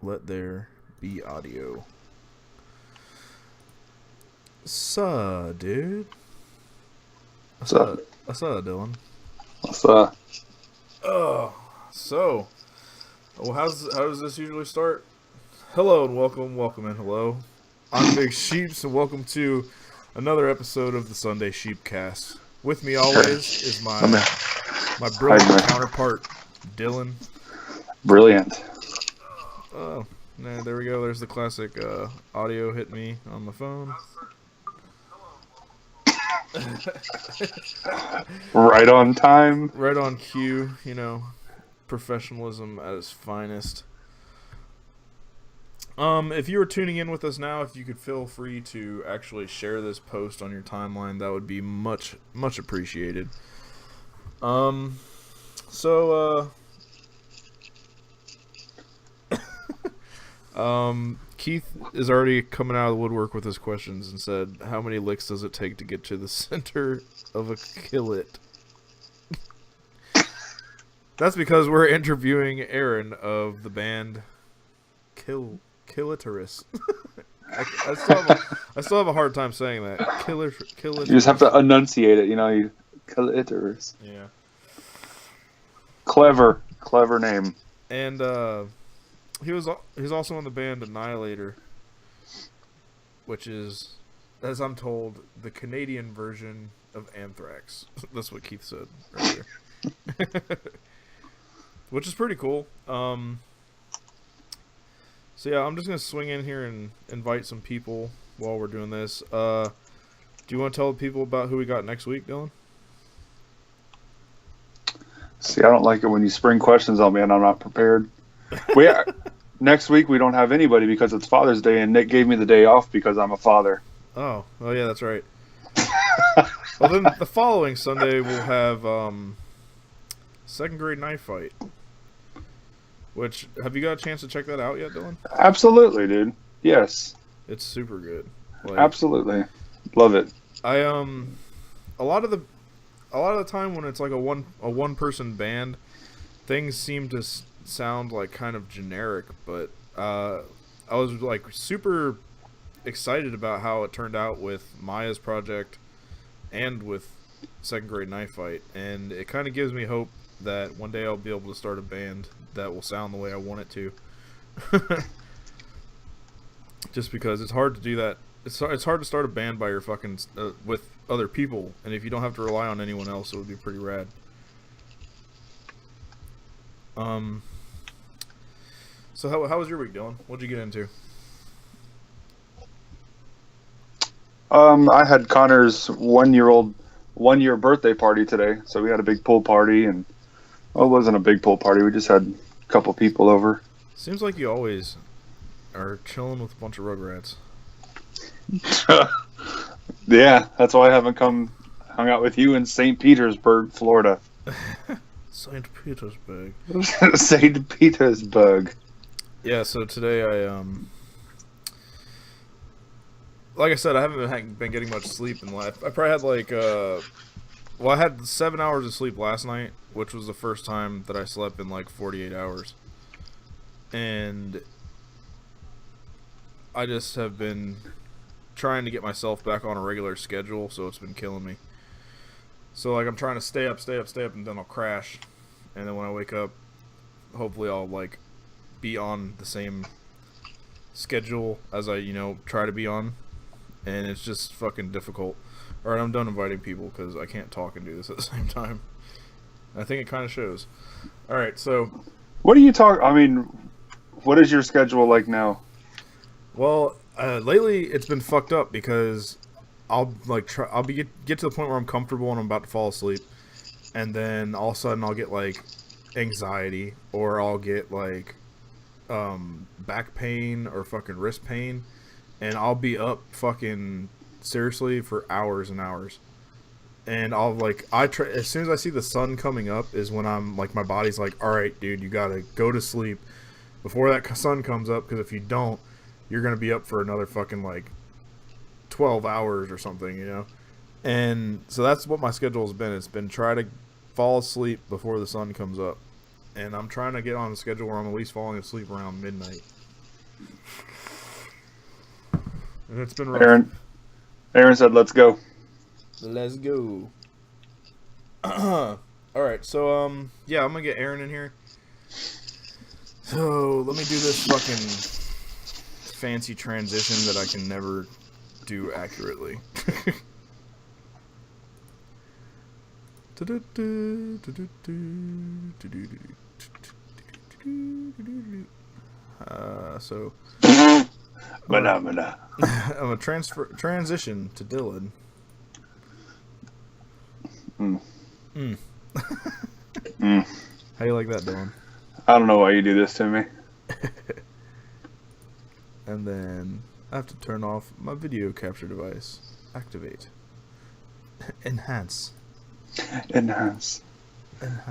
Let there be audio. Suh, dude. What's up? What's up, Dylan? What's up? Well, how does this usually start? Hello and welcome and hello. I'm Big Sheeps and welcome to another episode of the Sunday Sheepcast. With me always is my brilliant counterpart, Dylan. Brilliant. Oh, nah, there we go. There's the classic audio hit me on the phone. Right on time. Right on cue, you know, professionalism at its finest. If you were tuning in with us now, if you could feel free to actually share this post on your timeline, that would be much appreciated. Keith is already coming out of the woodwork with his questions and said, how many licks does it take to get to the center of a killit? That's because we're interviewing Aaron of the band Killitorous. I still have a hard time saying that. Killitorous. You just have to enunciate it, you know. Killitorous. Yeah. Clever name. And he's also in the band Annihilator, which is, as I'm told, the Canadian version of Anthrax. That's what Keith said earlier. Which is pretty cool. So yeah, I'm just gonna swing in here and invite some people while we're doing this. Do you want to tell the people about who we got next week, Dylan? See, I don't like it when you spring questions on me and I'm not prepared. Next week we don't have anybody because it's Father's Day, and Nick gave me the day off because I'm a father. Oh yeah, that's right. Well, then the following Sunday we'll have second grade knife fight. Which, have you got a chance to check that out yet, Dylan? Absolutely, dude. Yes. It's super good. Like, absolutely. Love it. A lot of the time when it's like a one person band, things seem to sound like kind of generic, but I was like super excited about how it turned out with Maya's project and with second grade knife fight, and it kind of gives me hope that one day I'll be able to start a band that will sound the way I want it to. Just because it's hard to do that. It's hard to start a band by your fucking with other people, and if you don't have to rely on anyone else, it would be pretty rad. So how was your week, Dylan? What'd you get into? I had Connor's 1 year birthday party today, so we had a big pool party, and it wasn't a big pool party. We just had a couple people over. Seems like you always are chilling with a bunch of rugrats. Yeah, that's why I haven't hung out with you in St. Petersburg, Florida. St. Petersburg. St. Petersburg. Yeah, so today like I said, I haven't been getting much sleep in life. I probably had I had 7 hours of sleep last night, which was the first time that I slept in like 48 hours. And I just have been trying to get myself back on a regular schedule, so it's been killing me. So like I'm trying to stay up, and then I'll crash. And then when I wake up, hopefully I'll like be on the same schedule as I, try to be on. And it's just fucking difficult. Alright, I'm done inviting people because I can't talk and do this at the same time. I think it kind of shows. Alright, so... What is your schedule like now? Well, lately it's been fucked up because I'll get to the point where I'm comfortable and I'm about to fall asleep. And then all of a sudden I'll get like anxiety, or I'll get like back pain or fucking wrist pain. And I'll be up fucking seriously for hours and hours. And I'll as soon as I see the sun coming up is when I'm like, my body's like, all right, dude, you gotta go to sleep before that sun comes up, because if you don't, you're gonna be up for another fucking like 12 hours or something, And so that's what my schedule has been. It's been try to fall asleep before the sun comes up. And I'm trying to get on a schedule where I'm at least falling asleep around midnight. And it's been rough. Aaron said, "Let's go." Let's go. All right, so yeah, I'm gonna get Aaron in here. So let me do this fucking fancy transition that I can never do accurately. So Mana. I'm gonna transition to Dylan. How you like that, Dylan? I don't know why you do this to me. And then I have to turn off my video capture device. Activate. Enhance.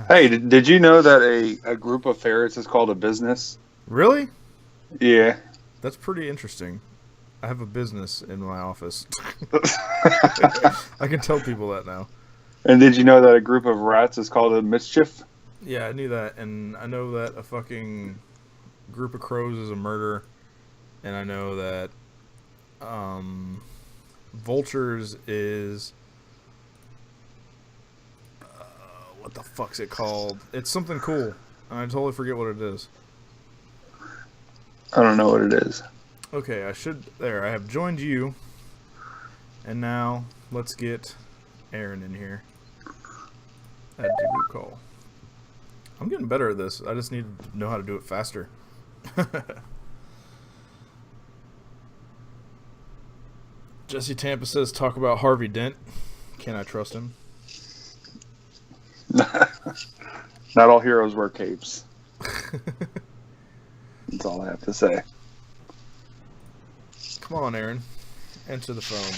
Hey, did you know that a group of ferrets is called a business? Really? Yeah. That's pretty interesting. I have a business in my office. I can tell people that now. And did you know that a group of rats is called a mischief? Yeah, I knew that, and I know that a fucking group of crows is a murder, and I know that vultures is what the fuck's it called? It's something cool. I totally forget what it is. I don't know what it is. Okay, I have joined you, and now let's get Aaron in here. Add to group call. I'm getting better at this. I just need to know how to do it faster. Jesse Tampa says, talk about Harvey Dent. Can I trust him? Not all heroes wear capes. That's all I have to say. Come on, Aaron. Enter the phone.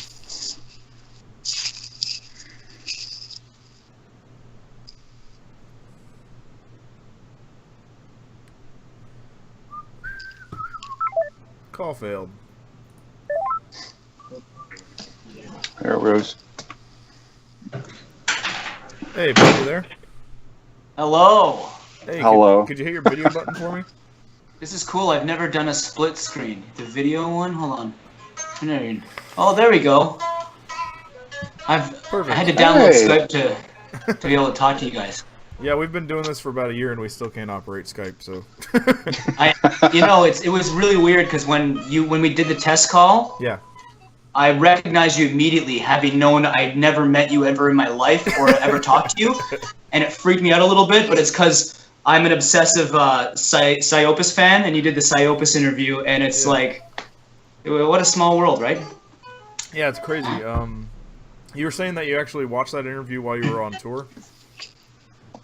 Call failed. There it goes. Hey, buddy, you there? Hello. Hey, hello. Could you hit your video button for me? This is cool. I've never done a split screen. The video one? Hold on. Oh, there we go. I had to download Skype to be able to talk to you guys. Yeah, we've been doing this for about a year and we still can't operate Skype, so. It was really weird because when we did the test call, yeah, I recognized you immediately, having known I'd never met you ever in my life or ever talked to you, and it freaked me out a little bit. But it's because I'm an obsessive Psyopus fan, and you did the Psyopus interview, and it's like, what a small world, right? Yeah, it's crazy. You were saying that you actually watched that interview while you were on tour?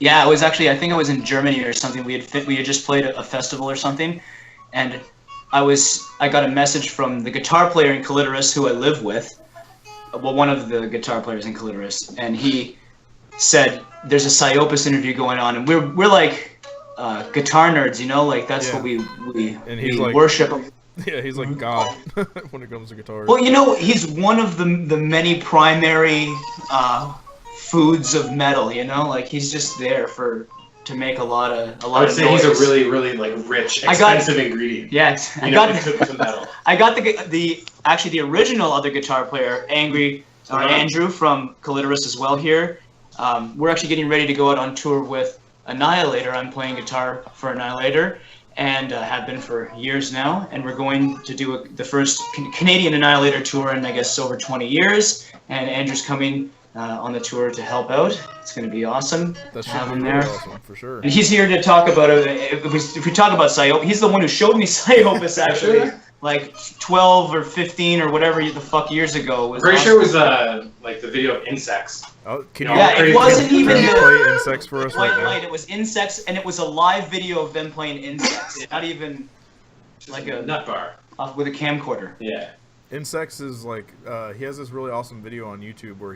Yeah, it was actually, I think I was in Germany or something. We had just played a festival or something, and I got a message from the guitar player in Clitoris who I live with, well, one of the guitar players in Clitoris, and he said, there's a Psyopus interview going on, and we're like guitar nerds, you know, like that's what we like, worship him. Yeah, he's like God when it comes to guitars. Well, you know, he's one of the many primary foods of metal, you know, like he's just there to make a lot of I would say noise. he's a really, really like rich, expensive ingredient. Yes, I got the metal. I got the original other guitar player, Andrew from Collateral as well here. We're actually getting ready to go out on tour with Annihilator. I'm playing guitar for Annihilator, and have been for years now. And we're going to do the first Canadian Annihilator tour in, I guess, over 20 years. And Andrew's coming on the tour to help out. It's going to be awesome to have him there. Awesome, for sure. And he's here to talk about it. If we talk about Psyopus, he's the one who showed me Psyopus actually, like 12 or 15 or whatever the fuck years ago. Was pretty sure it was like the video of insects. Oh, it wasn't even play insects for us right now. It was insects, and it was a live video of them playing insects. Not even like a nut bar with a camcorder. Yeah. Insects is like he has this really awesome video on YouTube where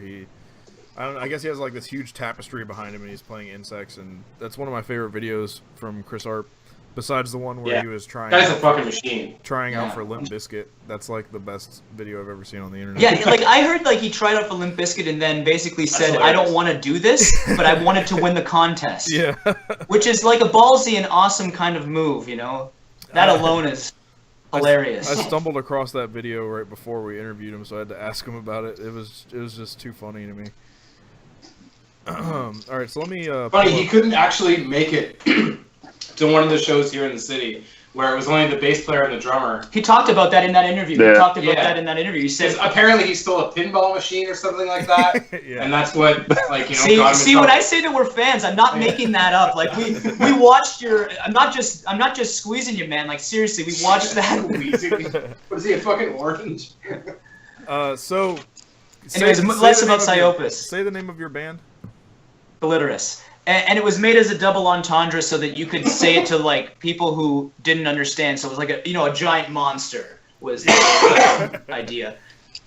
I guess he has like this huge tapestry behind him and he's playing insects, and that's one of my favorite videos from Chris ARP. Besides the one where he was trying a fucking machine. Trying out for Limp Bizkit. That's like the best video I've ever seen on the internet. Yeah, like I heard like he tried out for Limp Bizkit and then basically said, I don't want to do this, but I wanted to win the contest. Yeah. Which is like a ballsy and awesome kind of move, you know? That alone is hilarious. I stumbled across that video right before we interviewed him, so I had to ask him about it. It was just too funny to me. All right, so let me. Funny, he couldn't actually make it to one of the shows here in the city where it was only the bass player and the drummer. He talked about that in that interview. Yeah. He talked about that in that interview. He said Apparently he stole a pinball machine or something like that, and that's what, like, you know, See, got him in see when trouble. I say that we're fans, I'm not making that up. Like we watched your. I'm not just squeezing you, man. Like seriously, we watched that. What is he, a fucking orange? So. Anyways, less about Psyopus. Say the name of your band. Clitoris. And it was made as a double entendre so that you could say it to like people who didn't understand. So it was like a giant monster was the idea.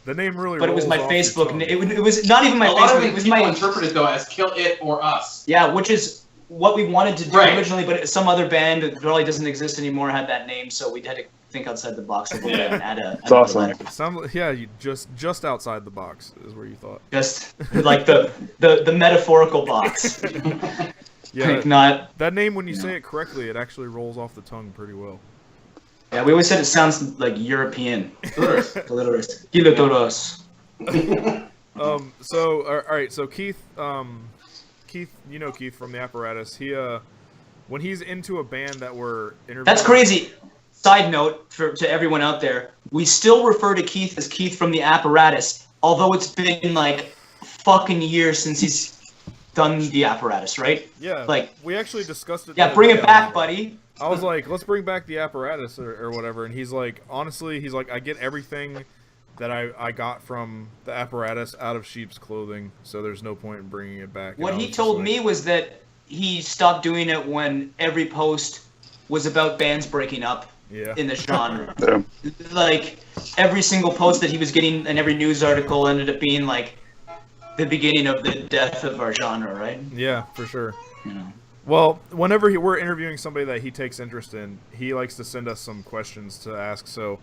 The name really. But it was my rolls off your Facebook. tongue. It was not even my A lot Facebook. of It was people my. interpret it though as "kill it or us." Yeah, which is what we wanted to do Right. originally, but some other band that probably doesn't exist anymore had that name, so we had to think outside the box a little bit and add a. It's awesome. You just outside the box is where you thought. Just like the metaphorical box. Yeah, Like not. that name, when you say it correctly, it actually rolls off the tongue pretty well. Yeah, we always said it sounds like European. Killitorous. Killitorous. So all right, so Keith, you know Keith from the Apparatus. He when he's into a band that we're interviewing. That's crazy. Side note to everyone out there, we still refer to Keith as Keith from the Apparatus, although it's been like fucking years since he's done the Apparatus, right? Yeah, like we actually discussed it. Yeah, bring it back, buddy. I was like, let's bring back the Apparatus or whatever, and he's like, honestly, he's like, I get everything that I got from the Apparatus out of sheep's clothing, so there's no point in bringing it back. What he told me was that he stopped doing it when every post was about bands breaking up in the genre. Yeah. Like, every single post that he was getting and every news article ended up being like the beginning of the death of our genre, right? Yeah, for sure. You know. Well, whenever we're interviewing somebody that he takes interest in, he likes to send us some questions to ask. So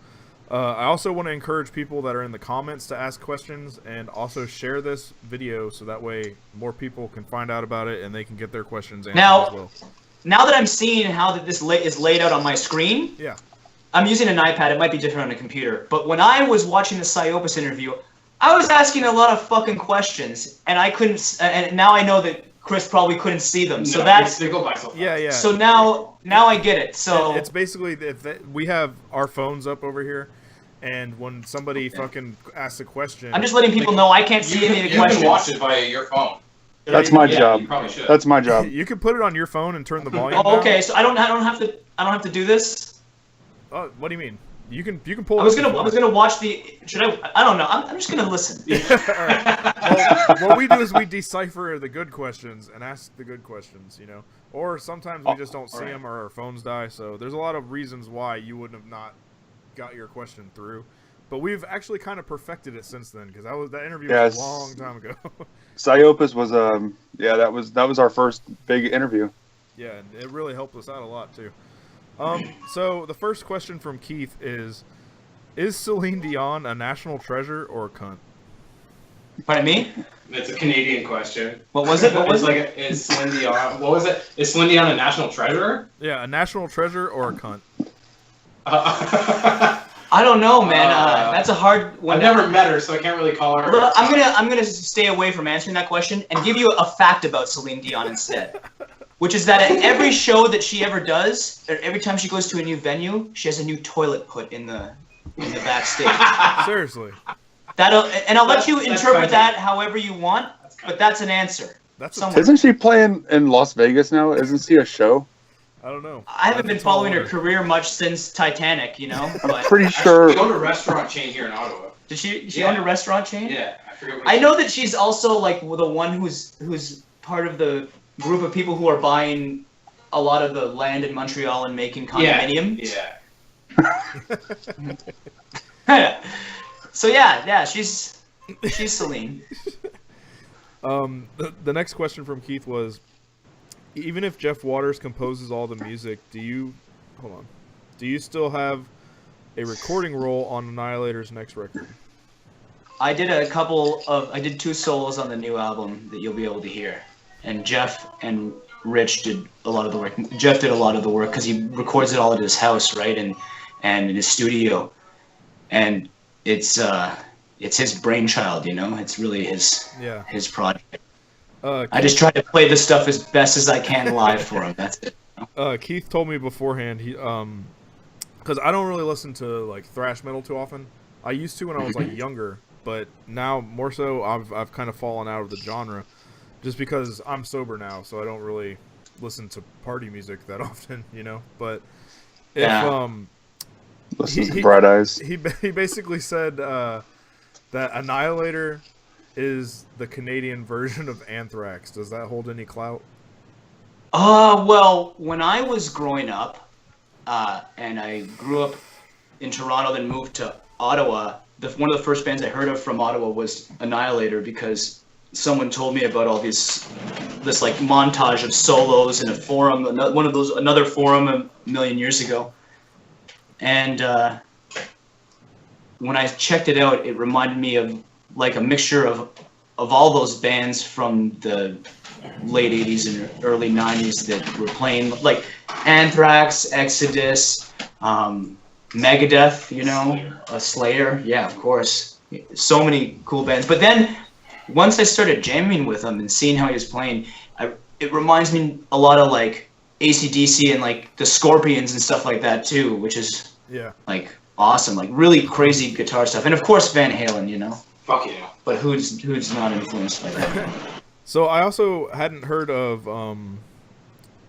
I also want to encourage people that are in the comments to ask questions and also share this video so that way more people can find out about it and they can get their questions answered as well. Now that I'm seeing how that this is laid out on my screen, I'm using an iPad. It might be different on a computer. But when I was watching the Psyopus interview, I was asking a lot of fucking questions, and I couldn't. And now I know that Chris probably couldn't see them. So that's yeah. So now I get it. So it's basically we have our phones up over here, and when somebody fucking asks a question, I'm just letting people know I can't see any of the questions. You can watch it via your phone. That's my job. You probably should. That's my job. You can put it on your phone and turn the volume Oh, down. okay. So I don't have to do this. Oh, what do you mean? You can pull. I was gonna watch the. Should I don't know. I'm just gonna listen. All right. Well, what we do is we decipher the good questions and ask the good questions, you know. Or sometimes we just don't see them or our phones die. So there's a lot of reasons why you wouldn't have not got your question through. But we've actually kind of perfected it since then because that interview was a long time ago. Psyopus was that was our first big interview. Yeah, and it really helped us out a lot too. So the first question from Keith is Celine Dion a national treasure or a cunt? Pardon me? It's a Canadian question. What was it? What was it? Is Celine Dion? What was it? Is Celine Dion a national treasure? Yeah, a national treasure or a cunt? I don't know, man. That's a hard one. I've never met her, so I can't really call her. I'm gonna stay away from answering that question and give you a fact about Celine Dion instead, which is that at every show that she ever does, or every time she goes to a new venue, she has a new toilet put in the backstage. Seriously. I'll let you interpret that however you want, but that's an answer. Isn't she playing in Las Vegas now? Isn't she a show? I don't know. I haven't been following her career much since Titanic, you know. But I'm pretty sure. She owned a restaurant chain here in Ottawa. Did she own a restaurant chain? Yeah, I forget what I know that she's also like the one who's part of the group of people who are buying a lot of the land in Montreal and making condominiums. Yeah. So yeah, she's Celine. The next question from Keith was, even if Jeff Waters composes all the music, do you still have a recording role on Annihilator's next record? I did 2 solos on the new album that you'll be able to hear, and Jeff and Rich did a lot of the work. Jeff did a lot of the work because he records it all at his house, right? And and in his studio, and it's his brainchild, you know. It's really his project. I just try to play the stuff as best as I can live for him. That's it. Keith told me beforehand, he because I don't really listen to like thrash metal too often. I used to when I was like younger, but now more so I've kind of fallen out of the genre, just because I'm sober now, so I don't really listen to party music that often, you know. But if listen to Bright Eyes. He basically said that Annihilator is the Canadian version of Anthrax. Does that hold any clout? Well, when I was growing up, and I grew up in Toronto, then moved to Ottawa, one of the first bands I heard of from Ottawa was Annihilator, because someone told me about all this like montage of solos in a forum, another forum a million years ago. And when I checked it out, it reminded me of like a mixture of all those bands from the late 80s and early 90s that were playing, like Anthrax, Exodus, Megadeth, you know, Slayer, yeah, of course. So many cool bands. But then once I started jamming with him and seeing how he was playing, it reminds me a lot of like AC/DC and like the Scorpions and stuff like that too, which is like awesome, like really crazy guitar stuff. And of course Van Halen, you know. Fuck yeah. But who's not influenced by that? So I also hadn't heard of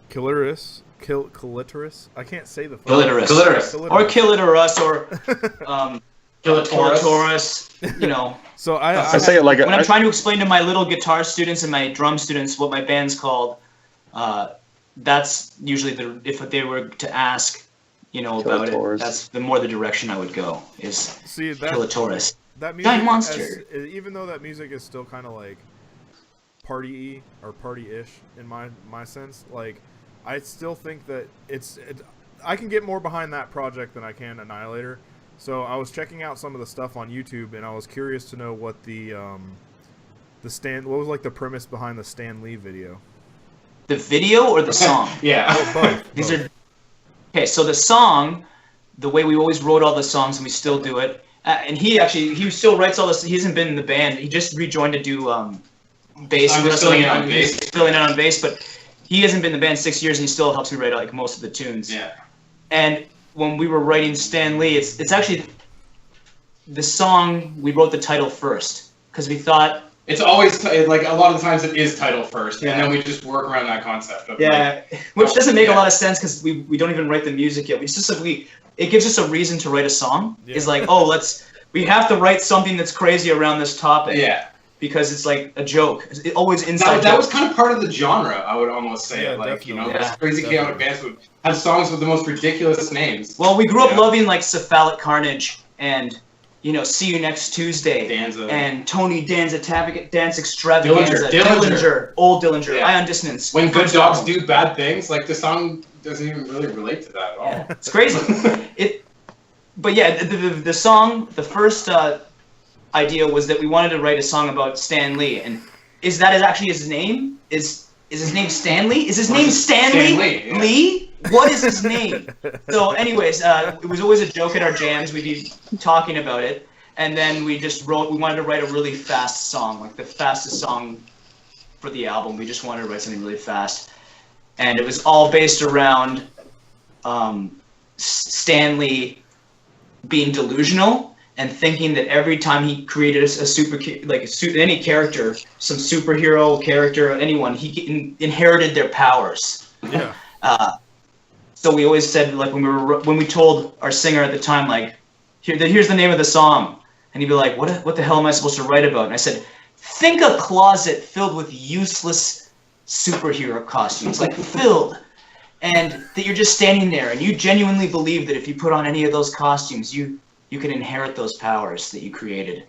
Killitorous. I can't say the Clotoris. Or Killitorous or Killitorous, you know. So I say it like when I'm trying to explain to my little guitar students and my drum students what my band's called, that's usually if they were to ask, you know, about it, that's the direction I would go is Killitorous. That music, giant monster. Even though that music is still kind of like party-y or party-ish in my sense, like I still think that I can get more behind that project than I can Annihilator. So I was checking out some of the stuff on YouTube, and I was curious to know what what was like the premise behind the Stanley video. The video or the song? Yeah. Both. These are okay. So the song, the way we always wrote all the songs, and we still do it. And he still writes all this. He hasn't been in the band. He just rejoined to do bass. I'm filling in on bass. Filling in on bass, but he hasn't been in the band 6 years, and he still helps me write like most of the tunes. Yeah. And when we were writing Stanley, it's actually the song we wrote the title first because we thought it's always like a lot of the times it is title first, and then we just work around that concept. Of which doesn't make a lot of sense because we don't even write the music yet. It's just like it gives us a reason to write a song. Yeah. It's like, we have to write something that's crazy around this topic. Yeah. Because it's like a joke. It always inside. That was kind of part of the genre, I would almost say. Yeah, like, you know, yeah, crazy chaotic bands would have songs with the most ridiculous names. Well, we grew up loving like Cephalic Carnage and, you know, See You Next Tuesday. Danza. And Tony Danza, Dance Extravaganza. Dillinger. Old Dillinger. Yeah. Ion Dissonance. When good dogs do bad things, like the song doesn't even really relate to that at all. Yeah, it's crazy. But yeah, the song, the first idea was that we wanted to write a song about Stan Lee, and is actually his name? Is his name Stanley? Is his name Stanley? Yeah. Lee? What is his name? So anyways, it was always a joke at our jams. We'd be talking about it, and then we wanted to write a really fast song, like the fastest song for the album. We just wanted to write something really fast. And it was all based around Stanley being delusional and thinking that every time he created any character, some superhero character, anyone, he inherited their powers. Yeah. So we always said, like, when we told our singer at the time, like, here's the name of the song, and he'd be like, what the hell am I supposed to write about? And I said, think a closet filled with useless superhero costumes, like filled, and that you're just standing there, and you genuinely believe that if you put on any of those costumes, you can inherit those powers that you created.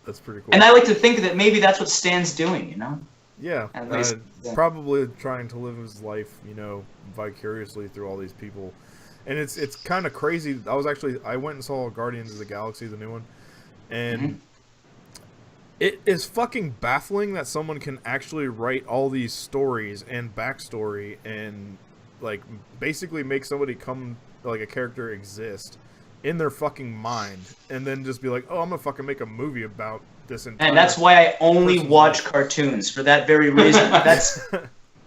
That's pretty cool. And I like to think that maybe that's what Stan's doing, you know? Yeah, At least, probably trying to live his life, you know, vicariously through all these people. And it's kind of crazy. I went and saw Guardians of the Galaxy, the new one, and it is fucking baffling that someone can actually write all these stories and backstory and, like, basically make somebody come like a character exist in their fucking mind, and then just be like, oh, I'm gonna fucking make a movie about this entire. And that's why I only person's watch life. cartoons for that very reason.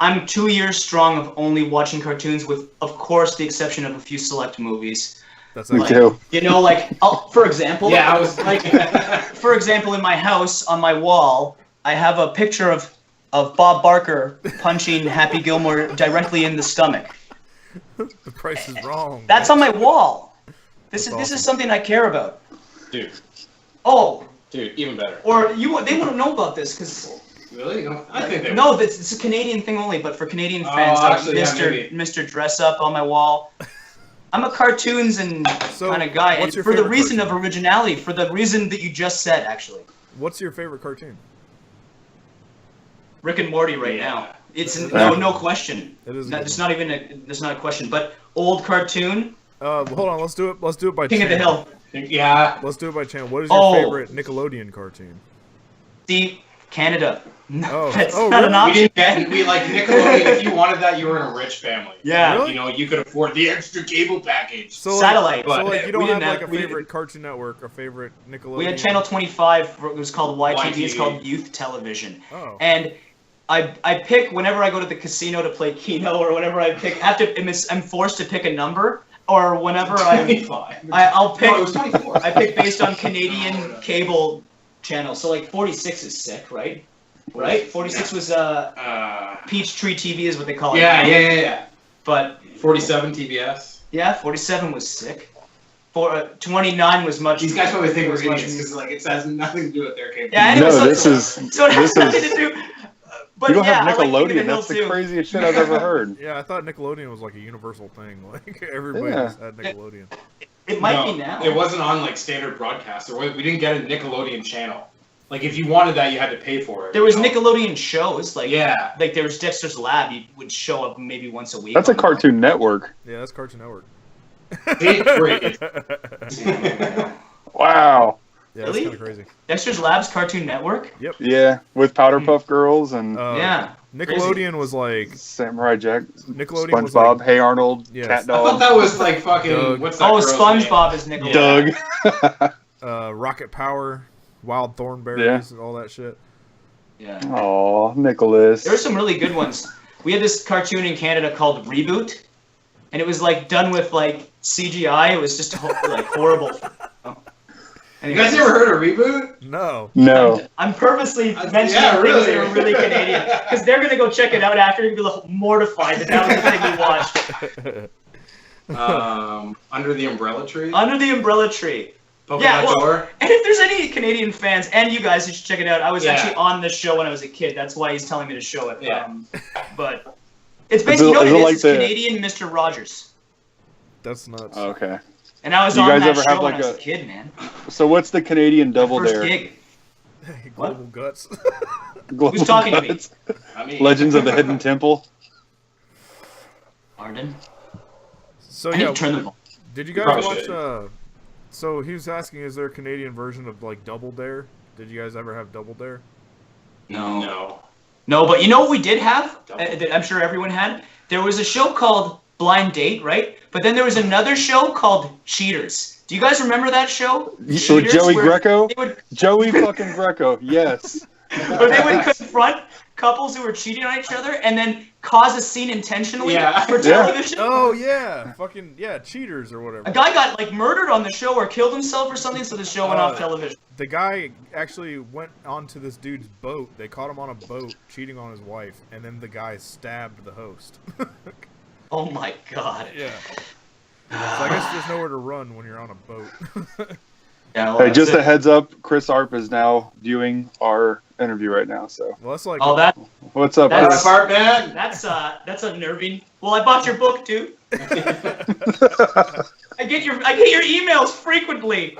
I'm 2 years strong of only watching cartoons, with, of course, the exception of a few select movies. That's Me actually, too. You know, like, for example, Yeah, I was like, for example, in my house on my wall, I have a picture of Bob Barker punching Happy Gilmore directly in the stomach. the price is wrong. That's on my wall. This That's is awesome. something I care about. Dude, Oh, even better. or they wouldn't know about this because. Really? You know, I think they No, it's a Canadian thing only, but for Canadian Oh, fans, like actually, yeah, Mr. maybe. Mr. Dress Up on my wall. I'm a cartoons and So, kind of guy, and what's your for the favorite reason cartoon? of originality, for the reason that you just said, actually. What's your favorite cartoon? Rick and Morty right now. It's Yeah. no question. It is. It's not even it's not a question. But old cartoon, Hold on. Let's do it. Let's do it by King of the channel. Hill. Yeah. Let's do it by channel. What is your Oh. favorite Nickelodeon cartoon? See, Canada. Oh. That's Oh, not really? an We option. didn't get, we like Nickelodeon, if you wanted that, you were in a rich family. Yeah. Really? You know, you could afford the extra cable package. So like, Satellite. So like, you don't We have didn't like a have- we favorite didn't- Cartoon Network, a favorite Nickelodeon. We had Channel 25. It was called YTV. It's YTV. called Youth Television. Oh. And I pick whenever I go to the casino to play Keno, or whenever I pick after I'm forced to pick a number, or whenever 25. I'll pick. No, it was 24. I pick based on Canadian cable channel. So like 46 is sick, right? Right? 46 was Peachtree TV is what they call it. Yeah. But 47 TBS. yeah, 47 was sick. 29 was much. These guys probably think we're was much- idiots because like it has nothing to do with their cable. Yeah, I know. No, so, this is so it has this nothing is. to do. But You don't yeah, have I like King of Nickelodeon. the Hill That's the too. craziest shit I've ever heard. Yeah, I thought Nickelodeon was like a universal thing. Like everybody Yeah. just had Nickelodeon. It might No, be now. It wasn't on like standard broadcast. We didn't get a Nickelodeon channel. Like if you wanted that, you had to pay for it. There was you know? Nickelodeon shows, like Yeah. like there was Dexter's Lab. You would show up maybe once a week. That's a on that. Cartoon Network. Yeah, that's Cartoon Network. Wow. Yeah, Really? that's kind of crazy. Dexter's Lab's Cartoon Network. Yeah, with Powderpuff Girls and Yeah. Nickelodeon was like Samurai Jack, Nickelodeon was SpongeBob, like Hey Arnold, Yes. Cat I thought Dog, that was like fucking. Doug. What's that? Oh, girl's SpongeBob name? is Nickelodeon. Doug. Rocket Power, Wild Thornberries, and all that shit. Yeah. Aw, Nicholas. There were some really good ones. We had this cartoon in Canada called Reboot, and it was like done with like CGI. It was just like horrible. You guys ever heard of Reboot? No. No. I'm purposely Yeah, mentioning things really. that are really Canadian because they're gonna go check it out after and be like mortified that was the thing we watched. Under the Umbrella Tree. Under the Umbrella Tree. Poke Yeah, that well, door. and if there's any Canadian fans, and you guys, you should check it out. I was Yeah. actually on this show when I was a kid. That's why he's telling me to show it. Yeah. But it's basically, you know what is it it is? like It's the- Canadian Mr. Rogers. That's nuts. Okay. And I was You on guys that ever show have when like I was a- a kid, man. So what's the Canadian double First dare? gig. Global guts. Global Who's talking to me? Guts? I mean, Legends of the Hidden Temple. Arden? So I need yeah, to turn them. did you Probably guys watch? should. So he was asking, is there a Canadian version of like Double Dare? Did you guys ever have Double Dare? No. No, but you know what we did have? Double. That I'm sure everyone had? There was a show called Blind Date, right? But then there was another show called Cheaters. Do you guys remember that show? With Cheaters, Joey where Greco? They would, Joey fucking Greco. Yes. where they would confront couples who were cheating on each other and then cause a scene intentionally Yeah. for Yeah. television. Oh yeah, fucking yeah, Cheaters or whatever. A guy got like murdered on the show or killed himself or something, so the show went off television. The guy actually went onto this dude's boat. They caught him on a boat cheating on his wife, and then the guy stabbed the host. Oh my god. Yeah. So I guess there's nowhere to run when you're on a boat. Yeah, well, Hey, just a that's it. heads up, Chris ARP is now viewing our interview right now. So Well, that's like Oh, that what's up, That's- Chris? Part man. that's unnerving. Well, I bought your book too. I get your emails frequently.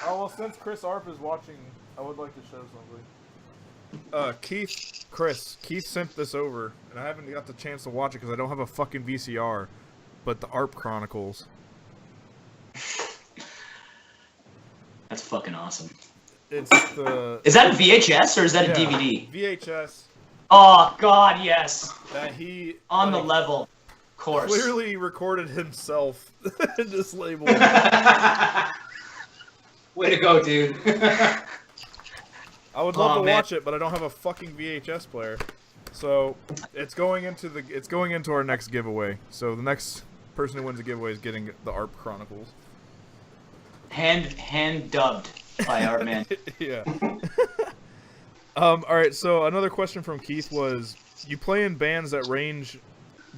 Oh well, since Chris ARP is watching, I would like to show something. Keith sent this over, and I haven't got the chance to watch it because I don't have a fucking VCR. But the ARP Chronicles. That's fucking awesome. It's the Is that a VHS or is that a yeah, DVD? VHS Oh god, yes. that he On the like, level. course. clearly recorded himself in this label. Way to go, dude. I would love to watch it, but I don't have a fucking VHS player. So it's going into our next giveaway. So the next person who wins the giveaway is getting the ARP Chronicles. Hand dubbed by our man. Yeah. All right. So another question from Keith was: you play in bands that range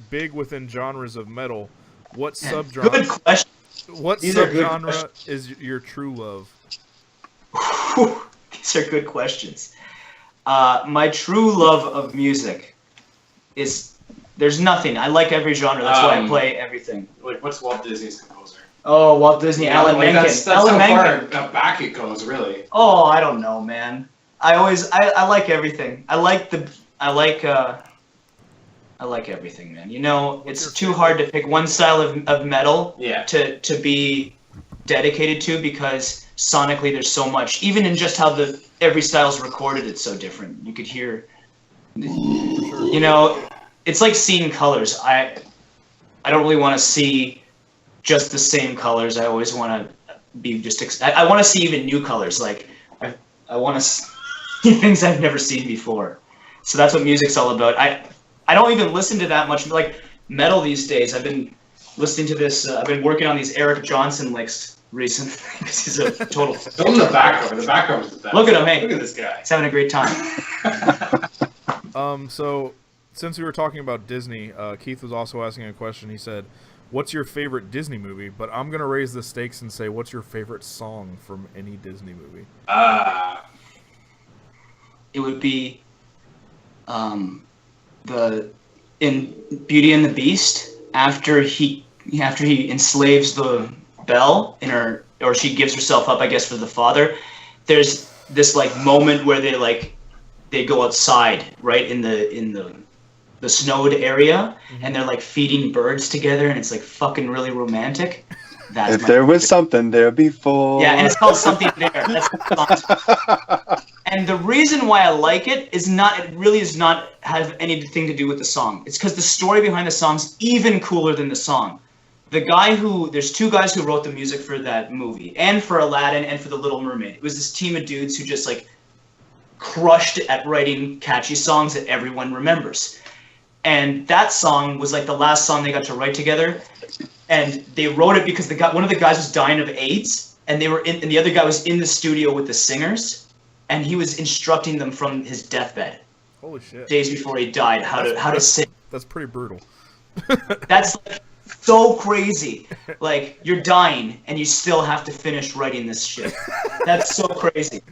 big within genres of metal. What subgenre? Good question. What subgenre is your true love? These are good questions. My true love of music is there's nothing. I like every genre. That's why I play everything. Like, what's Walt Disney's composer? Oh, Walt Disney, Alan Menken. That's Alan how Menken. far back it goes, really. Oh, I don't know, man. I like everything. I like everything, man. You know, it's too hard to pick one style of metal to be dedicated to because sonically there's so much. Even in just how every style's recorded, it's so different. You could hear, you know, it's like seeing colors. I don't really want to see just the same colors. I always want to be I want to see even new colors. Like I want to see things I've never seen before. So that's what music's all about. I don't even listen to that much like metal these days. I've been listening to this. I've been working on these Eric Johnson licks recently because he's a total. Film the background. The background is the best. Look at him, hey! Look at this guy. He's having a great time. So since we were talking about Disney, Keith was also asking a question. He said, "What's your favorite Disney movie?" But I'm gonna raise the stakes and say, "What's your favorite song from any Disney movie?" It would be, in Beauty and the Beast after he enslaves the Belle or she gives herself up, I guess, for the father. There's this like moment where they go outside, right in the snowed area, and they're like feeding birds together, and it's like fucking really romantic. If there was something there before. Yeah, and it's called Something There. That's and the reason why I like it is it really does not have anything to do with the song. It's because the story behind the song's even cooler than the song. There's two guys who wrote the music for that movie, and for Aladdin, and for The Little Mermaid. It was this team of dudes who just like crushed at writing catchy songs that everyone remembers. And that song was like the last song they got to write together. And they wrote it because one of the guys was dying of AIDS, and and the other guy was in the studio with the singers, and he was instructing them from his deathbed. Holy shit! Days before he died, how to sing. That's pretty brutal. That's like so crazy. Like you're dying, and you still have to finish writing this shit. That's so crazy.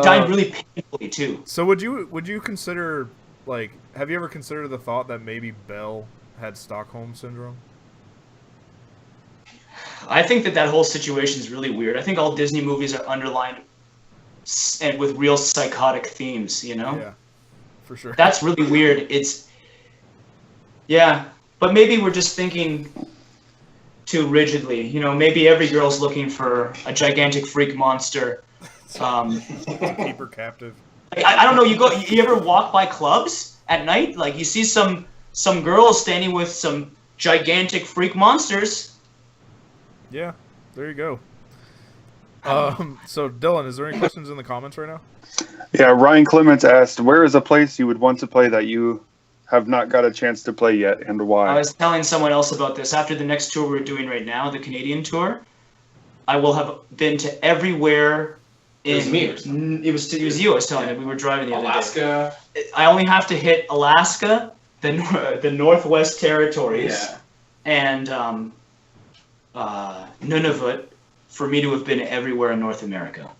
Dying really painfully too. So would you consider have you ever considered the thought that maybe Belle had Stockholm Syndrome? I think that whole situation is really weird. I think all Disney movies are underlined and with real psychotic themes, you know? Yeah, for sure. That's really weird. But maybe we're just thinking too rigidly. You know, maybe every girl's looking for a gigantic freak monster. Keep her captive. I don't know. You ever walk by clubs at night? Like you see some girls standing with some gigantic freak monsters. Yeah, there you go. So Dylan, is there any questions in the comments right now? Yeah, Ryan Clements asked, where is a place you would want to play that you have not got a chance to play yet, and why? I was telling someone else about this. After the next tour we're doing right now, the Canadian tour, I will have been to everywhere. It was me or something. It was you. I was telling you. We were driving the other day. Alaska. I only have to hit Alaska, the Northwest Territories, and Nunavut for me to have been everywhere in North America.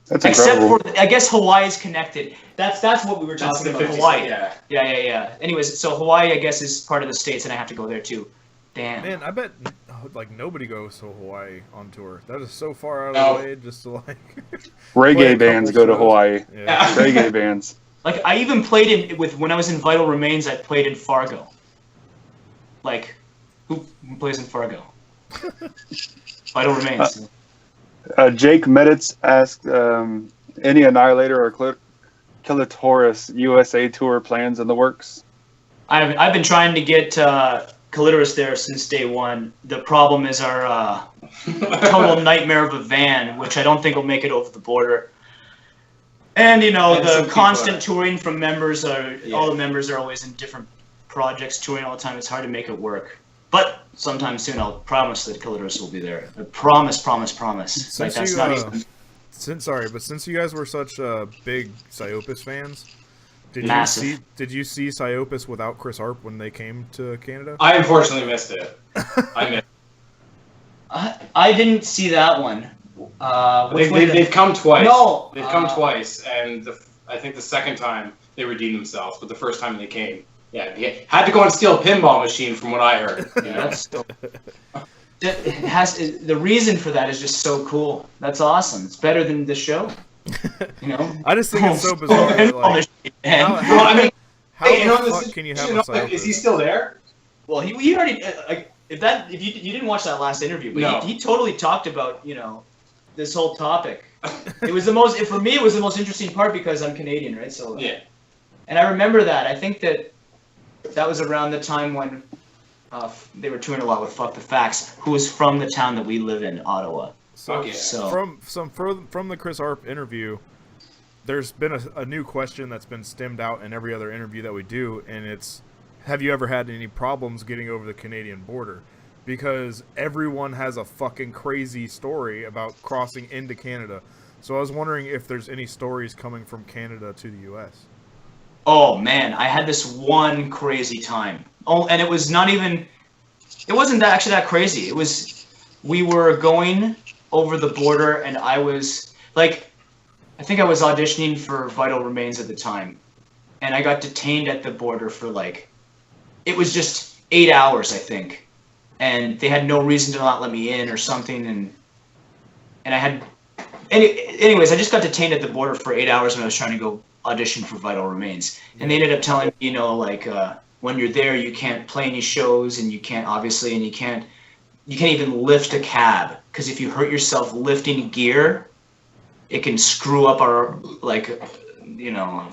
That's except incredible. for, I guess Hawaii is connected. That's what we were talking about. Hawaii. Yeah. Anyways, so Hawaii, I guess, is part of the States, and I have to go there too. Damn. Man, I bet nobody goes to Hawaii on tour. That is so far out of the way just to reggae bands go to Hawaii. Yeah. Reggae bands. Like I even played when I was in Vital Remains. I played in Fargo. Like, who plays in Fargo? Vital Remains. Jake Meditz asked, any Annihilator or Killitorous USA tour plans in the works? I've been trying to get Clitoris there since day one. The problem is our total nightmare of a van, which I don't think will make it over the border. And the constant touring from members all the members are always in different projects, touring all the time. It's hard to make it work. But sometime soon, I'll promise that Killitorous will be there. I promise. Since since you guys were such big Psyopus fans, did you see Psyopus without Chris Arp when they came to Canada? I unfortunately missed it. I didn't see that one. They've come twice. No, they've come twice, and I think the second time they redeemed themselves, but the first time they came, they had to go and steal a pinball machine, from what I heard. That's still. The reason for that is just so cool. That's awesome. It's better than the show. I just think it's so bizarre. How the fuck can you have a Psyopus? Is he still there? Well, he already. If you didn't watch that last interview, but he totally talked about this whole topic. It was for me it was the most interesting part because I'm Canadian, right? So yeah. And I remember that. I think that was around the time when they were touring a lot with Fuck the Facts, who was from the town that we live in, Ottawa. So from the Chris Arp interview, there's been a new question that's been stemmed out in every other interview that we do, and it's, have you ever had any problems getting over the Canadian border? Because everyone has a fucking crazy story about crossing into Canada. So I was wondering if there's any stories coming from Canada to the U.S. Oh, man, I had this one crazy time. Oh, and it wasn't actually that crazy. It was, we were going over the border, and I was, I think I was auditioning for Vital Remains at the time. And I got detained at the border for, it was just 8 hours, I think. And they had no reason to not let me in or something, and I had... Anyways, I just got detained at the border for 8 hours when I was trying to go audition for Vital Remains. And they ended up telling me, when you're there, you can't play any shows, and you can't even lift a cab, because if you hurt yourself lifting gear, it can screw up our,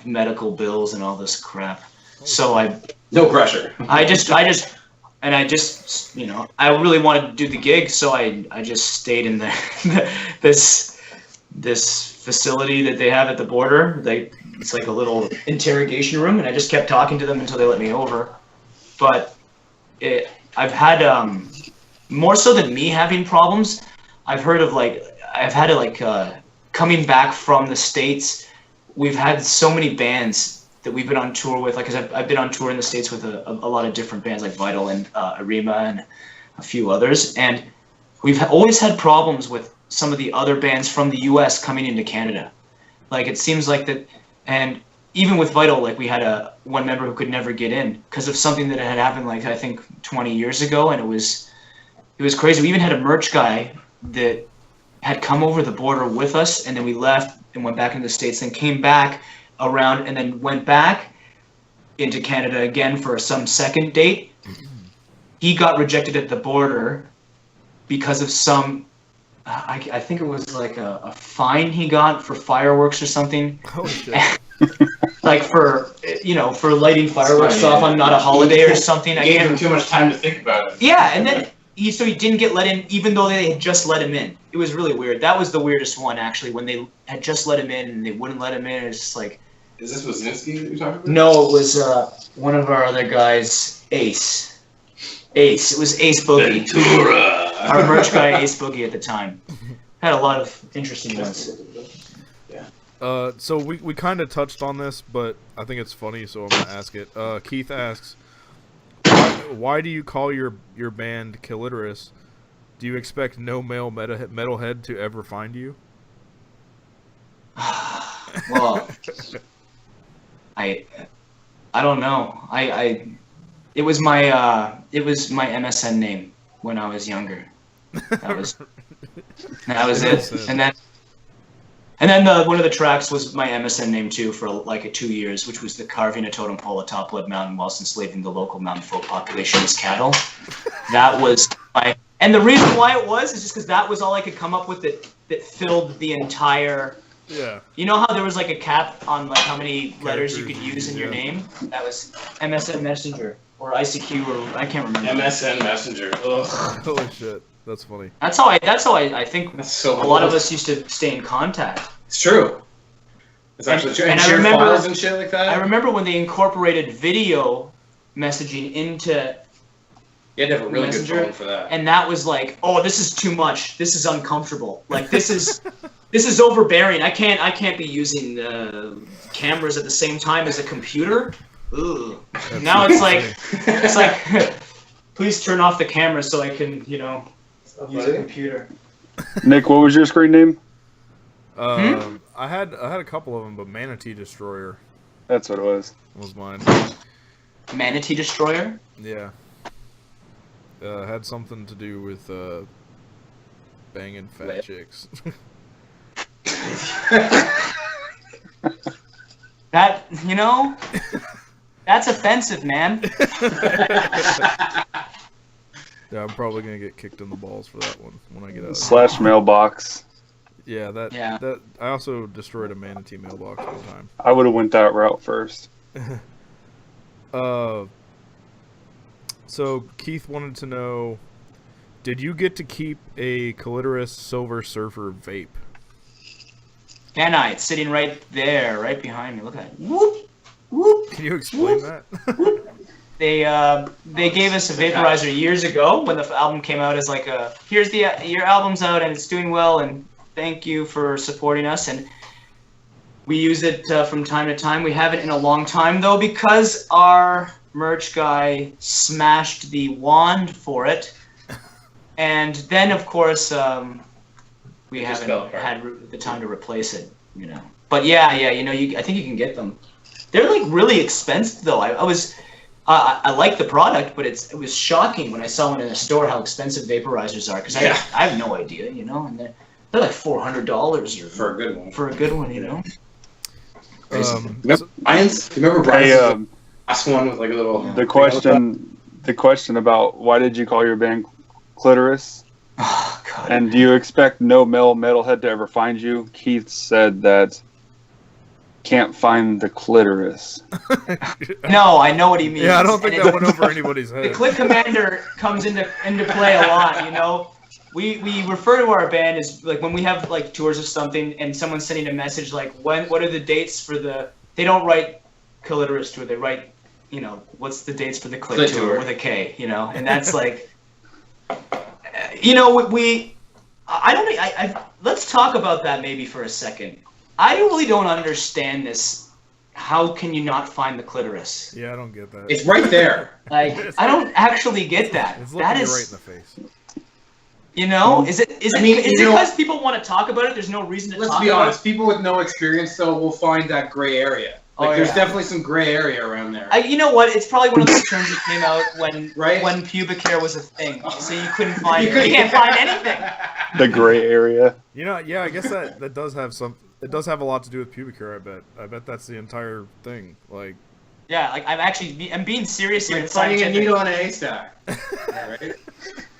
medical bills and all this crap. So no pressure. I really wanted to do the gig, so I just stayed in this facility that they have at the border. It's like a little interrogation room, and I just kept talking to them until they let me over. But I've had more so than me having problems. I've heard of coming back from the States. We've had so many bands that we've been on tour with, because I've been on tour in the States with a lot of different bands like Vital and Arima and a few others, and we've always had problems with some of the other bands from the U.S. coming into Canada. It seems like that, and even with Vital, we had one member who could never get in because of something that had happened, I think 20 years ago, and it was crazy. We even had a merch guy that had come over the border with us, and then we left and went back into the States, and came back around, and then went back into Canada again for some second date. He got rejected at the border because of some, I think it was a fine he got for fireworks or something. Oh shit. For lighting fireworks off on not a holiday or something. I gave him too much time to think about it. Yeah, and then he didn't get let in, even though they had just let him in. It was really weird. That was the weirdest one, actually, when they had just let him in and they wouldn't let him in. It's just Is this Wazinski that you're talking about? No, it was one of our other guys, Ace. It was Ace Boogie. Ventura. Our merch guy, Ace Boogie, at the time. Had a lot of interesting ones. Yeah. So we kind of touched on this, but I think it's funny, so I'm gonna ask it. Keith asks, why do you call your band Killitorous? Do you expect no male metalhead to ever find you? Well, I don't know. It was my MSN name when I was younger. That was it. And then one of the tracks was my MSN name too for 2 years, which was the carving a totem pole atop Blood Mountain whilst enslaving the local mountain folk population as cattle. That was and the reason why it was is just because that was all I could come up with that filled the entire Yeah. You know how there was like a cap on like how many letters you could Characters, use in your yeah. name? That was MSN Messenger or ICQ or I can't remember. MSN Messenger. Ugh. Holy shit. That's funny. That's how I think That's so a lot of old. us used to stay in contact. It's true. It's actually true. And and I share remember- files and shit like that. I remember when they incorporated video messaging into, You had to have a really Messenger, good phone for that. and that was like, oh, this is too much. This is uncomfortable. Like this is overbearing. I can't be using the cameras at the same time as a computer. Ugh. Now it's like, please turn off the camera so I can, use a computer. Nick, what was your screen name? I had a couple of them, but Manatee Destroyer That's what it was. was mine. Manatee Destroyer? Yeah. Had something to do with banging fat Lit. chicks. That, that's offensive, man. Yeah, I'm probably gonna get kicked in the balls for that one when I get out. / mailbox. Yeah, that I also destroyed a Manatee mailbox one time. I would have went that route first. So Keith wanted to know, did you get to keep a Clitoris Silver Surfer vape? Can I? It's sitting right there, right behind me. Look at it. Whoop, whoop. Can you explain that? They gave us a vaporizer years ago when the album came out as like here's your album's out and it's doing well and thank you for supporting us, and we use it from time to time. We haven't in a long time though because our merch guy smashed the wand for it, and then of course we Just haven't fell apart. had the time to replace it, But yeah, I think you can get them. They're like really expensive though. I like the product, but it was shocking when I saw one in a store how expensive vaporizers are because I have no idea, and they're like $400 For a good one. for a good one, Remember Brian's? Remember Brian's last one with like a little... The question about why did you call your band Clitoris? Oh God. And do you expect no male metalhead to ever find you? Keith said that can't find the clitoris. No, I know what he means. Yeah, I don't think And that went over anybody's The head. click commander comes into play a lot, We refer to our band as like when we have like tours of something and someone's sending a message like what are the dates for they don't write Killitorous tour, they write, what's the dates for the Clit tour with a K, and that's like let's talk about that maybe for a second. I really don't understand this. How can you not find the clitoris? Yeah, I don't get that. It's right there. Like, I don't actually get that. It's That looking is, you right in the face. is it because people want to talk about it? There's no reason to Let's talk be about honest. People with no experience, though, will find that gray area. Like, there's definitely some gray area around there. it. You know what? It's probably one of those terms that came out Right? when pubic hair was a thing. So you couldn't find it. You can't find anything. The gray area. Yeah, I guess that does have some. It does have a lot to do with pubic hair. I bet that's the entire thing. Like, Yeah, like I'm being serious here. Like It's finding a scientific. needle in a haystack. Yeah, right?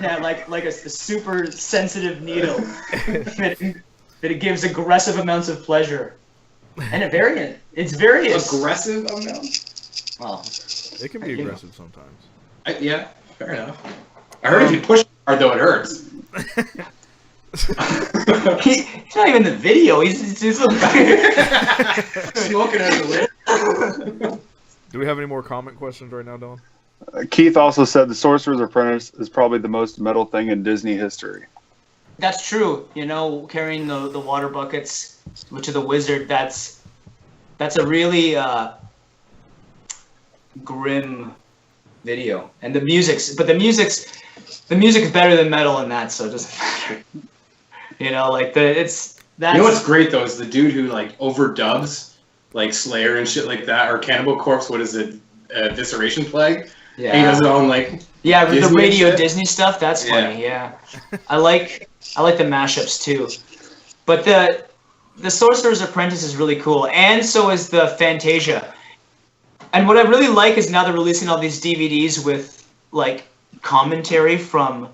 Yeah, like a super sensitive needle that it gives aggressive amounts of pleasure. And it's various. Aggressive amount? Well, it can be aggressive sometimes. Yeah, fair enough. I heard if you push hard, though, it hurts. he's not even in the video. He's Smoking as a lid. Do we have any more comment questions right now, Dylan? Keith also said the Sorcerer's Apprentice is probably the most metal thing in Disney history. That's true. Carrying the water buckets to the wizard. That's a really grim video. And the music's better than metal in that, so it doesn't matter. You know what's great though is the dude who like overdubs like Slayer and shit like that, or Cannibal Corpse. What is it? Visceration Plague. Yeah. And he does it on like the Disney radio shit? Disney stuff. That's funny. Yeah. I like the mashups too, but the Sorcerer's Apprentice is really cool, and so is the Fantasia. And what I really like is now they're releasing all these DVDs with like commentary from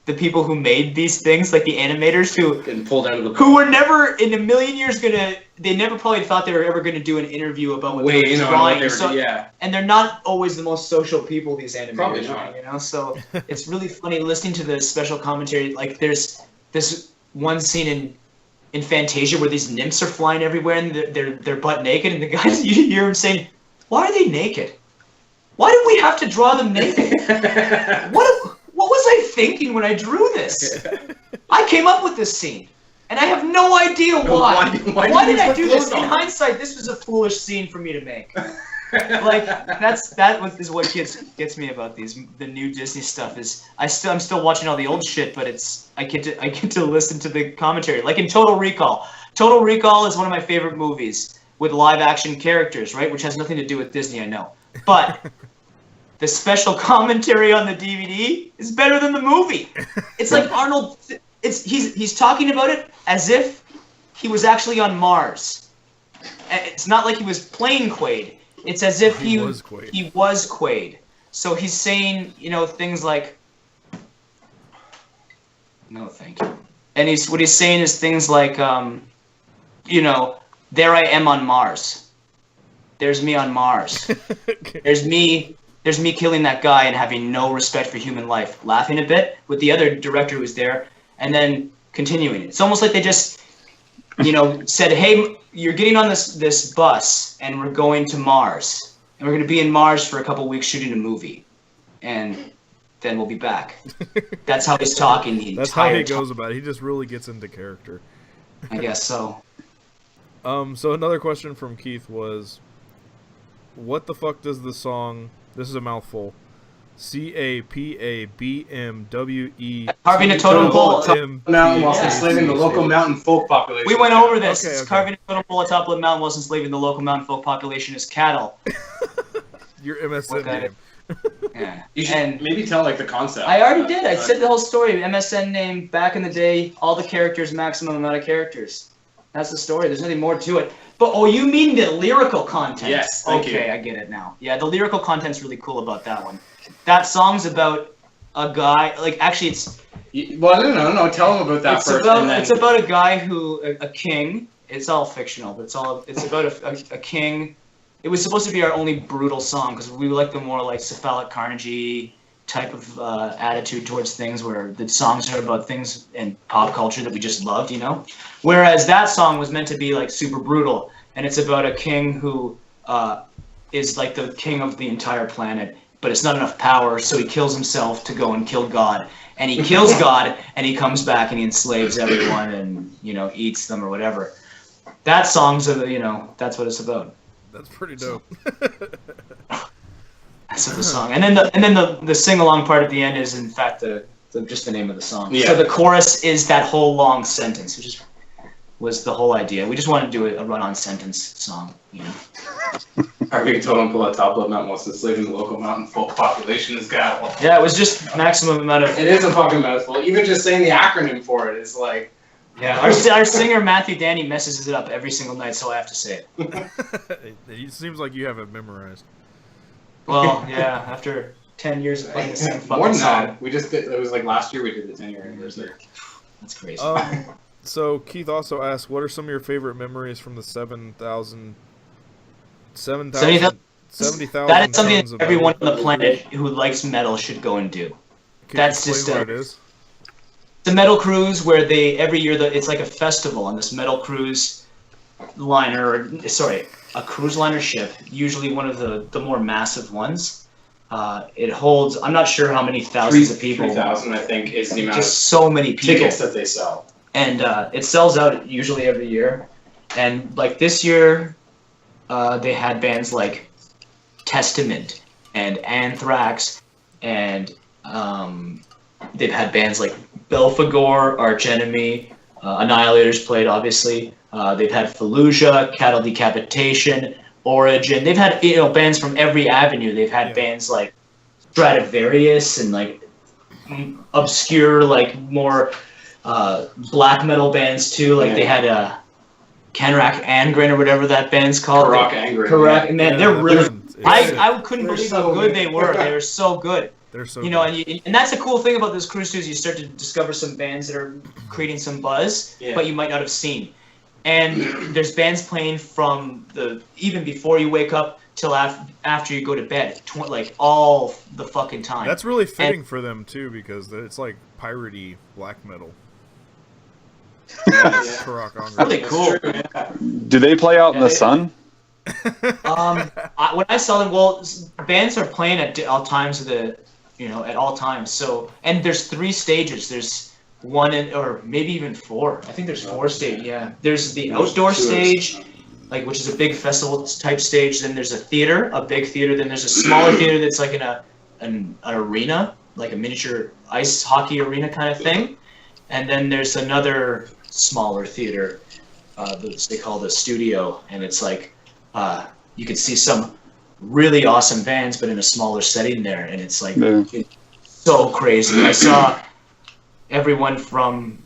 the people who made these things, like the animators who Getting pulled out of the who were never in a million years they never probably thought they were ever gonna do an interview about what they were drawing. And they're not always the most social people, these animators, probably not. you know. So it's really funny listening to the special commentary. Like there's this one scene in Fantasia where these nymphs are flying everywhere and they're butt naked, and the guys, you hear him saying, "Why are they naked? Why did we have to draw them naked? What was I thinking when I drew this? I came up with this scene, and I have no idea why. Why did I do this? In hindsight, this was a foolish scene for me to make." Like is what gets me about the new Disney stuff. Is I'm still watching all the old shit, but I get to listen to the commentary. Like in Total Recall. Total Recall is one of my favorite movies with live action characters, right? Which has nothing to do with Disney, I know, but the special commentary on the DVD is better than the movie. It's like Arnold. He's talking about it as if he was actually on Mars. It's not like he was playing Quaid. It's as if he was Quaid. So he's saying, things like, "No, thank you." And what he's saying is things like, "There I am on Mars. There's me on Mars. Okay. There's me killing that guy and having no respect for human life," laughing a bit with the other director who was there, and then continuing. It's almost like they just, said, "Hey, you're getting on this bus, and we're going to Mars, and we're going to be in Mars for a couple weeks shooting a movie, and then we'll be back." That's how he's talking the entire time. That's how he goes about it. He just really gets into character. I guess so. So another question from Keith was, what the fuck does the song, this is a mouthful, CAPABMWE Carving a totem pole mountain whilst enslaving the local mountain folk population. We went over this. Okay. Carving a totem pole atop of the mountain whilst enslaving the local mountain folk population is cattle. Your MSN name. Yeah. You should maybe tell the concept. I already did. I said the whole story. MSN name back in the day. All the characters, maximum amount of characters. That's the story. There's nothing more to it. But you mean the lyrical content? Yes. Thank you. Okay, I get it now. Yeah, the lyrical content's really cool about that one. That song's about a guy. Actually, it's. Well, no. Tell him about that first. It's about a guy a king. It's all fictional, but it's about a king. It was supposed to be our only brutal song because we like the more cephalic carnage type of attitude towards things, where the songs are about things in pop culture that we just loved, Whereas that song was meant to be super brutal, and it's about a king who is the king of the entire planet, but it's not enough power, so he kills himself to go and kill God. And he kills God, and he comes back and he enslaves everyone and eats them or whatever. That song's that's what it's about. That's pretty dope. That's the song, and then the sing along part at the end is in fact just the name of the song. Yeah. So the chorus is that whole long sentence, which was the whole idea. We just wanted to do a run-on sentence song, Carving a totem pole atop of the mountain whilst enslaving the local mountain folk population is cattle. Yeah, it was just maximum amount of. It is a fucking mouthful. Even just saying the acronym for it is Yeah, our singer Matthew Danny messes it up every single night, so I have to say it. It seems like you have it memorized. Well, yeah, after 10 years of playing the same fucking More than song. that, we just did. It was last year we did the 10-year anniversary. That's crazy. So Keith also asked, what are some of your favorite memories from the 70,000 That is something that everyone on the planet who likes metal should go and do. That's just what it is? The metal cruise where every year it's like a festival on this metal cruise liner, a cruise liner ship, usually one of the more massive ones. It holds, I'm not sure how many thousands of people. 3,000, I think, is the amount just so many people. Tickets that they sell. And it sells out usually every year. And this year, they had bands like Testament and Anthrax, and they've had bands like Belphegor, Arch Enemy, Annihilators played, obviously. They've had Fallujah, Cattle Decapitation, Origin. They've had bands from every avenue. They've had bands like Stradivarius and obscure more black metal bands too. They had Canrack Angren or whatever that band's called. Karak Angren. Correct. Man, they're really. I couldn't they're believe so how good they were. They were so good. They're so you know, good. and that's the cool thing about this cruise too, is you start to discover some bands that are creating some buzz, but you might not have seen. And there's bands playing from even before you wake up till after you go to bed, like all the fucking time. That's really fitting for them too, because it's like piratey black metal. Really cool. Do they play out in the sun? When I saw them, well, bands are playing at all times at all times. So, and there's 3 stages. There's one or maybe even 4. I think there's 4 stages. Yeah, there's the outdoor stage, which is a big festival type stage. Then there's a big theater. Then there's a smaller theater that's like in an arena, like a miniature ice hockey arena kind of thing. And then there's another smaller theater that they call the studio, and it's like you can see some really awesome bands, but in a smaller setting there, and it's like it's so crazy. I saw everyone from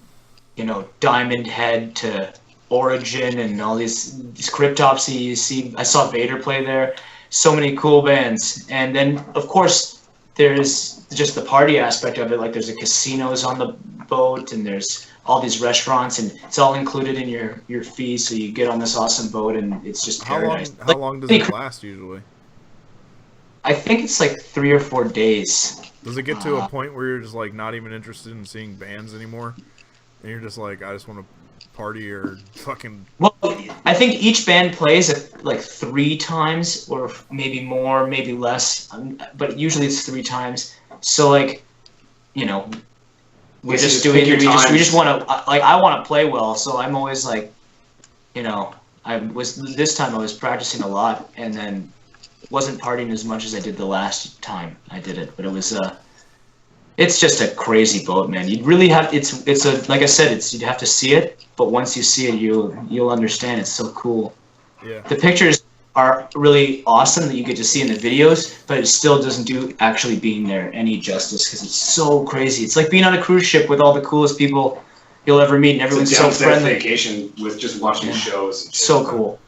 Diamond Head to Origin and all these Cryptopsy. You see, I saw Vader play there. So many cool bands, and then of course there's just the party aspect of it. Like there's casinos on the boat, and there's all these restaurants, and it's all included in your fee. So you get on this awesome boat, and it's just paradise. How long does it last usually? I think it's like 3 or 4 days. Does it get to a point where you're just like not even interested in seeing bands anymore, and you're just like, I just want to party or fucking? Well, I think each band plays like 3 times, or maybe more, maybe less, but usually it's 3 times. So like, we're just doing. We just want to I want to play well, so I'm always like, this time I was practicing a lot, and then wasn't partying as much as I did the last time I did it. But it was it's just a crazy boat, man. You'd really have like I said, you'd have to see it, but once you see it, you'll understand. It's so cool. Yeah. The pictures are really awesome that you get to see in the videos, but it still doesn't do actually being there any justice, because it's so crazy. It's like being on a cruise ship with all the coolest people you'll ever meet, and everyone's so friendly. Vacation with just watching shows. So cool.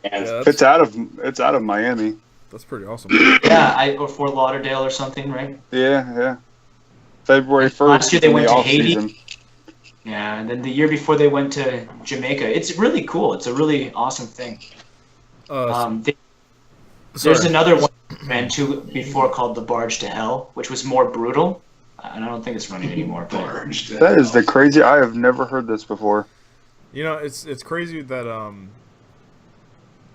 It's out of Miami. That's pretty awesome. Yeah, or Fort Lauderdale or something, right? Yeah. February 1st. Last year they went to Haiti. Season. Yeah, and then the year before they went to Jamaica. It's really cool. It's a really awesome thing. There's another one ran to before called The Barge to Hell, which was more brutal. And I don't think it's running anymore. That is the crazy. I have never heard this before. It's crazy that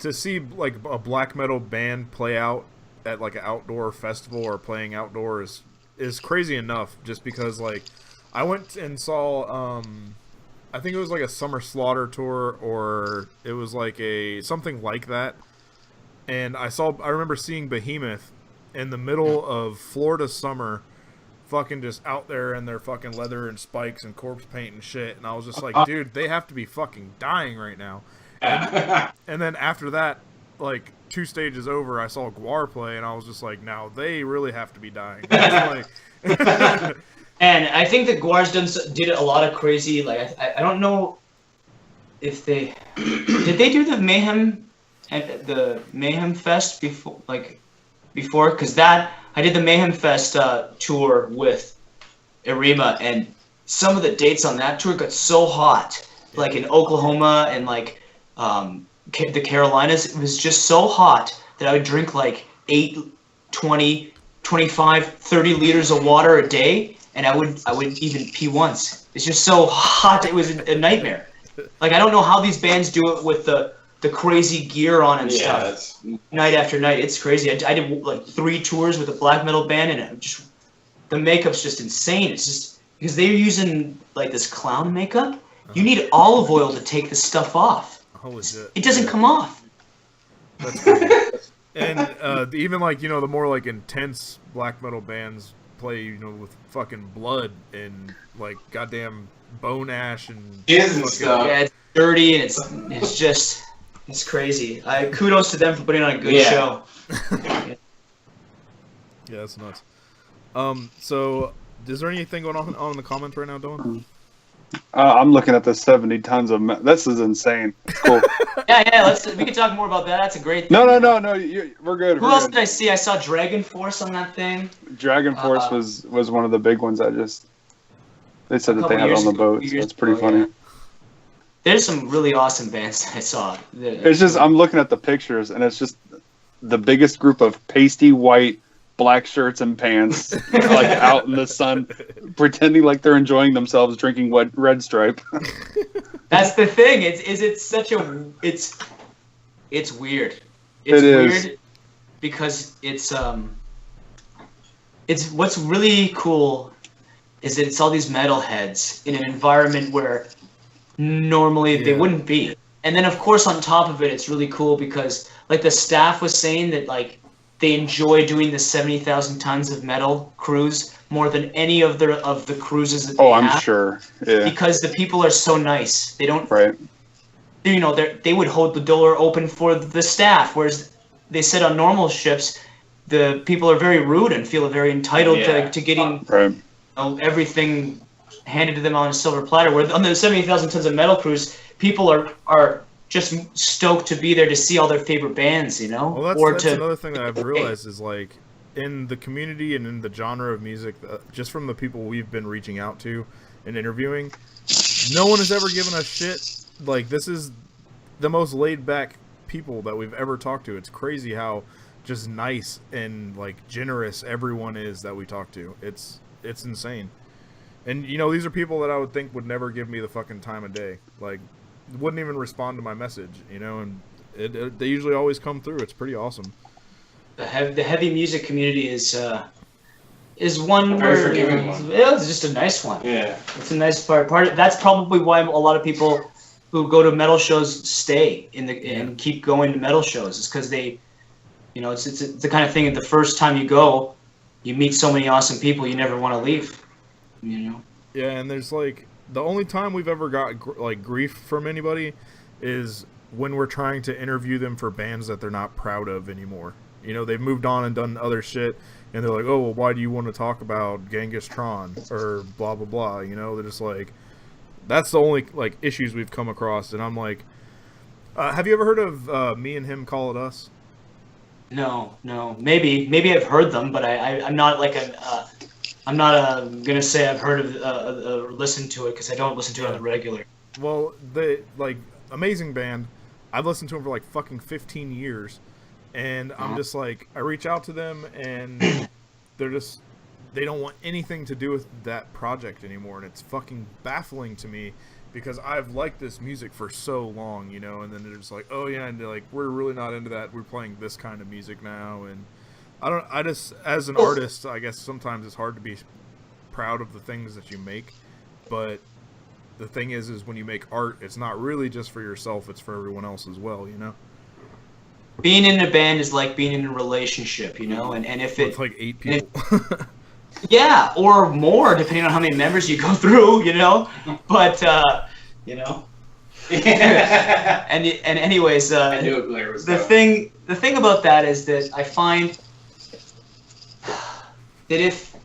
to see like a black metal band play out at like an outdoor festival or playing outdoors is crazy enough, just because like I went and saw I think it was like a Summer Slaughter tour, or it was like something like that, and I remember seeing Behemoth in the middle of Florida summer, fucking just out there in their fucking leather and spikes and corpse paint and shit, and I was just like, dude, they have to be fucking dying right now. And then after that, like 2 stages over, I saw Guar play, and I was just like, now they really have to be dying. And I think that Guar's did a lot of crazy, like I don't know if they did they do the Mayhem Fest before, because I did the Mayhem Fest tour with Irima, and some of the dates on that tour got so hot, like in Oklahoma and like the Carolinas. It was just so hot that I would drink like 8, 20, 25, 30 liters of water a day, and I would even pee once. It's just so hot. It was a nightmare. Like, I don't know how these bands do it with the crazy gear on and stuff. Night after night. It's crazy. I did like 3 tours with a black metal band, and the makeup's just insane. It's just because they're using like this clown makeup. You need olive oil to take this stuff off. Holy shit. It doesn't come off. That's crazy. And even like, the more like intense black metal bands play, with fucking blood and like goddamn bone ash and stuff. Yeah, it's dirty, and it's crazy. Kudos to them for putting on a good show. Yeah, that's nuts. So is there anything going on in the comments right now, Dylan? I'm looking at the 70 tons of. This is insane. Cool. Yeah. We can talk more about that. That's a great thing. No. We're good. Who else did I see? I saw Dragon Force on that thing. Dragon Force was one of the big ones. They said that they had on the boat. So it's pretty funny. Yeah. There's some really awesome bands that I saw. It's just I'm looking at the pictures, and it's just the biggest group of pasty white, black shirts and pants, like out in the sun, pretending like they're enjoying themselves, drinking Red Stripe. That's the thing. It's weird. It's weird because it's what's really cool is that it's all these metalheads in an environment where normally they wouldn't be. And then of course on top of it, it's really cool because like the staff was saying that like they enjoy doing the 70,000 tons of metal cruise more than any of the cruises that they have. I'm sure. Yeah. Because the people are so nice. They don't. Right. You know, they would hold the door open for the staff, whereas they said on normal ships, the people are very rude and feel very entitled to getting everything handed to them on a silver platter. Where on the 70,000 tons of metal cruise, people are just stoked to be there to see all their favorite bands, you know? Well, that's another thing that I've realized is, like, in the community and in the genre of music, just from the people we've been reaching out to and interviewing, no one has ever given us shit. Like, this is the most laid-back people that we've ever talked to. It's crazy how just nice and, like, generous everyone is that we talk to. It's insane. And, you know, these are people that I would think would never give me the fucking time of day. Like, wouldn't even respond to my message, you know, and they usually always come through. It's pretty awesome. The heavy music community is one very where forgiving one. It's just a nice one. Yeah, it's a nice part. That's probably why a lot of people who go to metal shows stay and keep going to metal shows. Is because they, you know, it's the kind of thing that the first time you go, you meet so many awesome people you never want to leave. You know. Yeah, and there's like. The only time we've ever got grief from anybody is when we're trying to interview them for bands that they're not proud of anymore. You know, they've moved on and done other shit, and they're like, oh, well, why do you want to talk about Genghis Tron or blah, blah, blah, you know? They're just like, that's the only, like, issues we've come across, and I'm like, have you ever heard of Me and Him Call It Us? No. Maybe I've heard them, but I'm not like I'm not gonna say I've heard of or listened to it because I don't listen to it on the regular. Well, they amazing band. I've listened to them for like fucking 15 years, and I'm just like I reach out to them and they don't want anything to do with that project anymore, and it's fucking baffling to me because I've liked this music for so long, you know. And then they're just like, oh yeah, and they're like, we're really not into that. We're playing this kind of music now, and I just, as an artist, I guess sometimes it's hard to be proud of the things that you make, but the thing is when you make art, it's not really just for yourself, it's for everyone else as well, you know? Being in a band is like being in a relationship, you know, and if it's like 8 people. Yeah, or more, depending on how many members you go through, you know, but, you know. and anyways, I knew Blair was the thing about that is that I find that if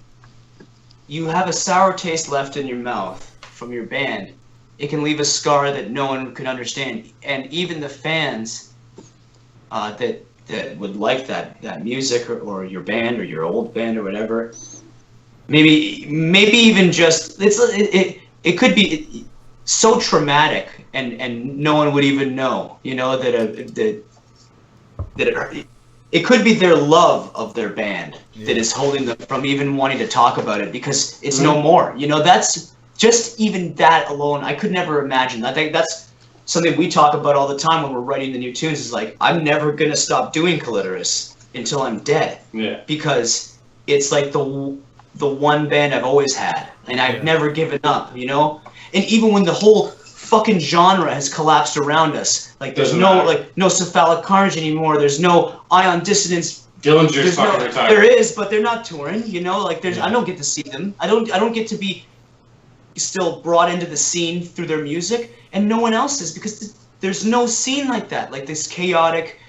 you have a sour taste left in your mouth from your band, it can leave a scar that no one can understand. And even the fans that would like that music or your band or your old band or whatever, maybe even just it could be so traumatic and no one would even know, you know, that it could be their love of their band that is holding them from even wanting to talk about it because it's no more. You know, that's just even that alone. I could never imagine. I think that's something we talk about all the time when we're writing the new tunes. Is like, I'm never gonna stop doing Killitorous until I'm dead. Yeah. Because it's like the one band I've always had, and I've never given up. You know, and even when the whole fucking genre has collapsed around us. Like there's no cephalic carnage anymore. There's no ion dissonance. Dillinger's fucking retired. There is, but they're not touring. You know, like I don't get to see them. I don't get to be still brought into the scene through their music, and no one else is because there's no scene like that. Like this chaotic,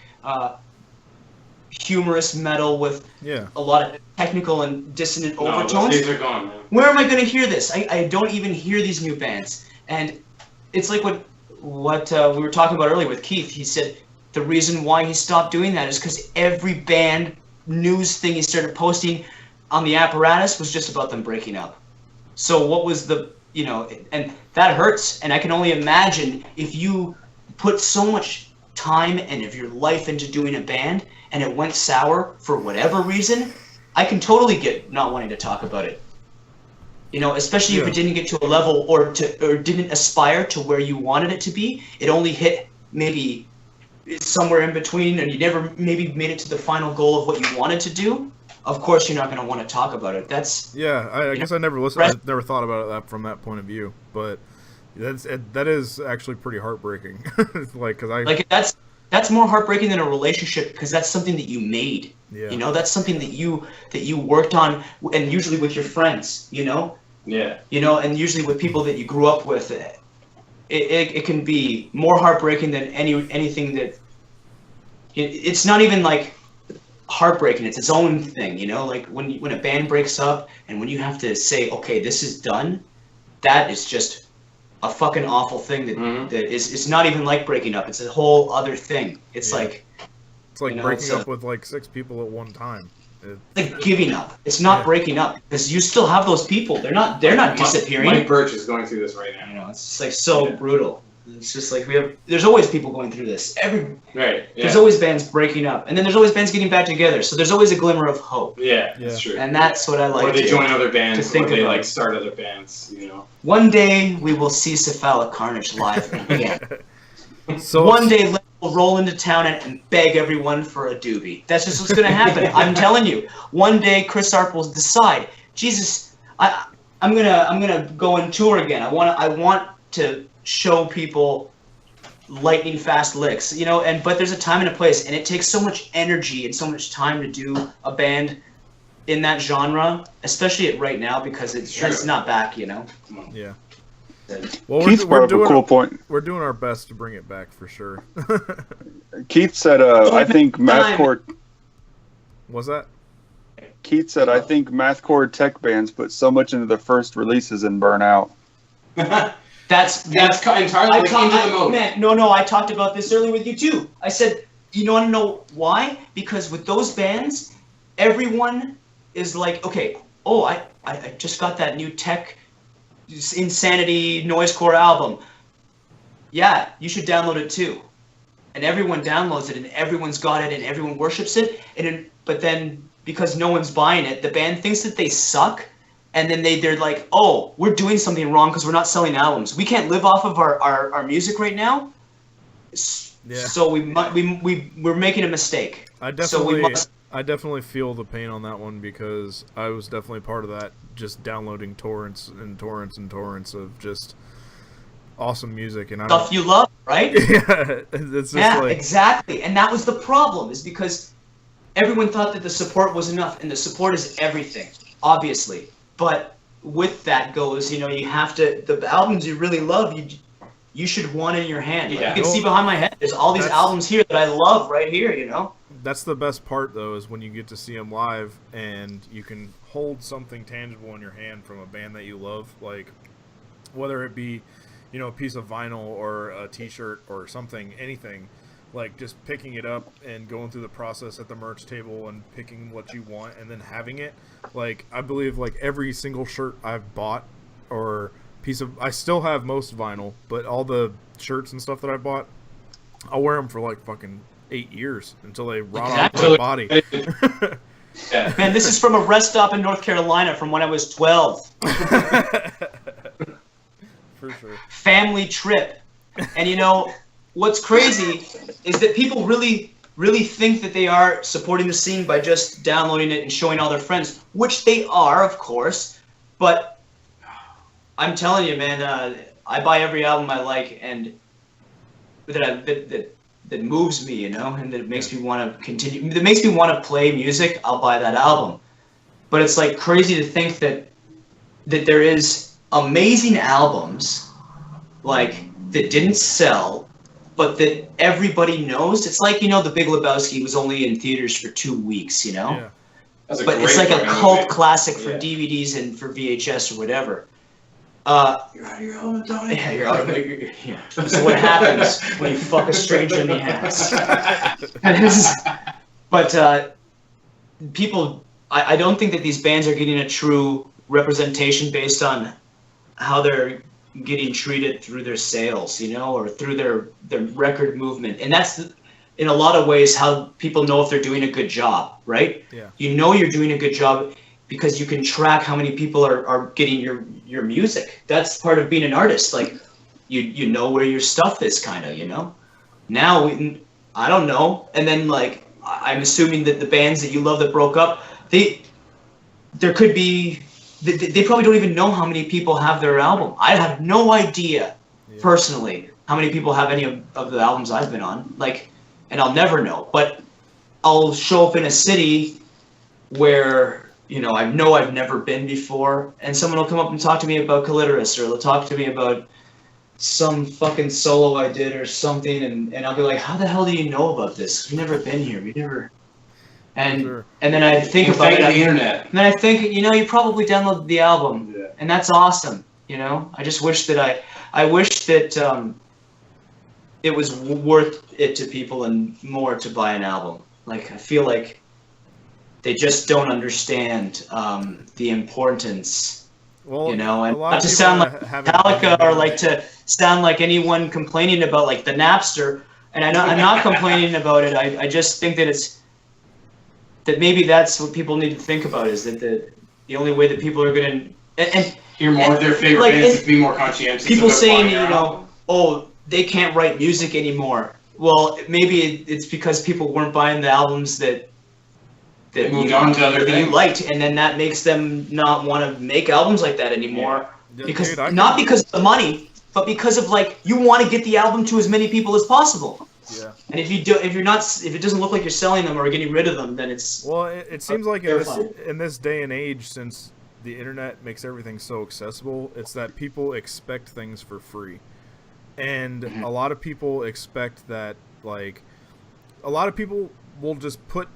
humorous metal with a lot of technical and dissonant overtones. Those days are gone, man. Where am I going to hear this? I don't even hear these new bands. And it's like what we were talking about earlier with Keith. He said the reason why he stopped doing that is because every band news thing he started posting on the Apparatus was just about them breaking up. So what was the, and that hurts. And I can only imagine if you put so much time and of your life into doing a band and it went sour for whatever reason, I can totally get not wanting to talk about it. Especially if it didn't get to a level or didn't aspire to where you wanted it to be. It only hit maybe somewhere in between, and you never maybe made it to the final goal of what you wanted to do. Of course, you're not going to want to talk about it. That's I guess I never listened. I never thought about it from that point of view, but that is actually pretty heartbreaking. That's more heartbreaking than a relationship because that's something that you made. Yeah. That's something that you worked on, and usually with your friends. Yeah. And usually with people that you grew up with. It can be more heartbreaking than anything that. It's not even like heartbreaking. It's its own thing. Like when a band breaks up and when you have to say, okay, this is done, that is just a fucking awful thing that is. It's not even like breaking up. It's a whole other thing. It's like. It's like breaking up with like 6 people at one time. It's like giving up. It's not breaking up because you still have those people. They're not disappearing. Mike Birch is going through this right now. It's just like so brutal. It's just like there's always people going through this. There's always bands breaking up, and then there's always bands getting back together. So there's always a glimmer of hope. Yeah, that's true. And that's what I like. Or they join other bands, to think or they about. like start other bands. One day we will see Cephalic Carnage live again. So one day we'll roll into town and beg everyone for a doobie. That's just what's going to happen. I'm telling you. One day Chris Arp will decide, Jesus, I'm gonna go on tour again. I want to show people lightning fast licks, but there's a time and a place, and it takes so much energy and so much time to do a band in that genre, especially right now because it's not back, Yeah. Well, Keith brought up a cool point. We're doing our best to bring it back for sure. Keith said, I think mathcore... What's that? Keith said, I think mathcore tech bands put so much into their first releases and burn out. That's entirely into the mode. Man, no, I talked about this earlier with you too. I said, you want to know why? Because with those bands, everyone is like, okay, I just got that new tech Insanity Noisecore album. Yeah, you should download it too. And everyone downloads it, and everyone's got it, and everyone worships it. But then, because no one's buying it, the band thinks that they suck, and then they're like, oh, we're doing something wrong because we're not selling albums. We can't live off of our music right now. Yeah. So we're making a mistake. I definitely feel the pain on that one because I was definitely part of that, just downloading torrents and torrents and torrents of just awesome music and stuff you love, right? Yeah, it's just exactly. And that was the problem, is because everyone thought that the support was enough, and the support is everything, obviously. But with that goes, you have to, the albums you really love, you should want in your hand. Like, you can see behind my head, there's all these albums here that I love right here, That's the best part, though, is when you get to see them live and you can hold something tangible in your hand from a band that you love, like whether it be, a piece of vinyl or a t-shirt or something, anything, like just picking it up and going through the process at the merch table and picking what you want and then having it. Like, I believe, like, every single shirt I've bought or I still have most vinyl, but all the shirts and stuff that I bought, I'll wear them for like fucking 8 years until they rot off my body. Man, this is from a rest stop in North Carolina from when I was 12. For sure. Family trip. And what's crazy is that people really, really think that they are supporting the scene by just downloading it and showing all their friends, which they are, of course. But I'm telling you, man, I buy every album I like and that moves me, and that makes me want to continue. That makes me want to play music. I'll buy that album. But it's like crazy to think that there is amazing albums like that didn't sell, but that everybody knows. It's like, The Big Lebowski was only in theaters for 2 weeks, Yeah. But it's like a cult classic for DVDs and for VHS or whatever. You're out of your element, Tony. Yeah, you're out of your, yeah. So what happens when you fuck a stranger in the ass? But people, I don't think that these bands are getting a true representation based on how they're getting treated through their sales, or through their record movement. And that's, in a lot of ways, how people know if they're doing a good job, right? Yeah. You're doing a good job because you can track how many people are getting your music. That's part of being an artist. Like, you know where your stuff is, kind of, Now, I don't know. And then, like, I'm assuming that the bands that you love that broke up, there could be, they probably don't even know how many people have their album. I have no idea, personally, how many people have any of the albums I've been on. Like, and I'll never know. But I'll show up in a city where, I know I've never been before, and someone will come up and talk to me about Clitoris, or they'll talk to me about some fucking solo I did or something, and I'll be like, how the hell do you know about this? We've never been here. We've never... And then I think about it. The internet. And then I think, you probably downloaded the album, and that's awesome. I just wish that I wish that it was worth it to people and more to buy an album. Like, I feel like they just don't understand the importance. Well, and not to sound like Metallica or like to sound like anyone complaining about like the Napster. And I'm not complaining about it. I just think that that maybe that's what people need to think about, is that the only way that people are going to hear more of their favorite bands, to be more conscientious. People saying, oh, they can't write music anymore. Well, maybe it's because people weren't buying the albums that moved on to other things you liked, and then that makes them not want to make albums like that anymore. Yeah. Because not because of the money, but because of like you want to get the album to as many people as possible. Yeah. And if it doesn't look like you're selling them or getting rid of them, then it's it seems like in this day and age, since the internet makes everything so accessible, it's that people expect things for free, and a lot of people expect that, like, a lot of people will just put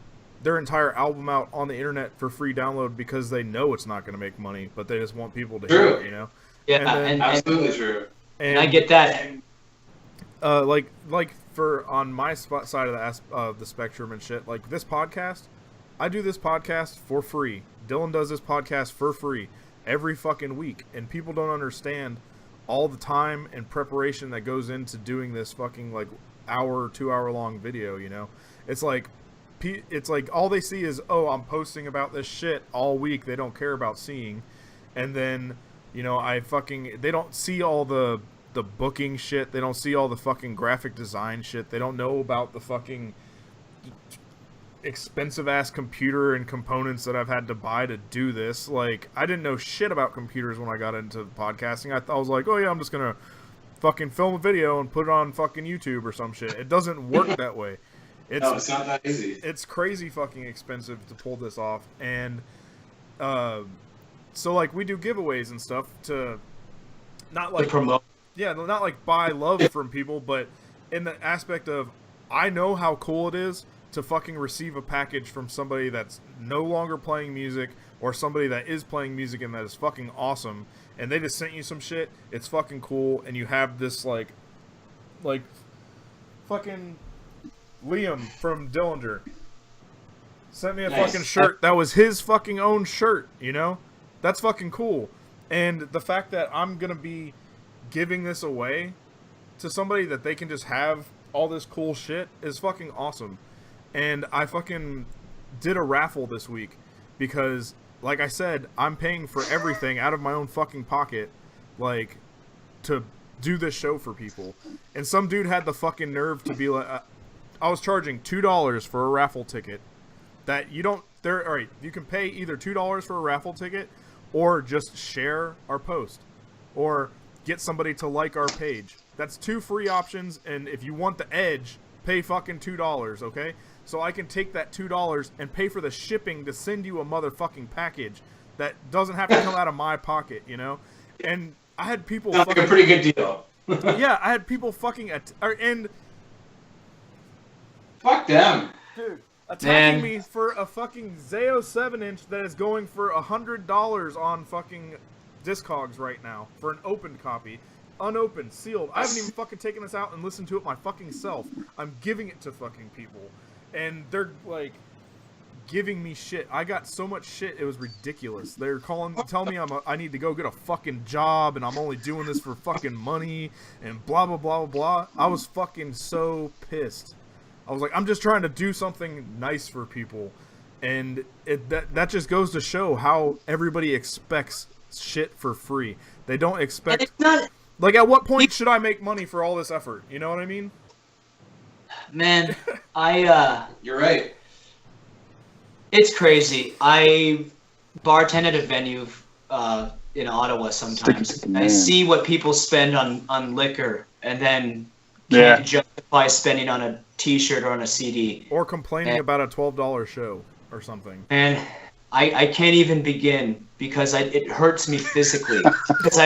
their entire album out on the internet for free download because they know it's not going to make money, but they just want people to hear it, Yeah, and absolutely true. And I get that. Like for on my side of the spectrum and shit, like this podcast, I do this podcast for free. Dylan does this podcast for free every fucking week, and people don't understand all the time and preparation that goes into doing this fucking like 2-hour long video. It's like all they see is, oh, I'm posting about this shit all week. They don't care about seeing, and then they don't see all the booking shit. They don't see all the fucking graphic design shit. They don't know about the fucking expensive ass computer and components that I've had to buy to do this. Like, I didn't know shit about computers when I got into podcasting. I was like, oh yeah, I'm just gonna fucking film a video and put it on fucking YouTube or some shit. It doesn't work that way. It's not that easy. It's crazy fucking expensive to pull this off, and so like we do giveaways and stuff to not like promote. Yeah, not like buy love from people, but in the aspect of I know how cool it is to fucking receive a package from somebody that's no longer playing music, or somebody that is playing music and that is fucking awesome, and they just sent you some shit. It's fucking cool, and you have this like fucking Liam from Dillinger sent me a fucking shirt that was his fucking own shirt, That's fucking cool. And the fact that I'm gonna be giving this away to somebody that they can just have all this cool shit is fucking awesome. And I fucking did a raffle this week because, like I said, I'm paying for everything out of my own fucking pocket, like, to do this show for people. And some dude had the fucking nerve to be like, I was charging $2 for a raffle ticket that you don't, alright, you can pay either $2 for a raffle ticket or just share our post or get somebody to like our page. That's 2 free options, and if you want the edge, pay fucking $2, okay? So I can take that $2 and pay for the shipping to send you a motherfucking package that doesn't have to come out of my pocket, And I had people sounds like a pretty good deal. Yeah, I had people fucking and Fuck them. Dude, attacking me for a fucking Zayo 7-inch that is going for $100 on fucking Discogs right now for an opened copy. Unopened, sealed. I haven't even fucking taken this out and listened to it my fucking self. I'm giving it to fucking people. And they're like giving me shit. I got so much shit, it was ridiculous. They're telling me I need to go get a fucking job and I'm only doing this for fucking money and blah blah blah blah. I was fucking so pissed. I was like, I'm just trying to do something nice for people. And that just goes to show how everybody expects shit for free. They don't expect... And it's not... Like, at what point should I make money for all this effort? You know what I mean? Man, You're right. It's crazy. I bartend at a venue in Ottawa sometimes. I see what people spend on liquor and then can't justify spending on a T-shirt or on a CD. Or complaining about a $12 show or something. And I can't even begin because it hurts me physically. Because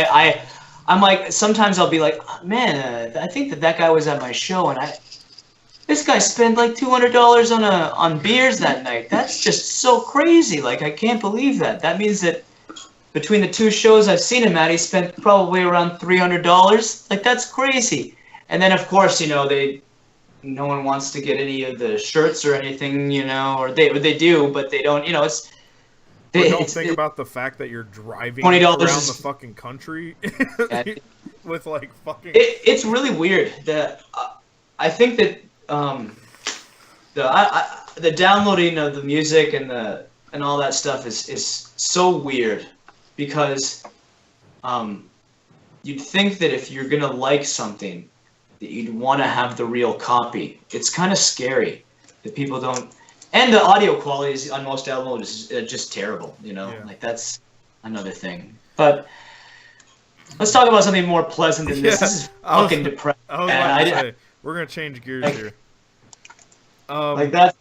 I'm like, sometimes I'll be like, man, I think that guy was at my show and this guy spent like $200 on beers that night. That's just so crazy. Like, I can't believe that. That means that between the two shows I've seen him at, he spent probably around $300. Like, that's crazy. And then, of course, you know, no one wants to get any of the shirts or anything, you know, or they do, but they don't, you know, They don't think about the fact that you're driving $20 around the fucking country with like fucking. It's really weird. I think that the downloading of the music and all that stuff is so weird because you'd think that if you're gonna like something, that you'd want to have the real copy. It's kind of scary that people don't. And the audio quality on most albums is just terrible, you know? Yeah. Like, that's another thing. But let's talk about something more pleasant than this. This is fucking depressing. I was about to say, we're going to change gears here. Like that.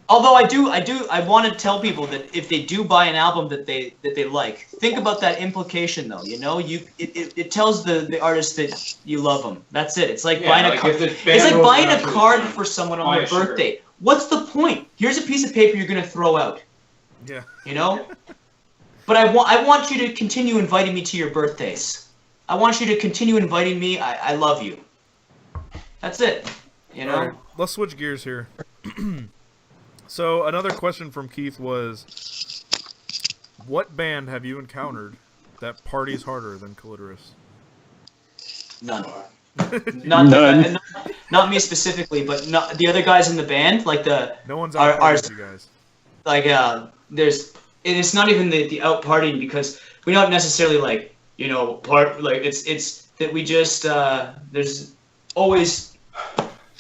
Although I want to tell people that if they do buy an album that they like, think about that implication, though, you know? It tells the artist that you love them. That's it. It's like buying a card. It's like buying a card for someone on their birthday. What's the point? Here's a piece of paper you're gonna throw out. Yeah. You know? But I want you to continue inviting me to your birthdays. I want you to continue inviting me. I love you. That's it. You know? All right, let's switch gears here. So another question from Keith was, what band have you encountered that parties harder than Clotoris? None. Not me specifically, but not the other guys in the band. Like no one's out partying you guys. Like it's not even the out partying because we don't necessarily like, you know, it's that we just there's always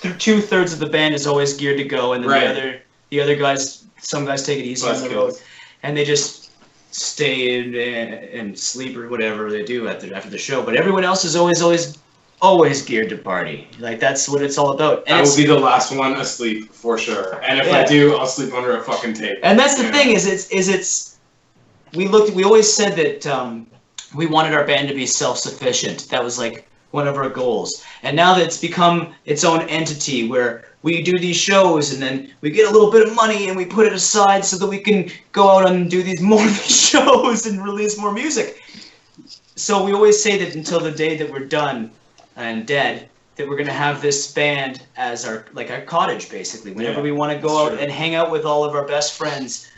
2/3 of the band is always geared to go, and then the other guys, some guys take it easy on the road, and they just stay and sleep or whatever they do after the show. But everyone else is always geared to party. Like, that's what it's all about. And I will be the last one asleep for sure. And if I do, I'll sleep under a fucking tape. And that's the thing we always said that we wanted our band to be self-sufficient. That was like one of our goals. And now that it's become its own entity where we do these shows and then we get a little bit of money and we put it aside so that we can go out and do these more shows and release more music. So we always say that until the day that we're done and dead, that we're going to have this band as our cottage, basically. Whenever we want to go out and hang out with all of our best friends,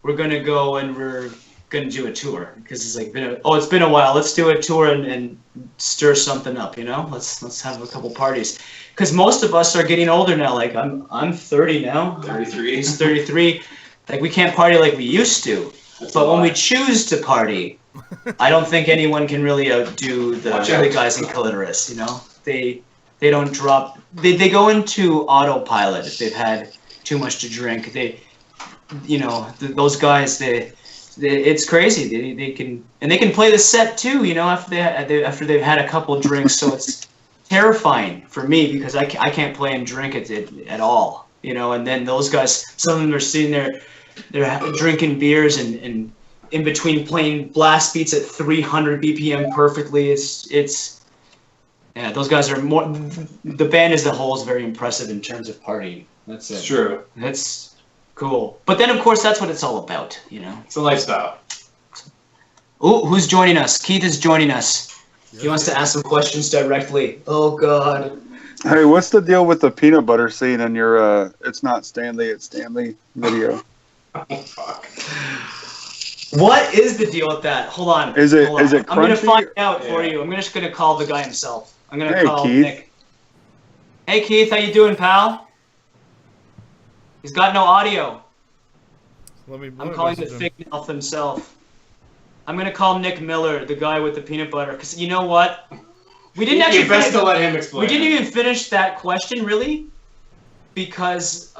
we're going to go and we're going to do a tour. Because it's like, it's been a while. Let's do a tour and stir something up, you know? Let's have a couple parties. Because most of us are getting older now. Like, I'm 30 now. 33. He's 33. Like, we can't party like we used to. But when we choose to party, I don't think anyone can really outdo the guys in Clitoris, you know? They don't drop... They go into autopilot if they've had too much to drink. Those guys, it's crazy. They can play the set too, you know, after they've had a couple drinks. So it's terrifying for me because I can't play and drink at all, you know? And then those guys, some of them are sitting there, they're drinking beers and in between playing blast beats at 300 BPM perfectly. It's Yeah, those guys are more. The band as a whole is very impressive in terms of partying. That's it. It's true. That's cool. But then, of course, that's what it's all about, you know? It's a lifestyle. Oh, who's joining us? Keith is joining us. He wants to ask some questions directly. Oh, God. Hey, what's the deal with the peanut butter scene in your It's Not Stanley, It's Stanley video? Oh, fuck. What is the deal with that? Hold on. Is it I'm going to crunchy? find out for Yeah. you. I'm just going to call the guy himself. I'm going to Hey, call Keith. Nick. Hey, Keith. How you doing, pal? He's got no audio. I'm calling the message him. fake elf himself. I'm going to call Nick Miller, the guy with the peanut butter. Because you know what? We didn't actually You best finish, to let him explain. we didn't even finish that question, really. Because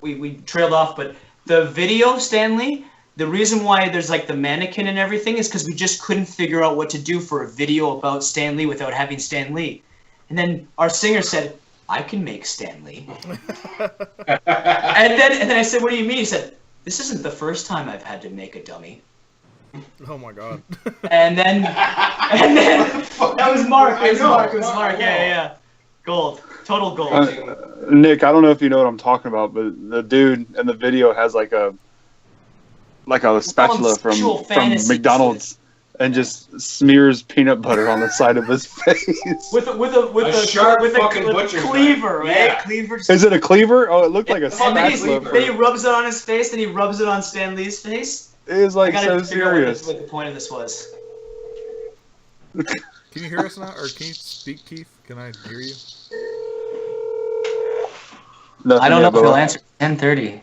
we trailed off. But the video, Stanley, the reason why there's like the mannequin and everything is because we just couldn't figure out what to do for a video about Stan Lee without having Stan Lee. And then our singer said, I can make Stan Lee. and then I said, what do you mean? He said, this isn't the first time I've had to make a dummy. Oh my god. And then that was Mark. It was Mark. Yeah. Gold. Total gold. Nick, I don't know if you know what I'm talking about, but the dude in the video has like a spatula from McDonald's and just smears peanut butter on the side of his face. With a sharp with fucking a butcher's cleaver, knife. right? Yeah. Cleaver. Is it a cleaver? Oh, it looked like a And then spatula. he rubs it on his face, and he rubs it on Stan Lee's face. It is like I so gotta figure out serious. what the point of this was. Can you hear us now? Or can you speak, Keith? Can I hear you? Nothing I don't know yet, if he'll Bubba. answer. 10:30.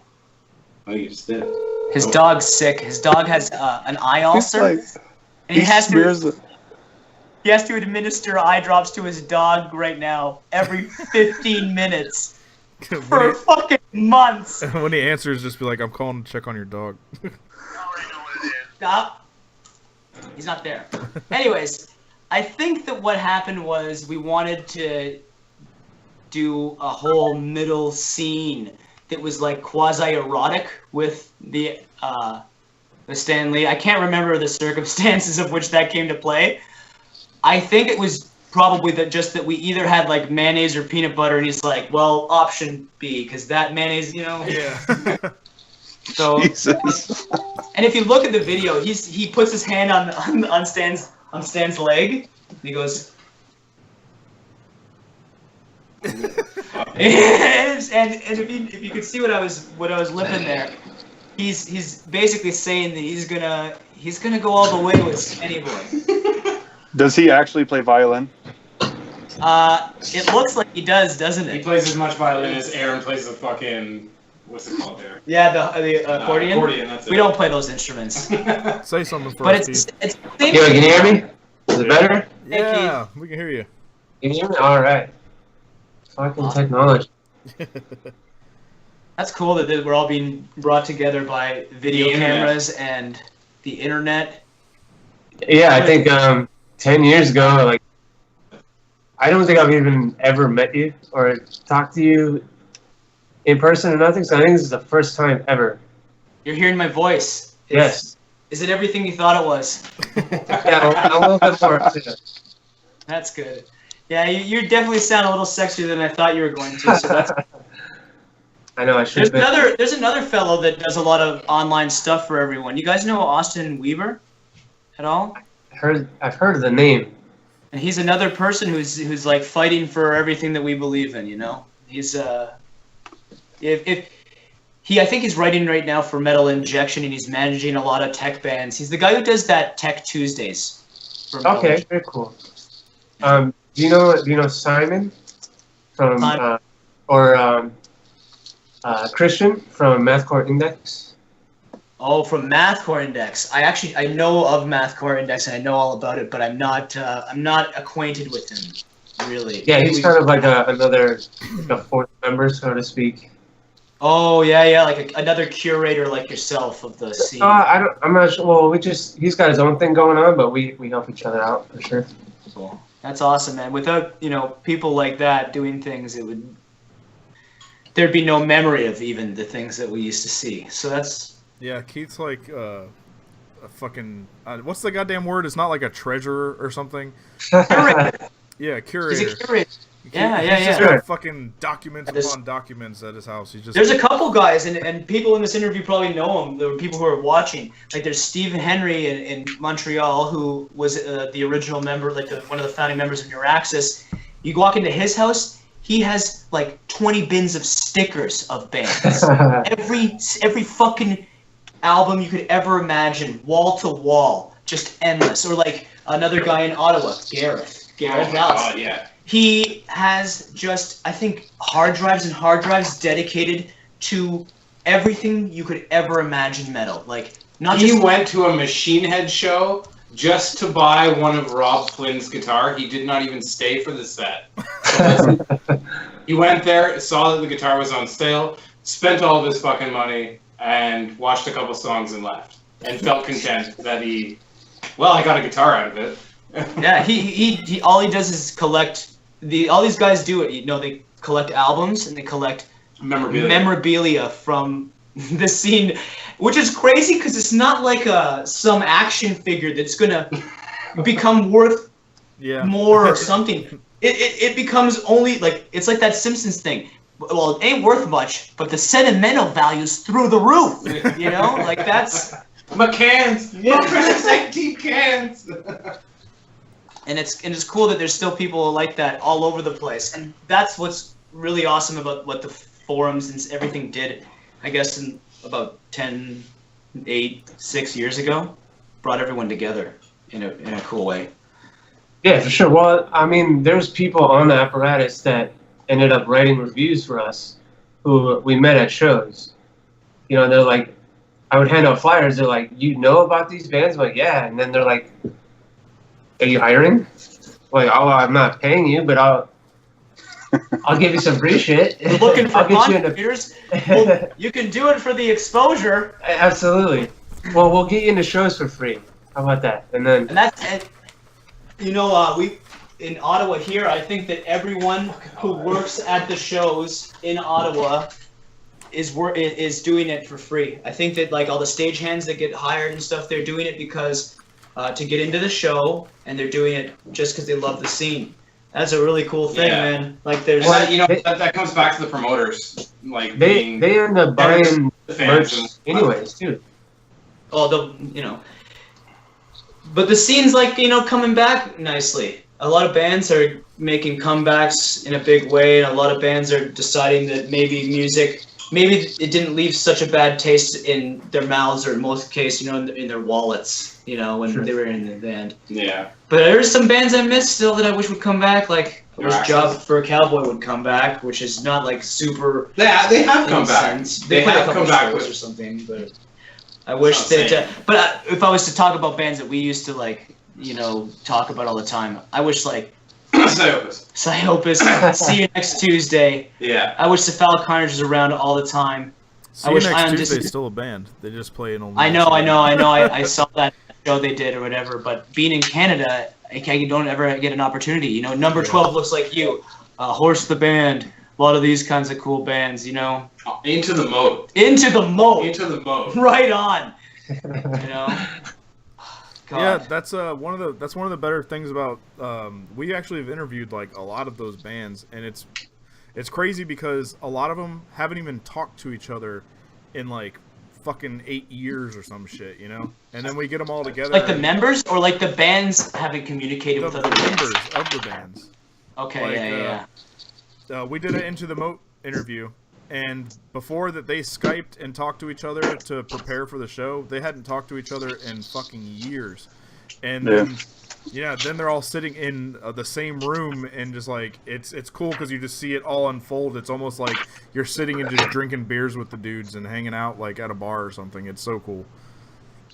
Oh, you just did. His dog's sick. His dog has an eye He's ulcer, like, and he has smears to it. administer eye drops to his dog right now every 15 minutes for fucking months. When he answers, just be like, I'm calling to check on your dog. Stop. He's not there. Anyways, I think that what happened was we wanted to do a whole middle scene that was like quasi-erotic with the Stan Lee. I can't remember the circumstances of which that came to play. I think it was probably that we either had like mayonnaise or peanut butter, and he's like, well, option B, because that mayonnaise, you know. Yeah. So, Jesus. and if you look at the video, he puts his hand on Stan's leg, and he goes. and if you could see what I was lipping there, he's basically saying that he's gonna go all the way with Stanny Boy. Does he actually play violin? It looks like he does, doesn't He it? plays as much violin as Aaron plays the fucking what's it called there? Yeah, the accordion. Accordion. That's it. We don't play those instruments, Say something for but us, it's Keith. same Yo, can you hear me? Is it better? Yeah, we can hear you. Can you hear me? Alright. Fucking technology. That's cool that we're all being brought together by video The internet. cameras and the internet. Yeah, I think 10 years ago, like, I don't think I've even ever met you or talked to you in person or nothing, so I think this is the first time ever. You're hearing my voice. Yes. Is it everything you thought it was? Yeah, a little bit more. Too. That's good. Yeah, you definitely sound a little sexier than I thought you were going to. So that's. I know I should There's another fellow that does a lot of online stuff for everyone. You guys know Austin Weaver at all? I've heard of the name. And he's another person who's like fighting for everything that we believe in. You know, he's I think he's writing right now for Metal Injection, and he's managing a lot of tech bands. He's the guy who does that Tech Tuesdays. For Metal Okay, very cool. Do you know Simon from Christian from Mathcore Index? Oh, from Mathcore Index. I know of Mathcore Index and I know all about it, but I'm not acquainted with him, really. Yeah, he's kind of like another fourth member, so to speak. Oh yeah, like another curator like yourself of the scene. I'm not sure. Well, he's got his own thing going on, but we help each other out for sure. Cool. That's awesome, man. Without people like that doing things, there'd be no memory of even the things that we used to see. So that's. Yeah, Keith's like a fucking what's the goddamn word? It's not like a treasurer or something. Yeah, curator. He's a curator. He's Yeah. just got fucking documents upon documents at his house. There's a couple guys, and people in this interview probably know him. There were people who are watching. Like there's Stephen Henry in Montreal, who was the original member, like one of the founding members of Neuraxis. You walk into his house, he has like 20 bins of stickers of bands. every fucking album you could ever imagine, wall to wall, just endless. Or like another guy in Ottawa, Gareth Dallas. God, yeah. He has just, I think, hard drives dedicated to everything you could ever imagine metal. Like, he went to a Machine Head show just to buy one of Rob Flynn's guitar. He did not even stay for the set. He went there, saw that the guitar was on sale, spent all of his fucking money, and watched a couple songs and left. And felt content that I got a guitar out of it. Yeah, he all he does is collect all these guys do it. They collect albums and they collect memorabilia from the scene, which is crazy because it's not like some action figure that's gonna become worth more or something. It becomes only like it's like that Simpsons thing. Well, it ain't worth much, but the sentimental value's through the roof. Like that's my cans. Yeah, precious 18 cans. And it's cool that there's still people like that all over the place, and that's what's really awesome about what the forums and everything did. I guess in about 6 years ago, brought everyone together in a cool way. Yeah, for sure. Well, I mean, there's people on the Apparatus that ended up writing reviews for us, who we met at shows. They're like, I would hand out flyers. They're like, you know about these bands? I'm like, yeah. And then they're like, are you hiring? Like, oh, I'm not paying you, but I'll give you some free shit. Looking for contributors? Well, you can do it for the exposure. Absolutely. Well, we'll get you into shows for free. How about that? And that's we in Ottawa here. I think that everyone who works at the shows in Ottawa is doing it for free. I think that like all the stagehands that get hired and stuff, they're doing it because. To get into the show, and they're doing it just because they love the scene. That's a really cool thing, man. Like there's, that comes back to the promoters. Like they end up buying merch anyways too. Oh, but the scene's like coming back nicely. A lot of bands are making comebacks in a big way, and a lot of bands are deciding that maybe it didn't leave such a bad taste in their mouths, or in most cases, in their wallets, when they were in the band. Yeah. But there's some bands I miss still that I wish would come back. Like, there's Job for a Cowboy would come back, which is not like super. They have come back. They have come back or something, but I wish that. But if I was to talk about bands that we used to talk about all the time, I wish Psyopus. See you next Tuesday. Yeah. I wish the Foul Carnage was around all the time. See you next Tuesday's still a band. They just play an old. I know. I saw that show they did or whatever. But being in Canada, you don't ever get an opportunity. Number 12 looks like you. Horse the Band. A lot of these kinds of cool bands. Into the Moat. Into the Moat. Into the Moat. Right on. God. Yeah, that's one of the better things about we actually have interviewed like a lot of those bands, and it's crazy because a lot of them haven't even talked to each other in like fucking 8 years or some shit, and then we get them all together. Like the members, or like the bands haven't communicated with other members bands? of the bands. Okay, we did an Into the Moat interview. And before that, they Skyped and talked to each other to prepare for the show. They hadn't talked to each other in fucking years. And then they're all sitting in the same room, and just like it's cool because you just see it all unfold. It's almost like you're sitting and just drinking beers with the dudes and hanging out like at a bar or something. It's so cool.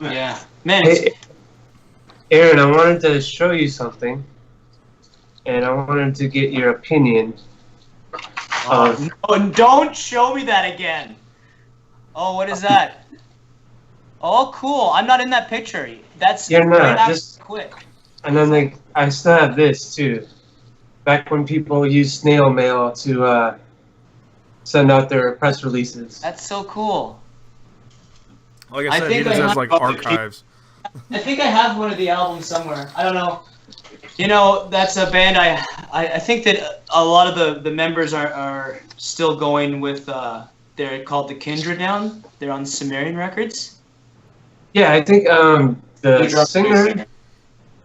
Yeah, man. Hey, Aaron, I wanted to show you something, and I wanted to get your opinion. No, don't show me that again. Oh, what is that? Oh, cool. I'm not in that picture. That's You're not. Right Just quick. And then I still have this too. Back when people used snail mail to send out their press releases. That's so cool. Like I said, he just has like archives. I think I have one of the albums somewhere. I don't know. You know, that's a band I think that a lot of the members are still going with, they're called the Kindred now. They're on Sumerian Records. Yeah, I think the They dropped the lead singer, singer.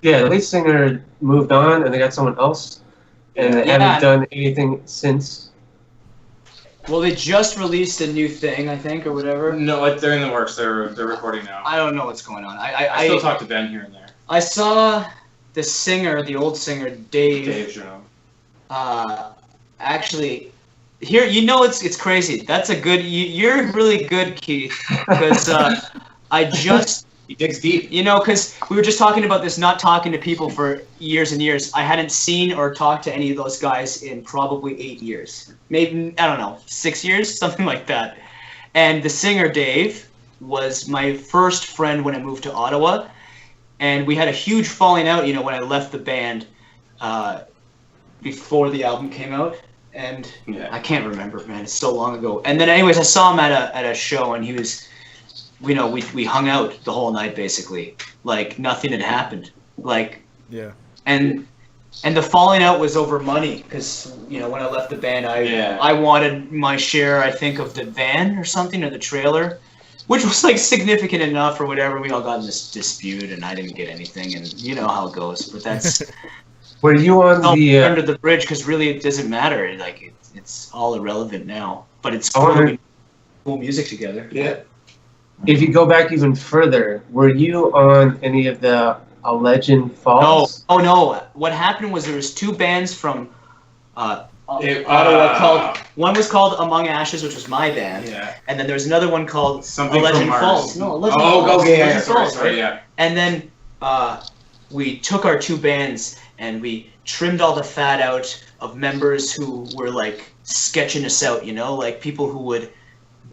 yeah, the lead singer moved on and they got someone else. And they Yeah. haven't done anything since. Well, they just released a new thing, I think, or whatever. No, they're in the works. They're recording now. I don't know what's going on. I still talk to Ben here and there. I saw the singer, the old singer, Dave Jerome. Actually, here, you know, it's crazy. That's a good. You're really good, Keith, because I just. He digs deep. You know, because we were just talking about this, not talking to people for years and years. I hadn't seen or talked to any of those guys in probably 8 years. Maybe, I don't know, 6 years, something like that. And the singer, Dave, was my first friend when I moved to Ottawa. And we had a huge falling out, you know, when I left the band before the album came out. And Yeah. I can't remember, man. It's so long ago. And then anyways, I saw him at a show, and he was... You know, we hung out the whole night basically, like nothing had happened, like, Yeah. and the falling out was over money, because you know when I left the band, Yeah. I wanted my share, I think, of the van or something, or the trailer, which was like significant enough or whatever. We all got in this dispute, and I didn't get anything, and you know how it goes. But that's Were you on all the? under the bridge, because really it doesn't matter. Like it's all irrelevant now. But it's I cool, wonder- we cool music together. Yeah. If you go back even further, were you on any of the A Legend Falls? No, oh no. What happened was there was two bands from It- Ottawa called. One was called Among Ashes, which was my band, Yeah. and then there was another one called Something A Legend from Mars. Falls. No, A Legend Oh, Falls. okay, yeah, Legend sorry, Falls, sorry, right? yeah. And then we took our two bands and we trimmed all the fat out of members who were like sketching us out, you know, like people who would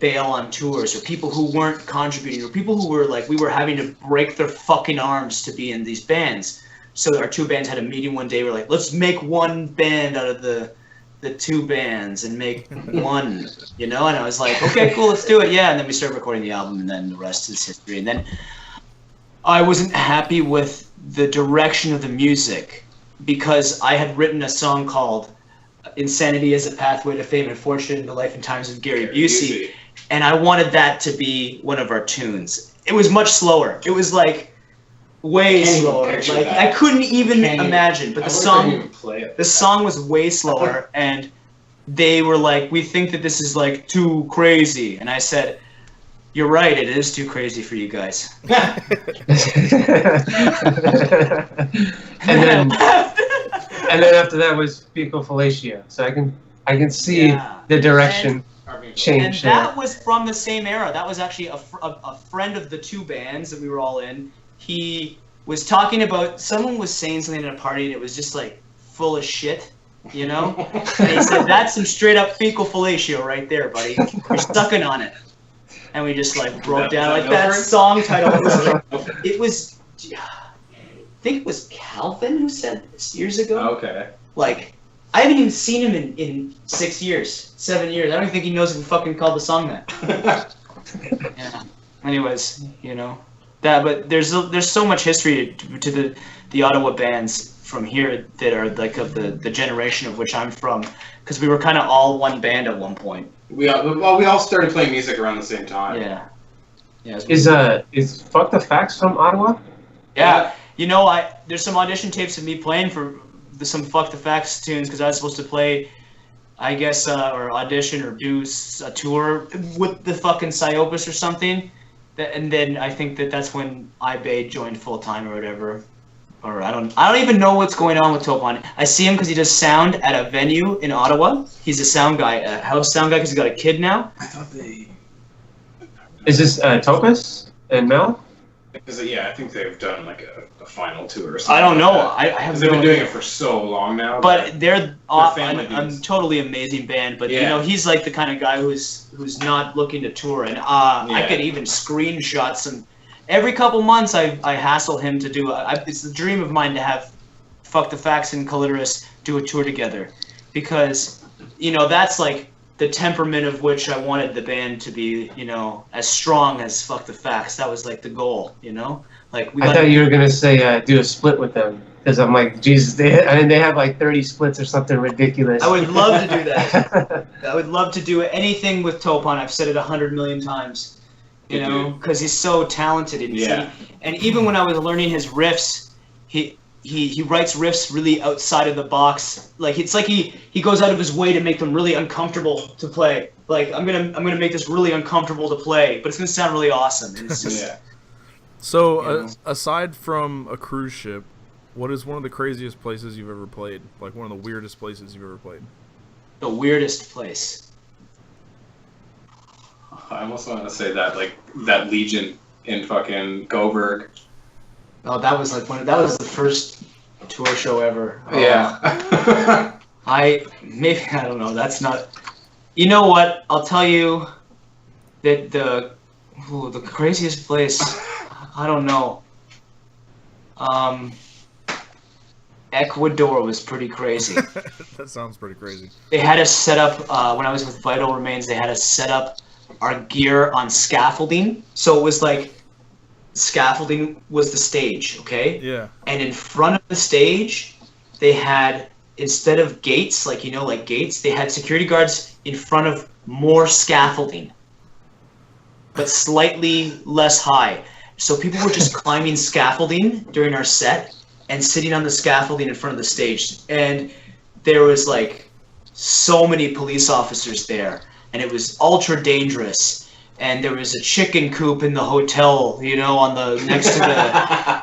bail on tours, or people who weren't contributing, or people who were like, we were having to break their fucking arms to be in these bands. So our two bands had a meeting one day. We're like, let's make one band out of the two bands and make one, you know? And I was like, okay, cool, let's do it. Yeah. And then we started recording the album, and then the rest is history. And then I wasn't happy with the direction of the music, because I had written a song called Insanity as a Pathway to Fame and Fortune, The Life and Times of Gary Busey. And I wanted that to be one of our tunes. It was much slower. It was like way Can't even slower. picture Like that. I couldn't even Can't even- imagine. But I the would've song, even play it. the song was way slower, and they were like, "We think that this is like too crazy." And I said, "You're right. It is too crazy for you guys." and then after that was fecal fellatio. So I can see Yeah. the direction And change. that was from the same era. That was actually a friend of the two bands that we were all in. He was talking about, someone was saying something at a party, and it was just like full of shit, you know? And he said, that's some straight up fecal fellatio right there, buddy. You're sucking on it. And we just like broke down like that song title. It was, I think it was Calvin who said this years ago. Okay. Like, I haven't even seen him in 6 years, 7 years. I don't even think he knows if we fucking called the song that. Yeah. Anyways, you know that, but there's so much history to the Ottawa bands from here that are like of the generation of which I'm from, because we were kind of all one band at one point. We all started playing music around the same time. Yeah. Yeah. Is Fuck the Facts from Ottawa? Yeah. You know, there's some audition tapes of me playing for some Fuck the Facts tunes, because I was supposed to play, I guess, or audition or do a tour with the fucking Psyopus or something. And then I think that's when iBay joined full time or whatever. Or I don't even know what's going on with Topon. I see him because he does sound at a venue in Ottawa. He's a sound guy, a house sound guy, because he's got a kid now. I thought they. Is this Topus and Mel? Because I think they've done like a final tour or something. I don't know. Like I have because they've no been doing idea. it for so long now. But they're family a dudes. totally amazing band. But you Yeah. know, he's like the kind of guy who's not looking to tour. And I Yeah. could even screenshot some. Every couple months, I hassle him to do. It's the dream of mine to have Fuck the Facts and Clitoris do a tour together, because you know that's like the temperament of which I wanted the band to be, you know, as strong as Fuck the Facts. That was like the goal, you know? Like I thought you were gonna say do a split with them, because I'm like, Jesus, they have like 30 splits or something ridiculous. I would love to do that. I would love to do anything with Topon. I've said it 100 million times, you know, because he's so talented. And even when I was learning his riffs, he writes riffs really outside of the box. Like it's like he goes out of his way to make them really uncomfortable to play. Like I'm gonna make this really uncomfortable to play, but it's gonna sound really awesome. And it's just So aside from a cruise ship, what is one of the craziest places you've ever played? Like one of the weirdest places you've ever played? The weirdest place. I almost want to say that, like, that Legion in fucking Coburg. Oh, that was like that was the first tour show ever. Oh. Yeah. I don't know. That's not. You know what? I'll tell you that the craziest place. I don't know. Ecuador was pretty crazy. That sounds pretty crazy. They had us set up when I was with Vital Remains. They had us set up our gear on scaffolding, so it was like scaffolding was the stage, okay? Yeah. And in front of the stage, they had, instead of gates, like, you know, like gates, they had security guards in front of more scaffolding, but slightly less high. So people were just climbing scaffolding during our set and sitting on the scaffolding in front of the stage. And there was like so many police officers there, and it was ultra dangerous. And there was a chicken coop in the hotel, you know, on the next to the.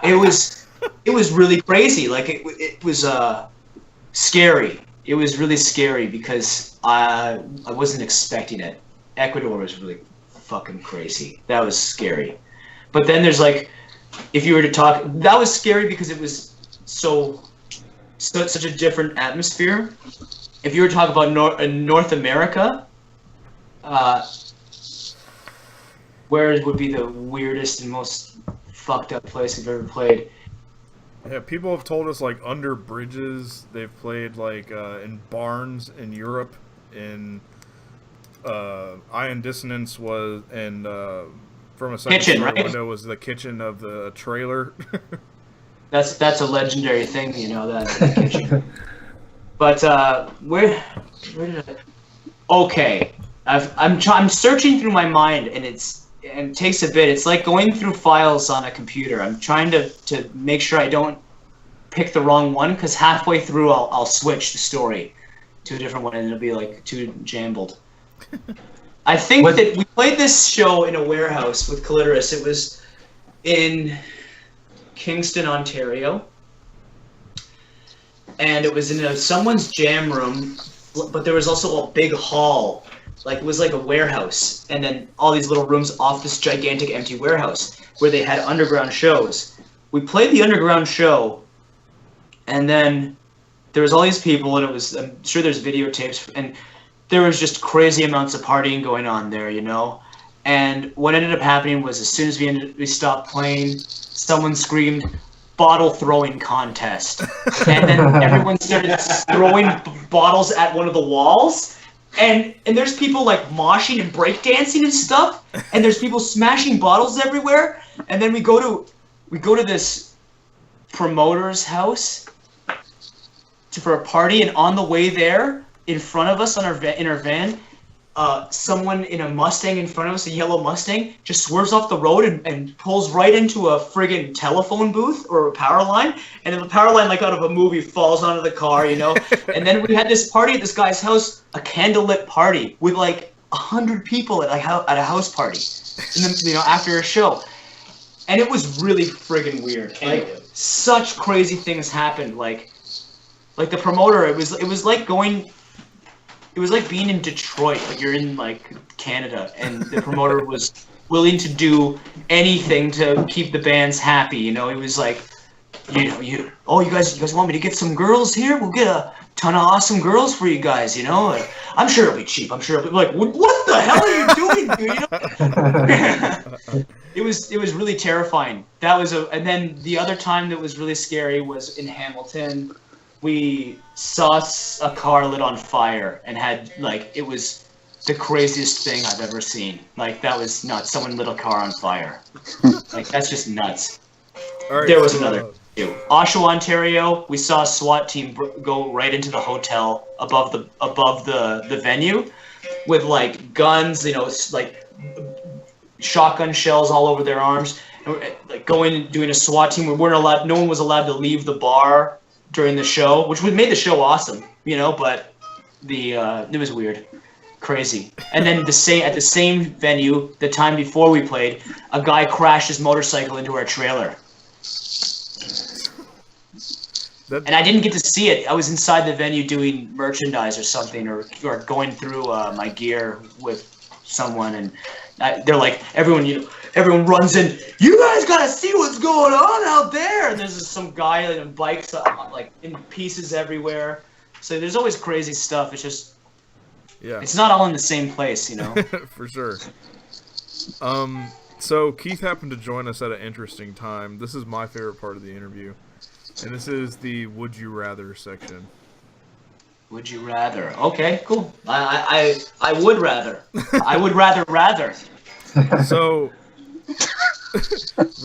It was really crazy. Like it was scary. It was really scary because I wasn't expecting it. Ecuador was really fucking crazy. That was scary. But then there's like, if you were to talk, that was scary because it was such a different atmosphere. If you were to talk about North America, where would be the weirdest and most fucked up place you've ever played? Yeah, people have told us like under bridges. They've played like in barns in Europe. In Ion Dissonance was and from a second kitchen, story right? window was the kitchen of the trailer. That's a legendary thing, you know, that kitchen. But where did I? Okay, I'm searching through my mind, and it takes a bit. It's like going through files on a computer. I'm trying to make sure I don't pick the wrong one, because halfway through I'll switch the story to a different one, and it'll be like too jambled. I think that we played this show in a warehouse with Clitoris. It was in Kingston, Ontario, and it was in someone's jam room, but there was also a big hall. Like, it was like a warehouse, and then all these little rooms off this gigantic empty warehouse where they had underground shows. We played the underground show, and then there was all these people, and it was, I'm sure there's videotapes, and there was just crazy amounts of partying going on there, you know? And what ended up happening was, as soon as we stopped playing, someone screamed, "Bottle throwing contest." And then everyone started throwing bottles at one of the walls. And there's people like moshing and breakdancing and stuff. And there's people smashing bottles everywhere. And then we go to this promoter's house for a party, and on the way there, in front of us in our van, someone in a Mustang in front of us, a yellow Mustang, just swerves off the road and pulls right into a friggin' telephone booth or a power line, and then the power line, like out of a movie, falls onto the car, you know? And then we had this party at this guy's house, a candlelit party with like 100 people at a house party, and then, you know, after a show. And it was really friggin' weird. Like, such crazy things happened. Like the promoter, it was like going. It was like being in Detroit, but you're in like Canada, and the promoter was willing to do anything to keep the bands happy. You know, he was like, you guys want me to get some girls here? We'll get a ton of awesome girls for you guys. You know, I'm sure it'll be cheap. I'm sure it'll be like, what the hell are you doing, dude? You know? It was really terrifying. And then the other time that was really scary was in Hamilton. We saw a car lit on fire and had, like, it was the craziest thing I've ever seen. Like, that was nuts. Someone lit a car on fire. Like, that's just nuts. All right, There was so, another. Oshawa, Ontario, we saw a SWAT team go right into the hotel above the venue with, like, guns, you know, like shotgun shells all over their arms. And like, doing a SWAT team. No one was allowed to leave the bar during the show, which made the show awesome, you know, but it was weird. Crazy. And then at the same venue, the time before we played, a guy crashed his motorcycle into our trailer. And I didn't get to see it. I was inside the venue doing merchandise or something, or going through my gear with someone, and they're like, everyone runs in. You guys gotta see what's going on out there. And there's some guy on bikes, like in pieces everywhere. So there's always crazy stuff. It's just, it's not all in the same place, you know. For sure. So Keith happened to join us at an interesting time. This is my favorite part of the interview. And this is the Would You Rather section. Would you rather? Okay, cool. I would rather. I would rather. So,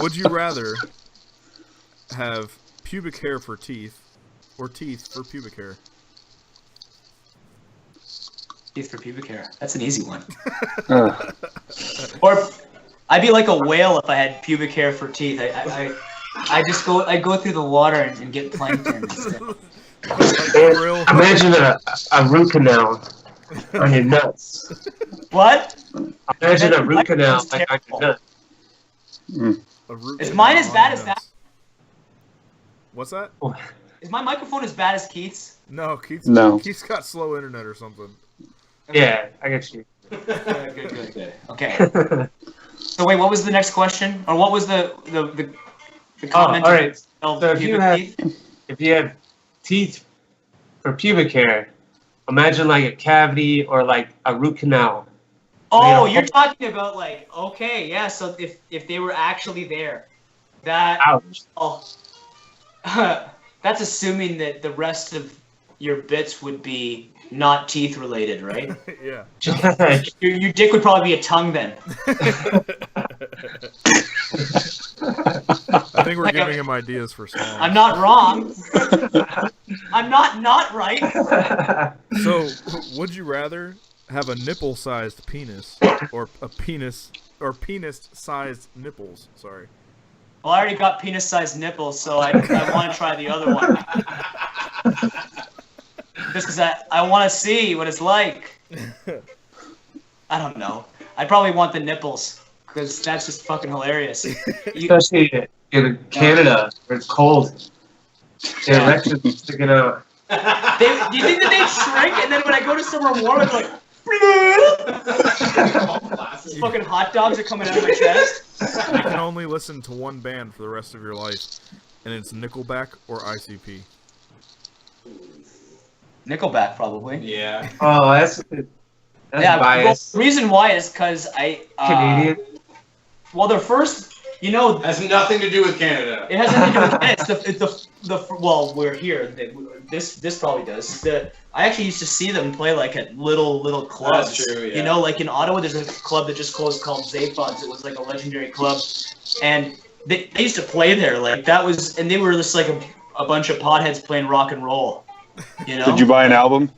would you rather have pubic hair for teeth or teeth for pubic hair? Teeth for pubic hair. That's an easy one. Or I'd be like a whale if I had pubic hair for teeth. I go through the water and get plankton and stuff. Imagine a root canal on your nuts. What? Imagine a root canal like on your nuts. Is mine as bad as that? What's that? Is my microphone as bad as Keith's? No, Keith's got slow internet or something. Yeah, I get you. Good. Okay. So wait, what was the next question? Or what was the comment? All right. So if you have teeth for pubic hair, imagine like a cavity or like a root canal. Oh, you're talking about like, okay, yeah. So if they were actually there, ouch. Oh, that's assuming that the rest of your bits would be not teeth related, right? Yeah. Your dick would probably be a tongue then. I think we're giving him ideas for songs. I'm not wrong. I'm not right. So, would you rather have a nipple-sized penis or a penis-sized nipples? Sorry. Well, I already got penis-sized nipples, so I want to try the other one. Just because I want to see what it's like. I don't know. I probably want the nipples, because that's just fucking hilarious. Especially in Canada, where it's cold. The erection's sticking out. Do you think that they shrink, and then when I go to somewhere warm, it's like... fucking hot dogs are coming out of my chest. You can only listen to one band for the rest of your life, and it's Nickelback or ICP. Nickelback, probably. Yeah. Oh, that's biased. Well, the reason why is because Canadian. Well, the first, has nothing to do with Canada. It has nothing to do with Canada. Well, we're here. This probably does. I actually used to see them play like at little clubs. That's true, yeah. Like in Ottawa, there's a club that just closed called Zapod's. It was like a legendary club, and they used to play there. Like that was, and they were just like a bunch of potheads playing rock and roll. Did you buy an album?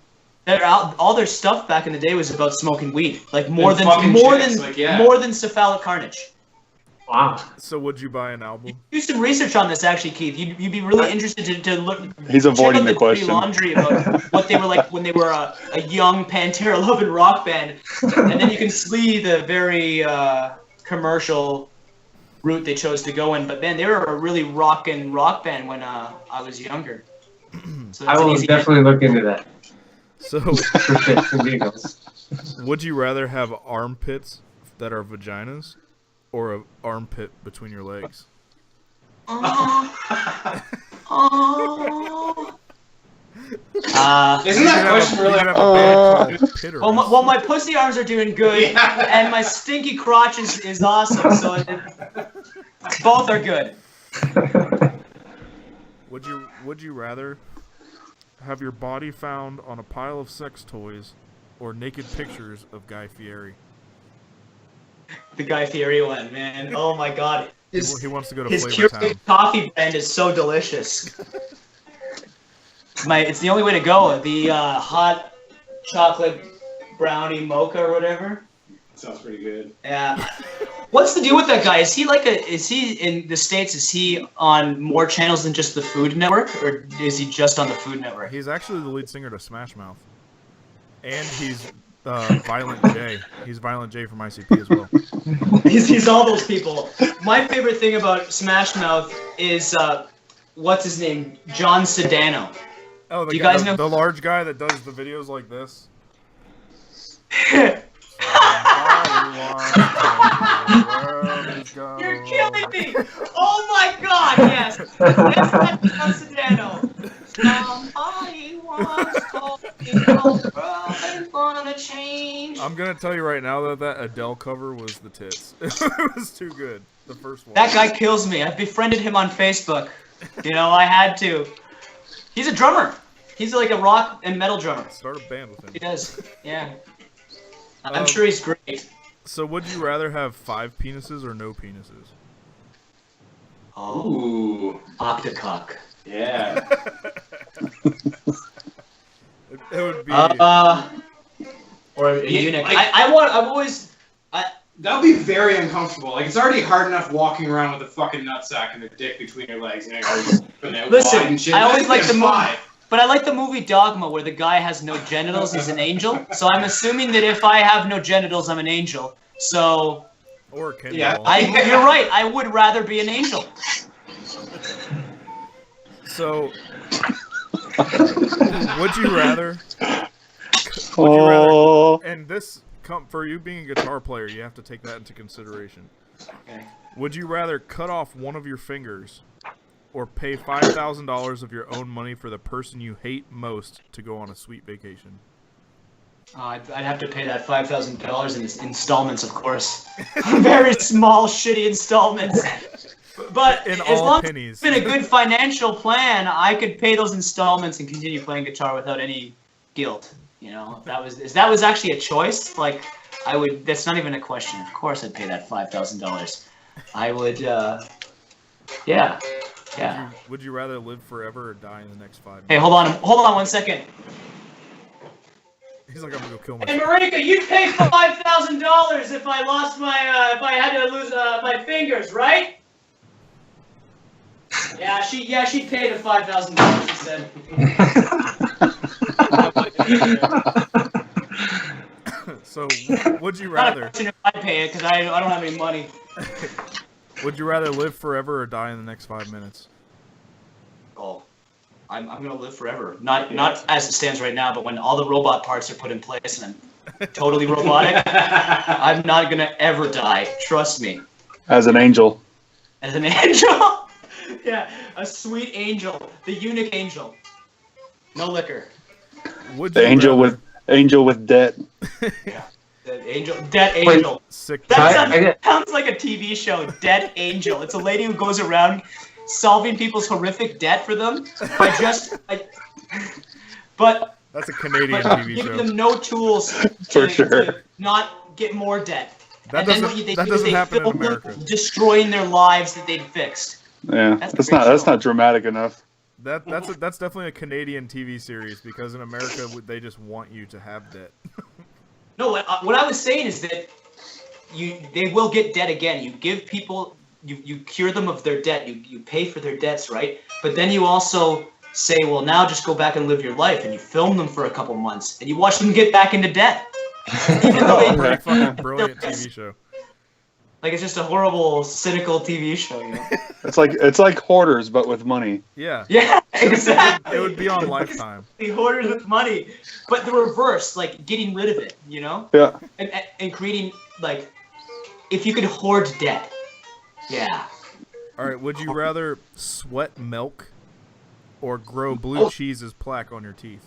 All their stuff back in the day was about smoking weed, like more than cephalic carnage. Wow. So would you buy an album? Do some research on this, actually, Keith. You'd be really interested to look. He's avoiding the question. Laundry about what they were like when they were a young Pantera-loving rock band, and then you can see the very commercial route they chose to go in. But man, they were a really rockin' rock band when I was younger. So I will definitely look into that. So, would you rather have armpits that are vaginas, or an armpit between your legs? Isn't that question really? Well, my pussy arms are doing good, and my stinky crotch is awesome. So both are good. Would you rather have your body found on a pile of sex toys or naked pictures of Guy Fieri? The Guy Fieri one, man. Oh my god. He wants to go to His Flavor curated Town. coffee blend is so delicious. It's the only way to go. The hot chocolate brownie mocha or whatever. Sounds pretty good. Yeah. What's the deal with that guy? Is he in the States? Is he on more channels than just the Food Network, or is he just on the Food Network? He's actually the lead singer to Smash Mouth, and he's Violent J. He's Violent J from ICP as well. He's all those people. My favorite thing about Smash Mouth is what's his name? John Sedano. Oh, Do you guys know the large guy that does the videos like this? You're killing me! Oh my god, yes! That's not John Sedano. Somebody once told me the world ain't gonna change. I'm gonna tell you right now that Adele cover was the tits. It was too good. The first one. That guy kills me. I've befriended him on Facebook. You know, I had to. He's a drummer. He's like a rock and metal drummer. Start a band with him. He does, yeah. I'm sure he's great. So would you rather have 5 penises or no penises? Oh, Ooh. octocock. Yeah. It would be. Or a eunuch. like- I've always. That would be very uncomfortable. Like, it's already hard enough walking around with a fucking nutsack and a dick between your legs. And Listen, I always like the movie. movie. But I like the movie Dogma, where the guy has no genitals, he's an angel. So I'm assuming that if I have no genitals, I'm an angel. So, Or Ken Yeah. Doll. you're right, I would rather be an angel. So, would you rather? And this, for you being a guitar player, you have to take that into consideration. Okay. Would you rather cut off one of your fingers, or pay $5,000 of your own money for the person you hate most to go on a sweet vacation? I'd have to pay that $5,000 in installments, of course. Very small, shitty installments. But In as all long pennies. as it's been a good financial plan, I could pay those installments and continue playing guitar without any guilt. You know, if that was actually a choice, like I would. That's not even a question. Of course, I'd pay that $5,000. I would. Yeah. Would you rather live forever or die in the next 5 Hey, minutes? hold on 1 second. He's like, I'm gonna go kill Hey, myself. Marika, you'd pay $5,000 if I lost my, if I had to lose my fingers, right? Yeah, she'd pay the $5,000. She said. So, would you Not a rather? question if I'd pay it because I don't have any money. Would you rather live forever or die in the next 5 minutes? Oh, I'm gonna live forever. Not as it stands right now, but when all the robot parts are put in place and I'm totally robotic, I'm not gonna ever die. Trust me. As an angel. As an angel. Yeah, a sweet angel, the eunuch angel. No liquor. Would The you angel rather- with debt. The angel, dead angel. sick. That sounds like a TV show, Dead Angel. It's a lady who goes around solving people's horrific debt for them by but That's a Canadian but TV giving show. them no tools For to sure. not get more debt. That And then doesn't- what they that do is doesn't they happen in film them America. destroying their lives that they'd fixed. Yeah, That's a that's great not that's show. not dramatic enough. That's definitely a Canadian TV series because in America they just want you to have debt. No, what I was saying is that they will get debt again. You give people, you cure them of their debt. You pay for their debts, right? But then you also say, well, now just go back and live your life, and you film them for a couple months, and you watch them get back into debt. Even though they, Pretty fucking brilliant TV show. like it's just a horrible, cynical TV show, you know? It's like Hoarders but with money. Yeah. Yeah, exactly. It would be on Lifetime. The hoarders with money, but the reverse, like getting rid of it, you know, Yeah. and creating like, if you could hoard debt, yeah. All right. Would you rather sweat milk or grow blue cheese's plaque on your teeth?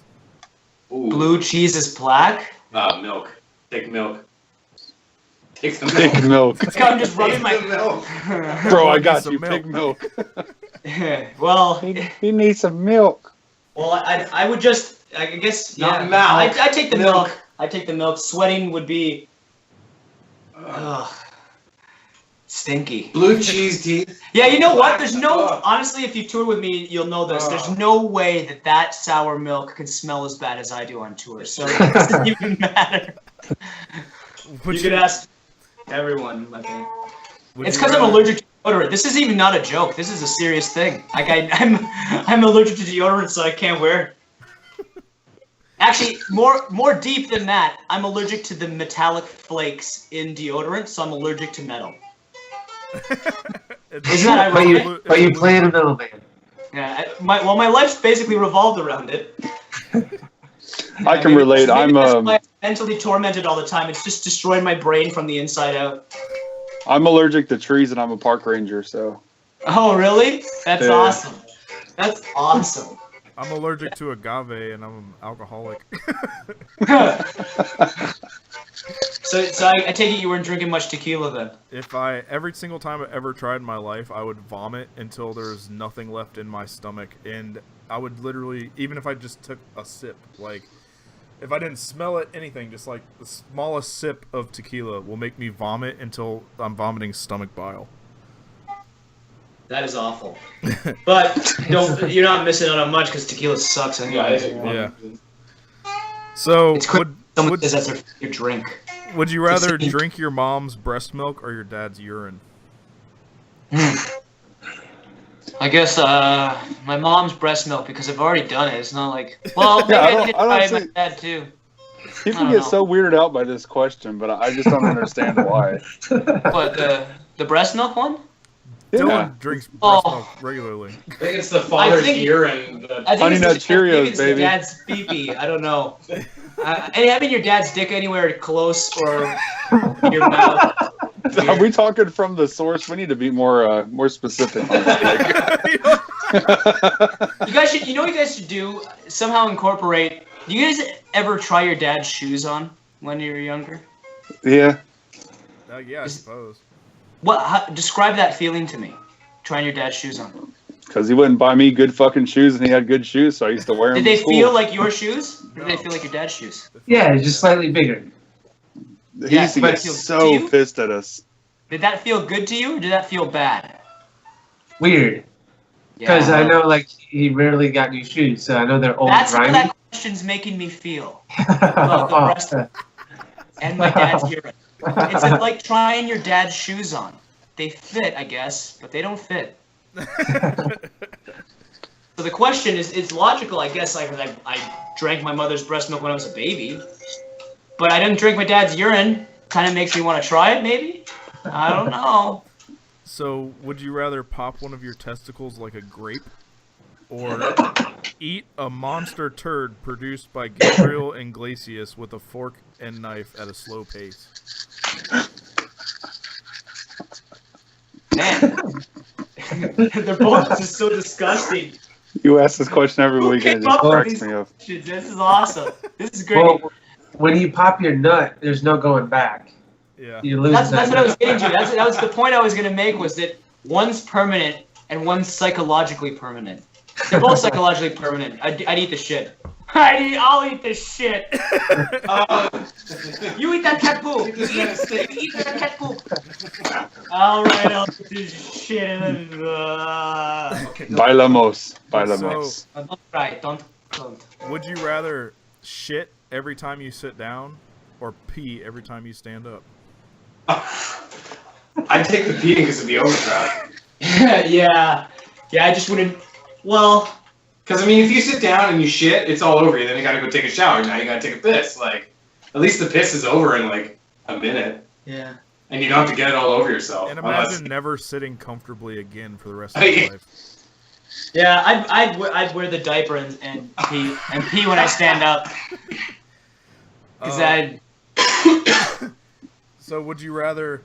Ooh. Blue cheese is plaque. Milk. Take milk. Take the milk. Pig milk. It's I'm just rubbing Take the my. milk. Bro, I Need got some you. milk. Pig milk. Well, He needs some milk. I would just, I guess, Not yeah. milk. I take the milk. I take the milk. Sweating would be stinky. Blue cheese teeth. Yeah, you know what? There's no, honestly, if you tour with me, you'll know this. There's no way that sour milk can smell as bad as I do on tour. So it doesn't even matter. You could ask everyone, I think. It's because I'm allergic to deodorant. This is even not a joke. This is a serious thing. Like I'm allergic to deodorant, so I can't wear it. Actually, more deep than that, I'm allergic to the metallic flakes in deodorant, so I'm allergic to metal. Isn't that ironic? But you play in a metal band. Yeah, my life's basically revolved around it. I can relate. That's why I'm mentally tormented all the time. It's just destroying my brain from the inside out. I'm allergic to trees, and I'm a park ranger. So. Oh really? That's awesome. That's awesome. I'm allergic to agave, and I'm an alcoholic. So I take it you weren't drinking much tequila then? Every single time I ever tried in my life, I would vomit until there's nothing left in my stomach, and I would literally, even if I just took a sip, like, if I didn't smell it, anything, just like the smallest sip of tequila will make me vomit until I'm vomiting stomach bile. That is awful. But you're not missing out on much because tequila sucks anyway. Yeah. So Someone says that's their drink. Would you rather drink your mom's breast milk or your dad's urine? I guess my mom's breast milk, because I've already done it. It's not like, well, maybe I need to try my dad too. People get so weirded out by this question, but I just don't understand why. What, the breast milk one? Dylan drinks breast milk regularly. I think it's the father's urine. Honey Nut Cheerios, baby. Dad's pee-pee. I don't know. Having your dad's dick anywhere close or in your mouth. Are we talking from the source? We need to be more specific on that. You guys should do? Somehow incorporate. Do you guys ever try your dad's shoes on when you were younger? Yeah. Yeah, I suppose. Describe that feeling to me. Trying your dad's shoes on. Because he wouldn't buy me good fucking shoes, and he had good shoes, so I used to wear them. Did they feel like your shoes? Or did they feel like your dad's shoes? Yeah, just slightly bigger. He used to get so pissed at us. Did that feel good to you, or did that feel bad? Weird. Because I know, like, he rarely got new shoes, so I know they're old. That's grimy. what that question's making me feel. About the rest and my dad's urine. It's like trying your dad's shoes on. They fit, I guess, but they don't fit. So the question is logical, I guess. Like, I drank my mother's breast milk when I was a baby, but I didn't drink my dad's urine. Kind of makes me want to try it, maybe. I don't know. So, would you rather pop one of your testicles like a grape, or eat a monster turd produced by Gabriel Iglesias with a fork and knife at a slow pace? Man. They're both just so disgusting. You ask this question every week, and it just cracks me up. This is awesome. This is great. Well, when you pop your nut, there's no going back. Yeah. You lose That's that what I was getting to. That was the point I was going to make, was that one's permanent and one's psychologically permanent. They're both psychologically permanent. I'd eat the shit. I'll eat the shit. You eat that cat poop. You eat that cat poop. All right, I'll eat this shit. Bailamos. So, Don't try. Don't. Would you rather shit every time you sit down, or pee every time you stand up? I'd take the peeing because of the overcrowd. Yeah, I just wouldn't. Well, because I mean, if you sit down and you shit, it's all over you. Then you gotta go take a shower. Now you gotta take a piss. Like, at least the piss is over in like a minute. Yeah. And you don't have to get it all over yourself. And imagine never sitting comfortably again for the rest of your life. Yeah, I'd wear the diaper and pee when I stand up. Because So would you rather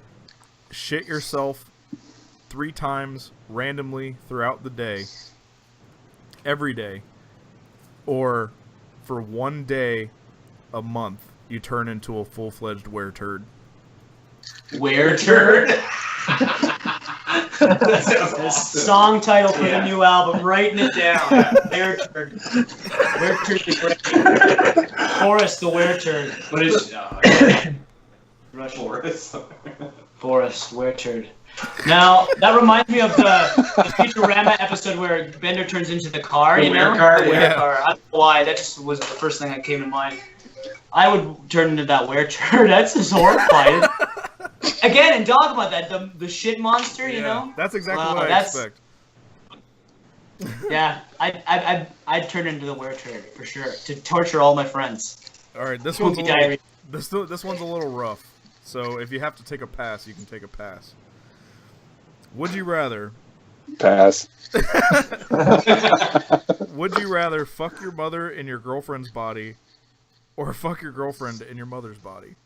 shit yourself 3 times randomly throughout the day, every day, or for 1 day a month you turn into a full-fledged were-turd? Were-turd? That's a song title for the new album. Writing it down. Were-turd. Were-turd. Forrest the were-turd. What is Russian. Forrest? Forrest were-turd. Now, that reminds me of the Futurama episode where Bender turns into the car, The you know? were-car, The yeah. were-car. I don't know why, that just was the first thing that came to mind. I would turn into that were-turd. That's just horrifying. Again, and talk about that, the shit monster, you know? That's exactly Wow, what I that's- expect. Yeah, I'd turn into the were-turd, for sure, to torture all my friends. Alright, this one's a Poopy little, diary. this one's a little rough. So if you have to take a pass, you can take a pass. Would you rather Pass. Would you rather fuck your mother in your girlfriend's body or fuck your girlfriend in your mother's body?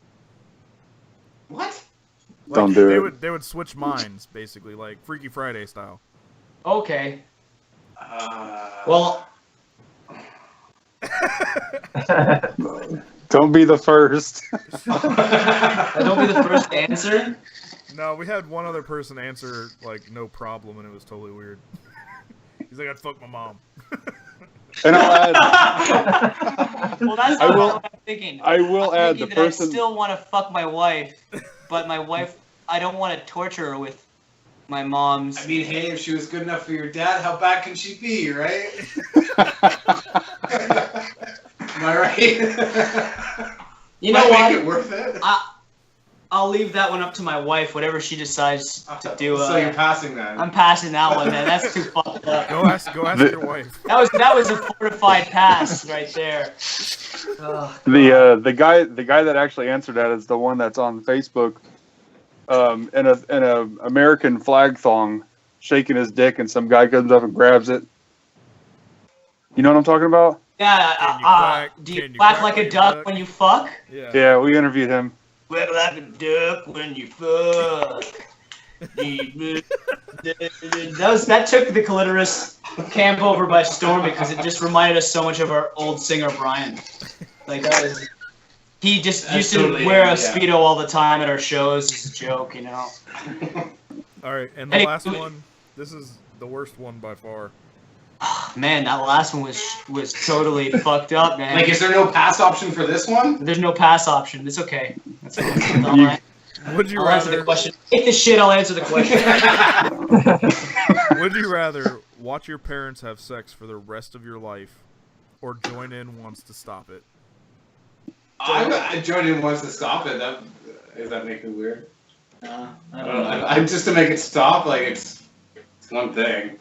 What? Like, Don't do it. They would switch minds, basically, like Freaky Friday style. Okay. Uh, Well, Don't be the first. don't be the first to answer. No, we had one other person answer, like, no problem, and it was totally weird. He's like, I'd fuck my mom. And I'll add, Well, that's I not will- what I'm thinking. I will I'm add thinking the that person. I still want to fuck my wife, but my wife, I don't want to torture her with my mom's. I mean, hey, if she was good enough for your dad, how bad can she be, right? Am I right? You know Might make what? it worth it. I'll leave that one up to my wife, whatever she decides to do. So you're passing that. I'm passing that one, man. That's too fucked up. Go ask your wife. That was a fortified pass right there. Ugh. The guy that actually answered that is the one that's on Facebook, in a American flag thong, shaking his dick, and some guy comes up and grabs it. You know what I'm talking about? Yeah, Can you quack? do you Can you quack quack like a like a duck duck? when you fuck? Yeah. Yeah, we interviewed him. Quack like a duck when you fuck. That took the Clitoris camp over by storm because it just reminded us so much of our old singer Brian. Like that was, he just That's used to totally wear a it, yeah. Speedo all the time at our shows as a joke, you know. Alright, and the Hey, last one, this is the worst one by far. Man, that last one was totally fucked up, man. Like, is there no pass option for this one? There's no pass option. It's okay. That's okay. You- Would you I'll answer the rather question. Take the shit. I'll answer the question. Would you rather watch your parents have sex for the rest of your life or join in once to stop it? I joined in once to stop it. Does that make me weird? I I don't don't know. know. I'm just to make it stop. Like it's one thing.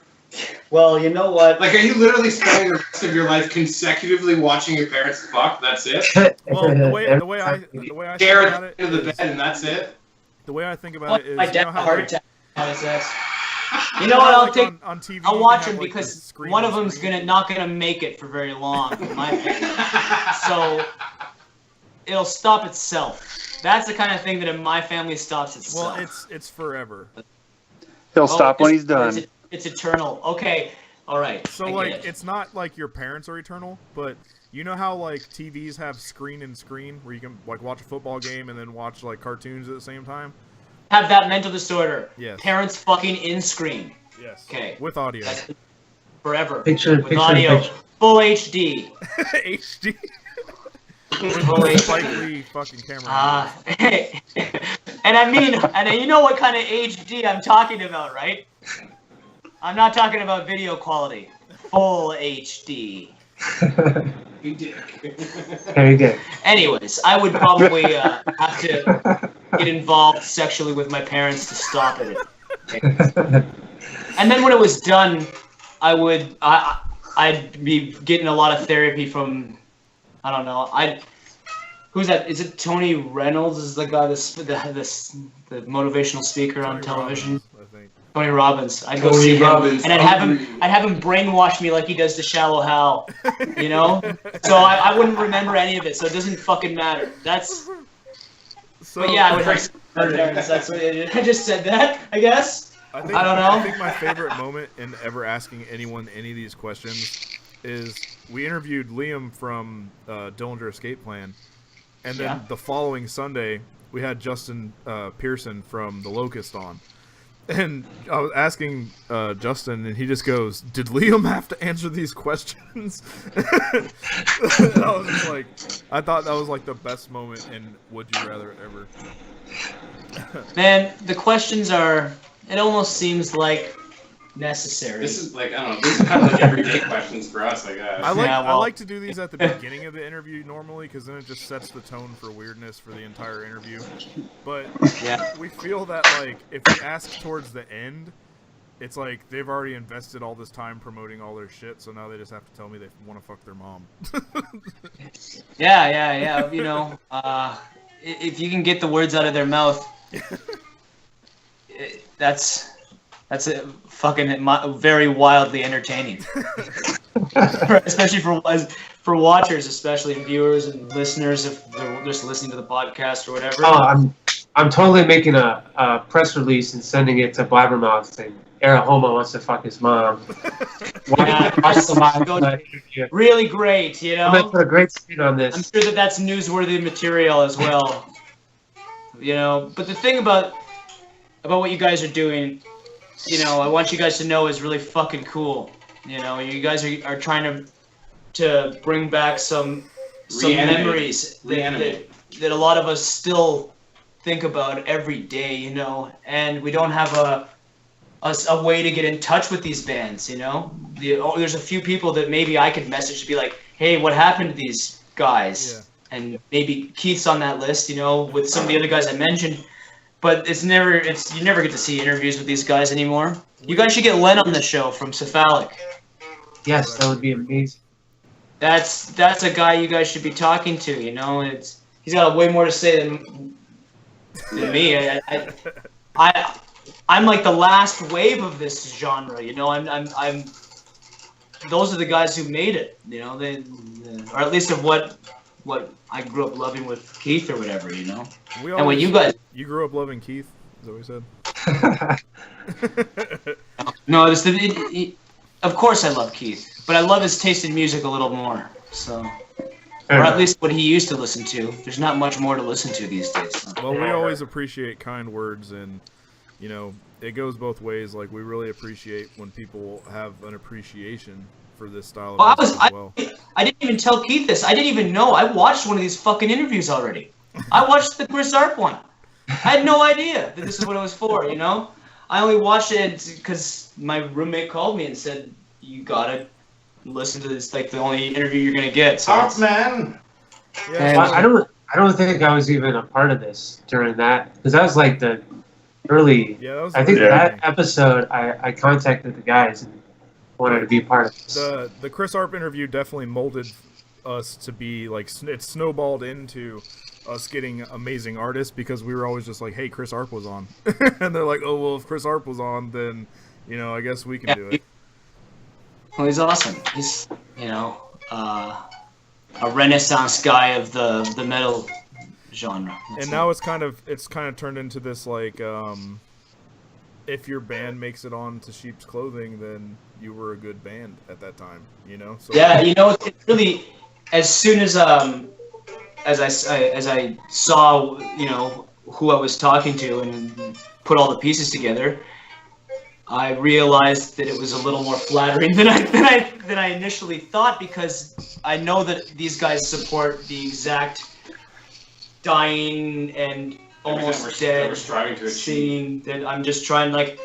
Well, you know what? Like, are you literally spending the rest of your life consecutively watching your parents fuck? That's it. Well, the way I think Stare about at it the end of the is, bed and that's it. the way I think about it is, My you dad know had a how heart like, attack. Having sex. You know what? I'll like take. on TV, I'll you watch can them have, like, because the screen one on of them's screen. not gonna make it for very long, in my opinion. So it'll stop itself. That's the kind of thing that in my family stops itself. Well, it's forever. He'll Oh, stop when he's done. It's eternal. Okay. All right. So I get like, it. it's not like your parents are eternal, but you know how like TVs have screen and screen where you can like watch a football game and then watch like cartoons at the same time. Have that mental disorder. Yes. Parents fucking in screen. Yes. Okay. With audio. That's forever. Picture- with picture- audio. picture. Full HD. HD. Full With HD. Spike Lee fucking camera. And I mean, and you know what kind of HD I'm talking about, right? I'm not talking about video quality. Full HD. You dick. Very good. Anyways, I would probably have to get involved sexually with my parents to stop it. And then when it was done, I'd be getting a lot of therapy from, I don't know, who's that? Is it Tony Reynolds? Is the guy the motivational speaker on Tony television? Robbins, I think. Tony Robbins. I'd go Tony see him, Robbins, and I'd have agreed. him brainwash me like he does to Shallow Hal, you know. So I wouldn't remember any of it, so it doesn't fucking matter. That's. So, But yeah, I would have parents. That's what I just said that. I guess. I don't know. I think my favorite moment in ever asking anyone any of these questions is we interviewed Liam from Dillinger Escape Plan, and then Yeah. the following Sunday we had Justin Pearson from The Locust on, And I was asking Justin, and he just goes, "Did Liam have to answer these questions?" And I was just like, I thought that was like the best moment in Would You Rather ever. Man, the questions are. It almost seems like necessary. This is like, I don't know, these are kind of like everyday questions for us, I guess. I like to do these at the beginning of the interview normally, because then it just sets the tone for weirdness for the entire interview. But we feel that like if we ask towards the end, it's like they've already invested all this time promoting all their shit, so now they just have to tell me they want to fuck their mom. Yeah. You know, if you can get the words out of their mouth, that's a fucking very wildly entertaining, especially for watchers, especially and viewers and listeners if they're just listening to the podcast or whatever. Oh, I'm totally making a press release and sending it to Blabbermouth saying Homma wants to fuck his mom. Really great, you know. I'm gonna put a great spin on this. I'm sure that's newsworthy material as well. You know, but the thing about what you guys are doing, you know, I want you guys to know is really fucking cool. You know, you guys are trying to bring back some memories that a lot of us still think about every day, you know, and we don't have a way to get in touch with these bands, you know. There's a few people that maybe I could message to be like, hey, what happened to these guys? Yeah. And maybe Keith's on that list, you know, with some of the other guys I mentioned. But you never get to see interviews with these guys anymore. You guys should get Len on the show from Cephalic. Yes, that would be amazing. That's a guy you guys should be talking to. You know, he's got way more to say than me. I'm like the last wave of this genre. You know, I'm. Those are the guys who made it. You know, or at least of what I grew up loving with Keith or whatever, you know. And what you guys... You grew up loving Keith, is that what you said? No, of course I love Keith, but I love his taste in music a little more, so... Or at least what he used to listen to. There's not much more to listen to these days. So. Well, we always appreciate kind words, and, you know, it goes both ways. Like, we really appreciate when people have an appreciation for this style of music as well. I didn't even tell Keith this. I didn't even know. I watched one of these fucking interviews already. I watched the Chris ARP one. I had no idea that this is what it was for, you know? I only watched it because my roommate called me and said, you gotta listen to this, like the only interview you're gonna get. So ARP, man! Yeah, I don't think I was even a part of this during that, because that was like the early... Yeah, that was that episode, I contacted the guys and wanted to be part of this. The Chris ARP interview definitely molded us to be like, it snowballed into us getting amazing artists, because we were always just like, hey, Chris ARP was on. And they're like, oh, well, if Chris ARP was on, then, you know, I guess we can do it. Well, he's awesome. He's, you know, a renaissance guy of the metal genre. And now it's kind of turned into this, like, if your band makes it on to Sheep's Clothing, then you were a good band at that time, you know? So, yeah, you know, it really, as soon as I saw, you know, who I was talking to and put all the pieces together, I realized that it was a little more flattering than I initially thought, because I know that these guys support the exact dying and almost dead scene that I'm just trying, like,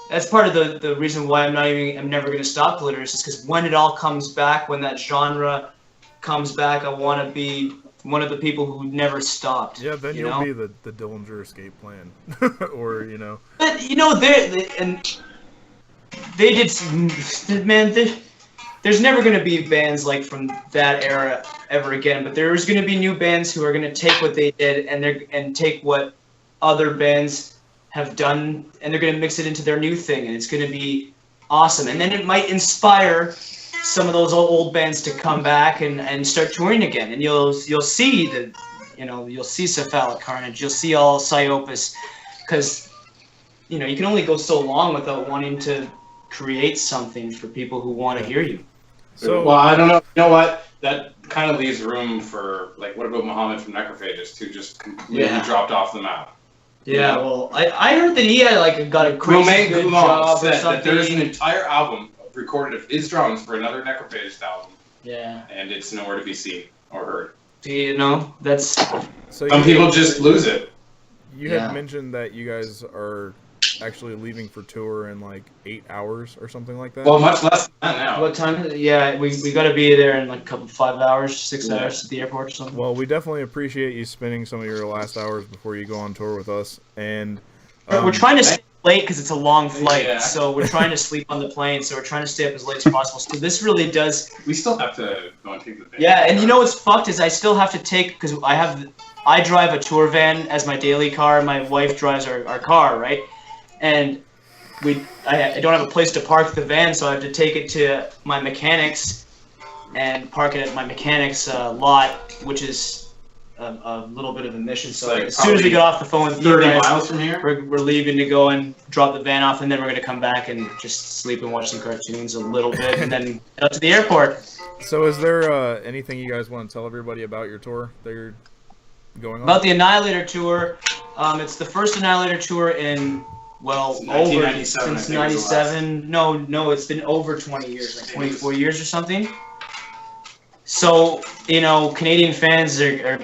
that's part of the reason why I'm never going to stop Clotoris, is because when it all comes back, when that genre comes back, I want to be one of the people who never stopped. Yeah, then you'll be the Dillinger Escape Plan, or, you know. But, you know, they did, man, there's never going to be bands like from that era ever again, but there's going to be new bands who are going to take what they did and take what other bands have done, and they're going to mix it into their new thing, and it's going to be awesome. And then it might inspire some of those old bands to come back and start touring again, and you'll see you'll see Cephalic Carnage, you'll see all Psyopus, because, you know, you can only go so long without wanting to create something for people who want to hear you. So, well, I don't know. You know what? That kind of leaves room for, like, what about Muhammad from Necrophagus, who just completely dropped off the map? Yeah, well, I heard that he had like got a crazy Romain good Goulon job or said that something. there's an entire album recorded of his drums for another Necrophagist album, Yeah. and it's nowhere to be seen or heard. You know, that's So Some people just lose it. You Yeah. had mentioned that you guys are actually leaving for tour in like 8 hours or something like that. Well, much less than that now. what time? Yeah, we got to be there in like a couple 5 hours, 6 Yeah. hours at the airport or something. Well, we definitely appreciate you spending some of your last hours before you go on tour with us, and We're trying to stay late because it's a long flight, Yeah. so we're trying to sleep on the plane. So we're trying to stay up as late as possible. So this really does. We still have to go and take the van. Yeah, and you know what's fucked is I still have to take because I drive a tour van as my daily car. My wife drives our car, right? And I don't have a place to park the van, so I have to take it to my mechanics and park it at my mechanics lot, which is a little bit of a mission. So Like as soon as we get off the phone with you 30 guys, miles from here. we're leaving to go and drop the van off, and then we're going to come back and just sleep and watch some cartoons a little bit, and then head out to the airport. so is there anything you guys want to tell everybody about your tour that you're going on? About the Annihilator tour, it's the first Annihilator tour in, well, Since over 1997, since I think was the last. 97. No, it's been over 20 years, like 24 years or something. So, you know, Canadian fans are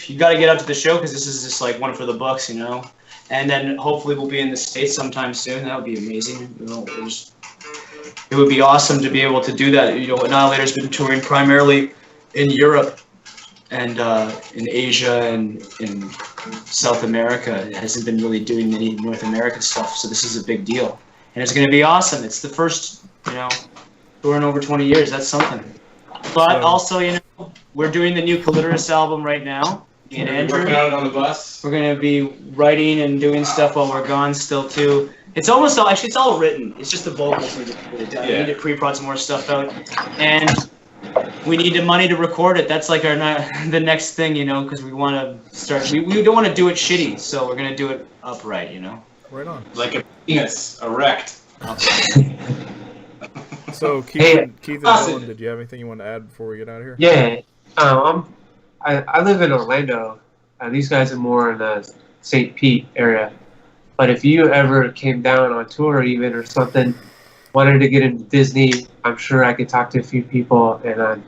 you got to get out to the show because this is just like one for the books, you know. And then hopefully we'll be in the States sometime soon. That would be amazing. You know, it would be awesome to be able to do that. You know, Annihilator's been touring primarily in Europe and in Asia and in South America. It hasn't been really doing any North American stuff, so this is a big deal. And it's going to be awesome. It's the first, you know, tour in over 20 years. That's something. But also, you know, we're doing the new Clotoris album right now. Me and Andrew. Working on it on the bus. We're going to be writing and doing stuff while we're gone still, too. It's almost all, actually, it's all written. It's just the vocals need to be really done. Yeah. We need to pre-prod some more stuff out. And we need the money to record it. That's like the next thing, you know, because we want to start. We don't want to do it shitty, so we're going to do it upright, you know. Right on. Like a penis, erect. So Keith, Hey, and Dylan, did you have anything you want to add before we get out of here? Yeah, I live in Orlando. These guys are more in the St. Pete area. But if you ever came down on tour even or something, wanted to get into Disney, I'm sure I could talk to a few people and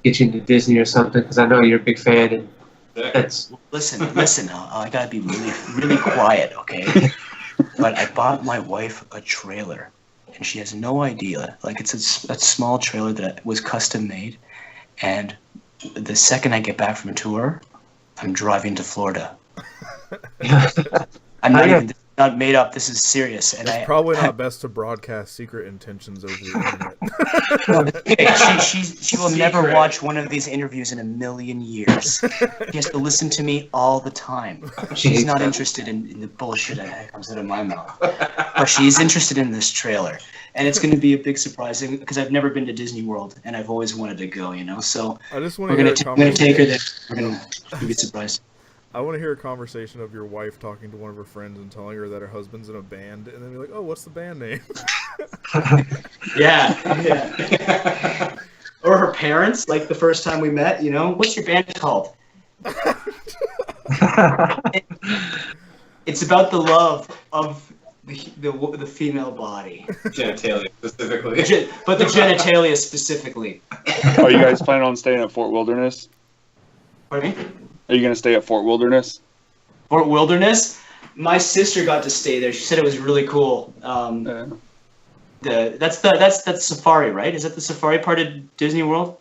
get you into Disney or something because I know you're a big fan. And that's Listen. I gotta be really quiet, okay? But I bought my wife a trailer, and she has no idea. Like, it's a small trailer that was custom made, and the second I get back from tour, I'm driving to Florida. I'm not even. This is not made up. This is serious, and It's probably not best to broadcast secret intentions over the internet. Okay, she will never Secret. watch one of these interviews in a million years. She has to listen to me all the time. She's not interested in the bullshit that comes out of my mouth. But she's interested in this trailer. And it's going to be a big surprise because I've never been to Disney World and I've always wanted to go, you know. So I just want we're to hear going to take her there. We're going to be surprised. I want to hear a conversation of your wife talking to one of her friends and telling her that her husband's in a band, and then be like, "Oh, what's the band name?" Yeah. Or her parents, like the first time we met, you know, what's your band called? It's about the love of the female body, Genitalia specifically. but the genitalia specifically. Are you guys planning on staying at Fort Wilderness? Pardon me? Are you going to stay at Fort Wilderness? Fort Wilderness. My sister got to stay there. She said it was really cool. That's safari, right? Is that the safari part of Disney World?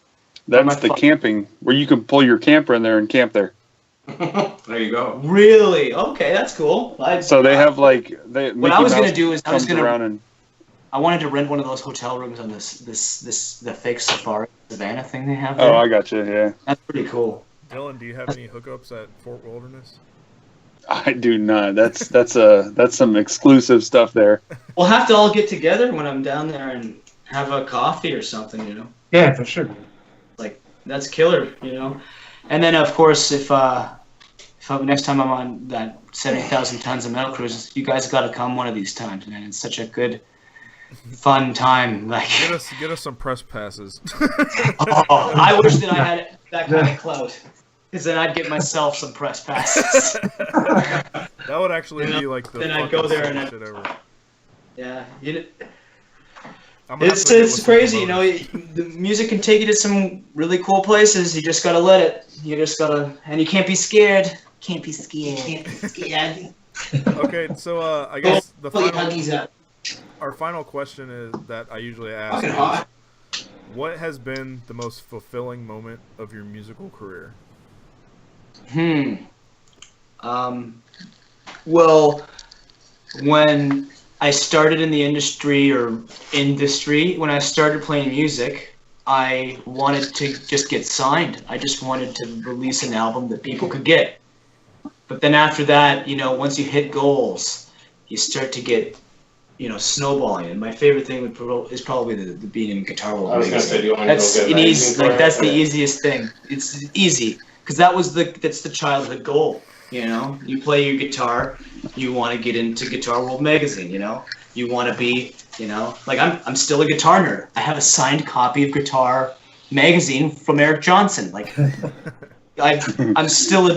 That's the camping, where you can pull your camper in there and camp there. There you go. Really? Okay, that's cool. So they have like What I was gonna do is I I wanted to rent one of those hotel rooms on the fake safari savannah thing they have. Oh, there. I got you. Yeah, That's pretty cool. Dylan, do you have any hookups at Fort Wilderness? I do not. That's some exclusive stuff there. We'll have to all get together when I'm down there and have a coffee or something, you know. yeah, for sure. Like, that's killer, you know. And then of course, if next time I'm on that 70,000 tons of metal cruise, you guys got to come one of these times, man. It's such a good, fun time. Like, Get us some press passes. oh, I wish that I had that kind of clout. because then I'd get myself some press passes. That would actually be like the then I'd go there and shit ever. Yeah, I'm gonna have it's to get with some crazy, you know. promoters. The music can take you to some really cool places. You just gotta let it. You just gotta, and you can't be scared. Can't be scared. Can't be scared. Okay, so I guess the Put your final, huggies up. our final question is that I usually ask Fucking is, hot. what has been the most fulfilling moment of your musical career? Well, when I started in the industry, when I started playing music, I wanted to just get signed. I just wanted to release an album that people could get. But then after that, you know, once you hit goals, you start to get, you know, snowballing. And my favorite thing is probably the being in Guitar World. I was gonna say, do you want to go That's get an an easy, magazine for like it? that's the easiest thing. It's easy because that's the childhood goal. You know, you play your guitar, you want to get into Guitar World magazine. You know, you want to be, you know, like I'm still a guitar nerd. I have a signed copy of Guitar magazine from Eric Johnson. Like, I'm still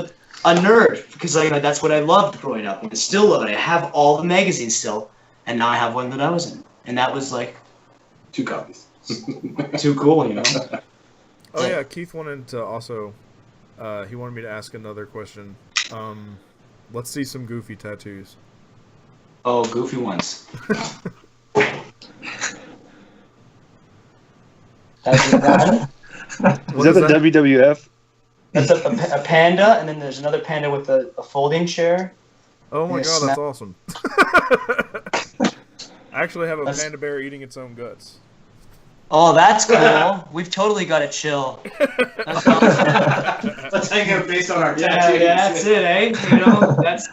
a nerd because that's what I loved growing up. I still love it. I have all the magazines still, and now I have one that I was in, and that was like 2 copies. too cool, you know. Oh yeah, Keith wanted to also. He wanted me to ask another question. Let's see some goofy tattoos. Oh, goofy ones. That's one. What Is that the WWF? That's a panda, and then there's another panda with a folding chair. Oh my Yeah, god, snap. that's awesome. I actually have a That's- panda bear eating its own guts. Oh, that's cool. We've totally got to chill. That's awesome. Let's hang out based on our Yeah, tattoos. that's it, eh? You know, that's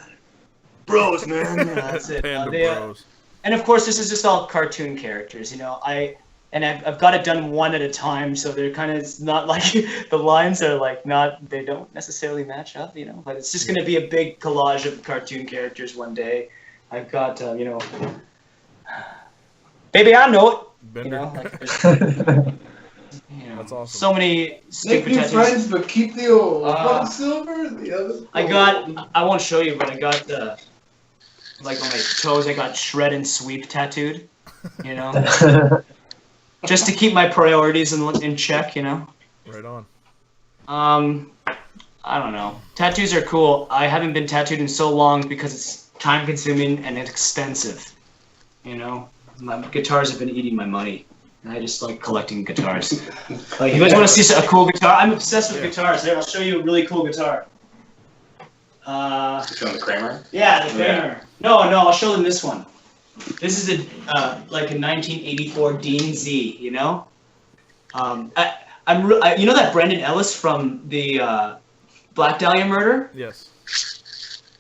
bros, man. Yeah, that's it. Panda They, bros. and of course, this is just all cartoon characters. You know, I've got it done one at a time, so they're kind of, it's not like the lines are like they don't necessarily match up, you know. But it's just gonna be a big collage of cartoon characters one day. I've got, you know, baby, I know it. You Bender. know, like, there's, you know, That's awesome. so many Make stupid new tattoos. friends, but keep the old Ah. silver. The other. I won't show you, but I got like on my toes, I got shred and sweep tattooed. You know, just to keep my priorities in check. You know. Right on. I don't know. Tattoos are cool. I haven't been tattooed in so long because it's time consuming and expensive. You know, my guitars have been eating my money. And I just like collecting guitars. Like, you guys want to see a cool guitar? I'm obsessed with guitars. Here, I'll show you a really cool guitar. Showing the Kramer. Yeah, the Kramer. No, I'll show them this one. This is like a 1984 Dean Z. You know, you know that Brendan Ellis from the Black Dahlia Murder? Yes.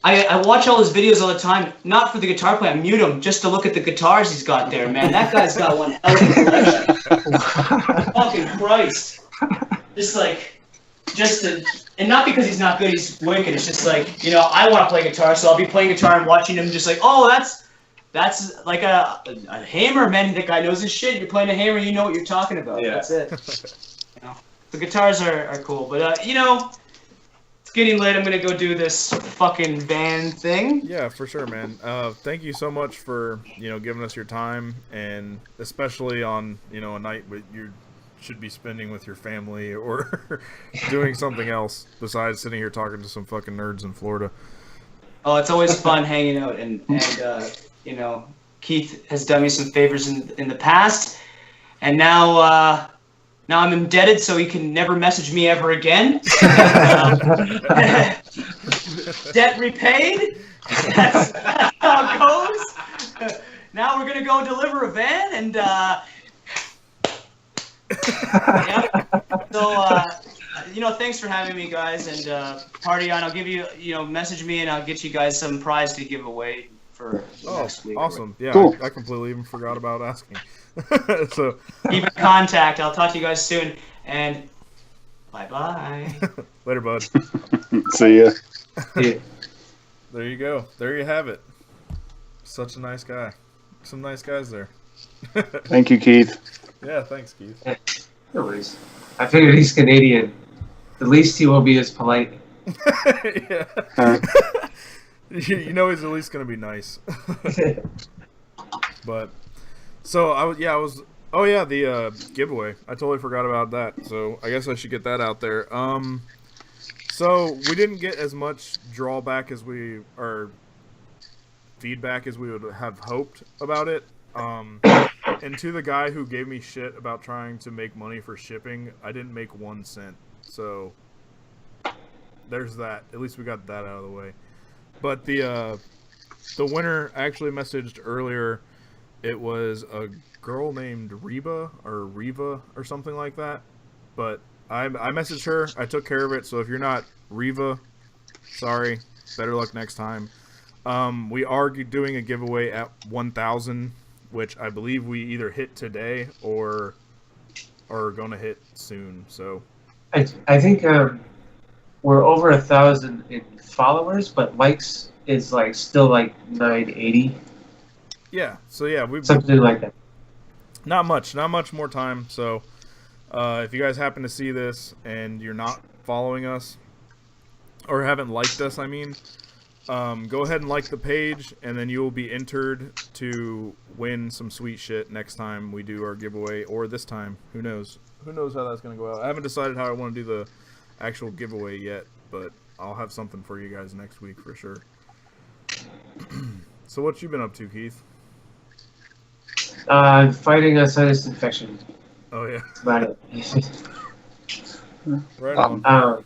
I watch all his videos all the time, not for the guitar play. I mute him just to look at the guitars he's got there, man. That guy's got one hell of a collection. Fucking Christ. And not because he's not good, he's wicked. It's just like, you know, I want to play guitar, so I'll be playing guitar and watching him just like, oh, that's like a hammer, man. That guy knows his shit. You're playing a hammer, you know what you're talking about. Yeah. That's it. You know, the guitars are cool, but you know, it's getting late. I'm gonna go do this fucking band thing. Yeah, for sure, man. Thank you so much for, you know, giving us your time, and especially on, you know, a night where you should be spending with your family or doing something else besides sitting here talking to some fucking nerds in Florida. Oh, it's always fun hanging out, and you know, Keith has done me some favors in the past, and now I'm indebted, so he can never message me ever again. Debt repaid. That's how it goes. Now we're gonna go deliver a van, and yeah. So you know, thanks for having me, guys, and party on. I'll give you, you know, message me, and I'll get you guys some prize to give away for next week. Awesome. Yeah, Cool. I completely even forgot about asking. So Keep in contact. I'll talk to you guys soon, and bye-bye. later, bud. See ya. There you go. There you have it. Such a nice guy. Some nice guys there. Thank you, Keith. Yeah, thanks, Keith. No worries. I figured he's Canadian. The least he will be is polite. Yeah. You know he's at least gonna be nice. But so I was oh yeah, the giveaway. I totally forgot about that. So I guess I should get that out there. So we didn't get as much drawback as we or feedback as we would have hoped about it. And to the guy who gave me shit about trying to make money for shipping, I didn't make 1 cent. So there's that. At least we got that out of the way. But the winner actually messaged earlier. It was a girl named Reba or something like that. But I messaged her. I took care of it. So if you're not Reva, sorry. Better luck next time. We are doing a giveaway at 1,000, which I believe we either hit today or are going to hit soon. So I think we're over 1,000 in followers, but likes is like still like 980. Yeah. So yeah, we've Something like that. not much more time. So if you guys happen to see this and you're not following us or haven't liked us, I mean, go ahead and like the page, and then you will be entered to win some sweet shit next time we do our giveaway, or this time. Who knows? Who knows how that's going to go out? I haven't decided how I want to do the actual giveaway yet, but I'll have something for you guys next week for sure. So what you been up to, Keith? Fighting a sinus infection. Oh, yeah. That's about it. Right on.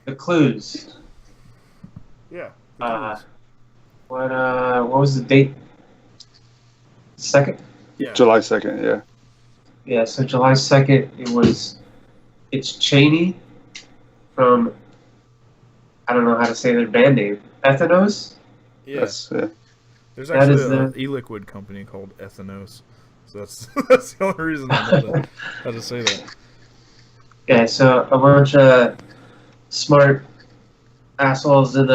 The clues. Yeah. What was the date? 2nd? Yeah. July 2nd, yeah. Yeah, so July 2nd, it's Cheney from, I don't know how to say their band name, Ethanos? Yeah. Yeah. There's That is actually an the- e-liquid company called Ethanos. So that's the only reason I know how to say that. Yeah, so a bunch of smart assholes on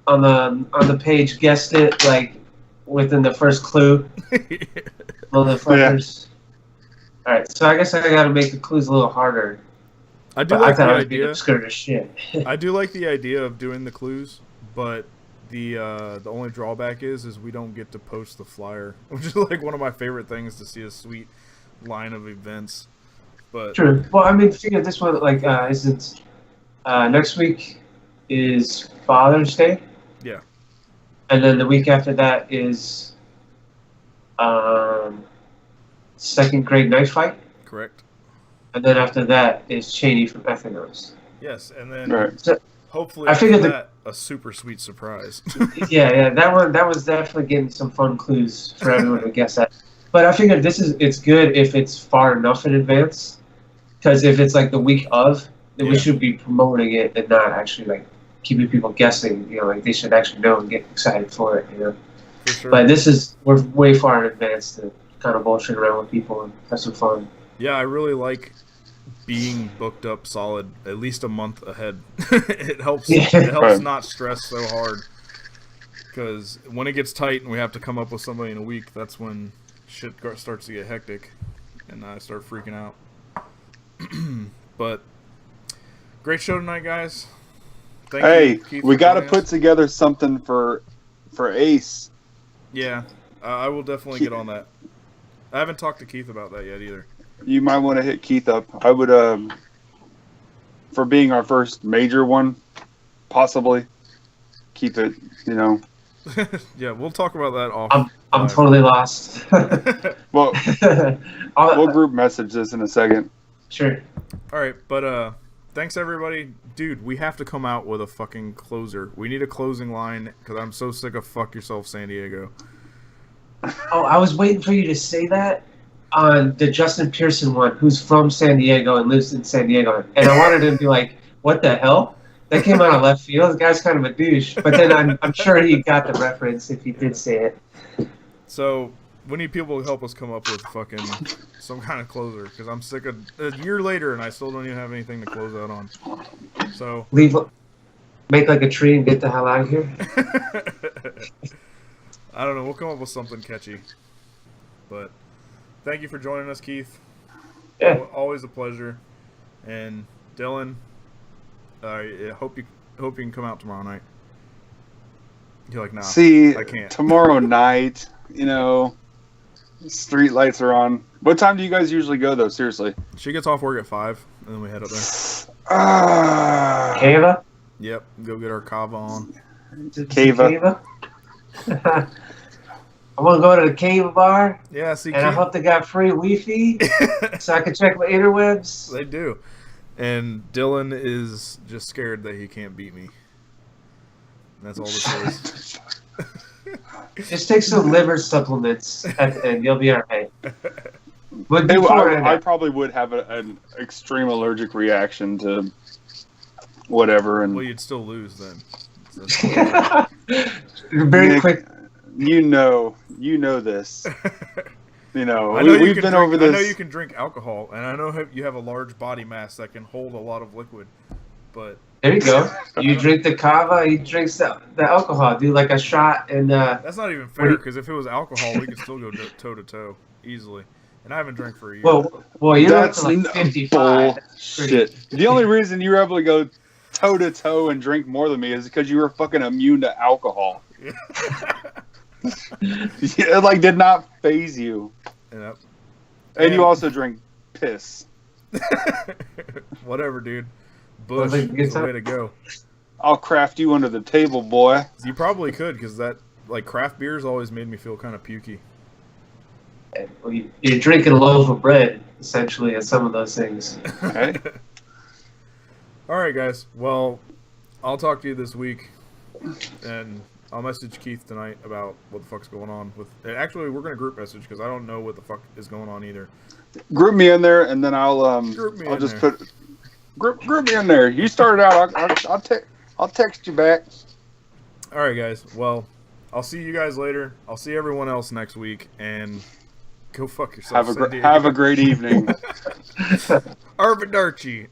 the page guessed it like within the first clue. Motherfuckers. All right, so I guess I got to make the clues a little harder. I do But like I thought the I was being idea. obscure as shit. I do like the idea of doing the clues, but the only drawback is we don't get to post the flyer, which is like one of my favorite things, to see a sweet line of events. But True. Well, I mean, figure this one like isn't next week is Father's Day. Yeah. And then the week after that is second grade knife fight. correct. And then after that is Cheney from Ethanos. Yes, and then Right. So, hopefully I after figured that, a super sweet surprise. yeah, that was definitely getting some fun clues for everyone to guess at. But I figured it's good if it's far enough in advance, because if it's like the week of, then we Yeah. should be promoting it and not actually like keeping people guessing. You know, like they should actually know and get excited for it. You know. For sure. But we're way far in advance to kind of bullshit around with people and have some fun. Yeah, I really like being booked up solid at least a month ahead. It helps. Yeah. It helps Right. not stress so hard. Because when it gets tight and we have to come up with somebody in a week, that's when shit starts to get hectic, and I start freaking out. But great show tonight, guys. Thank Hey, you, Keith, we for got to joining put us. together something for Ace. Yeah, I will definitely get on that. I haven't talked to Keith about that yet either. You might want to hit Keith up. I would, for being our first major one, possibly keep it, you know. Yeah, we'll talk about that off. I'm live. totally lost. Well, I'll- we'll group message this in a second. Sure. All right, but thanks everybody, dude. We have to come out with a fucking closer. We need a closing line because I'm so sick of "fuck yourself, San Diego." Oh, I was waiting for you to say that on the Justin Pearson one, who's from San Diego and lives in San Diego, and I wanted him to be like, "What the hell?" That came out of left field. The guy's kind of a douche, but then I'm sure he got the reference if he did say it. So we need people to help us come up with fucking some kind of closer because I'm sick of a year later and I still don't even have anything to close out on. So Make like a tree and get the hell out of here. I don't know. We'll come up with something catchy. But thank you for joining us, Keith. Yeah. Always a pleasure. And Dylan, I hope you can come out tomorrow night. You're like, nah, See, I can't. tomorrow night, street lights are on. What time do you guys usually go, though? Seriously. She gets off work at 5, and then we head up there. Kava? Yep, go get our kava on. Kava. I'm gonna go to the Kava bar, Yeah, see, and I hope they got free Wi-Fi, so I can check my interwebs. They do. And Dylan is just scared that he can't beat me. That's all this is. Just take some liver supplements at the end. You'll be all right. But Hey, before I probably would have an extreme allergic reaction to whatever. And Well, you'd still lose then. very Nick, quick. You know this. I know We've been over this. I know you can drink alcohol, and I know you have a large body mass that can hold a lot of liquid. But There you go. You drink the kava, he drinks the alcohol. Do like a shot and that's not even fair, because if it was alcohol, we could still go toe to toe easily. And I haven't drank for a year. well, you're up That's to like 55. bullshit. The only reason you were able to go toe to toe and drink more than me is because you were fucking immune to alcohol. It did not phase you. Yep. And you also drink piss. Whatever, dude. Bush Well, is the way to go. I'll craft you under the table, boy. You probably could, because that craft beers always made me feel kind of pukey. You're drinking a loaf of bread, essentially, at some of those things. Okay. All right, guys. Well, I'll talk to you this week, and I'll message Keith tonight about what the fuck's going on with. Actually, we're gonna group message because I don't know what the fuck is going on either. Group me in there, and then I'll Group just put group me in there. You start it out. I'll text you back. All right, guys. Well, I'll see you guys later. I'll see everyone else next week, and go fuck yourself. Have a great evening. Arvidarchi.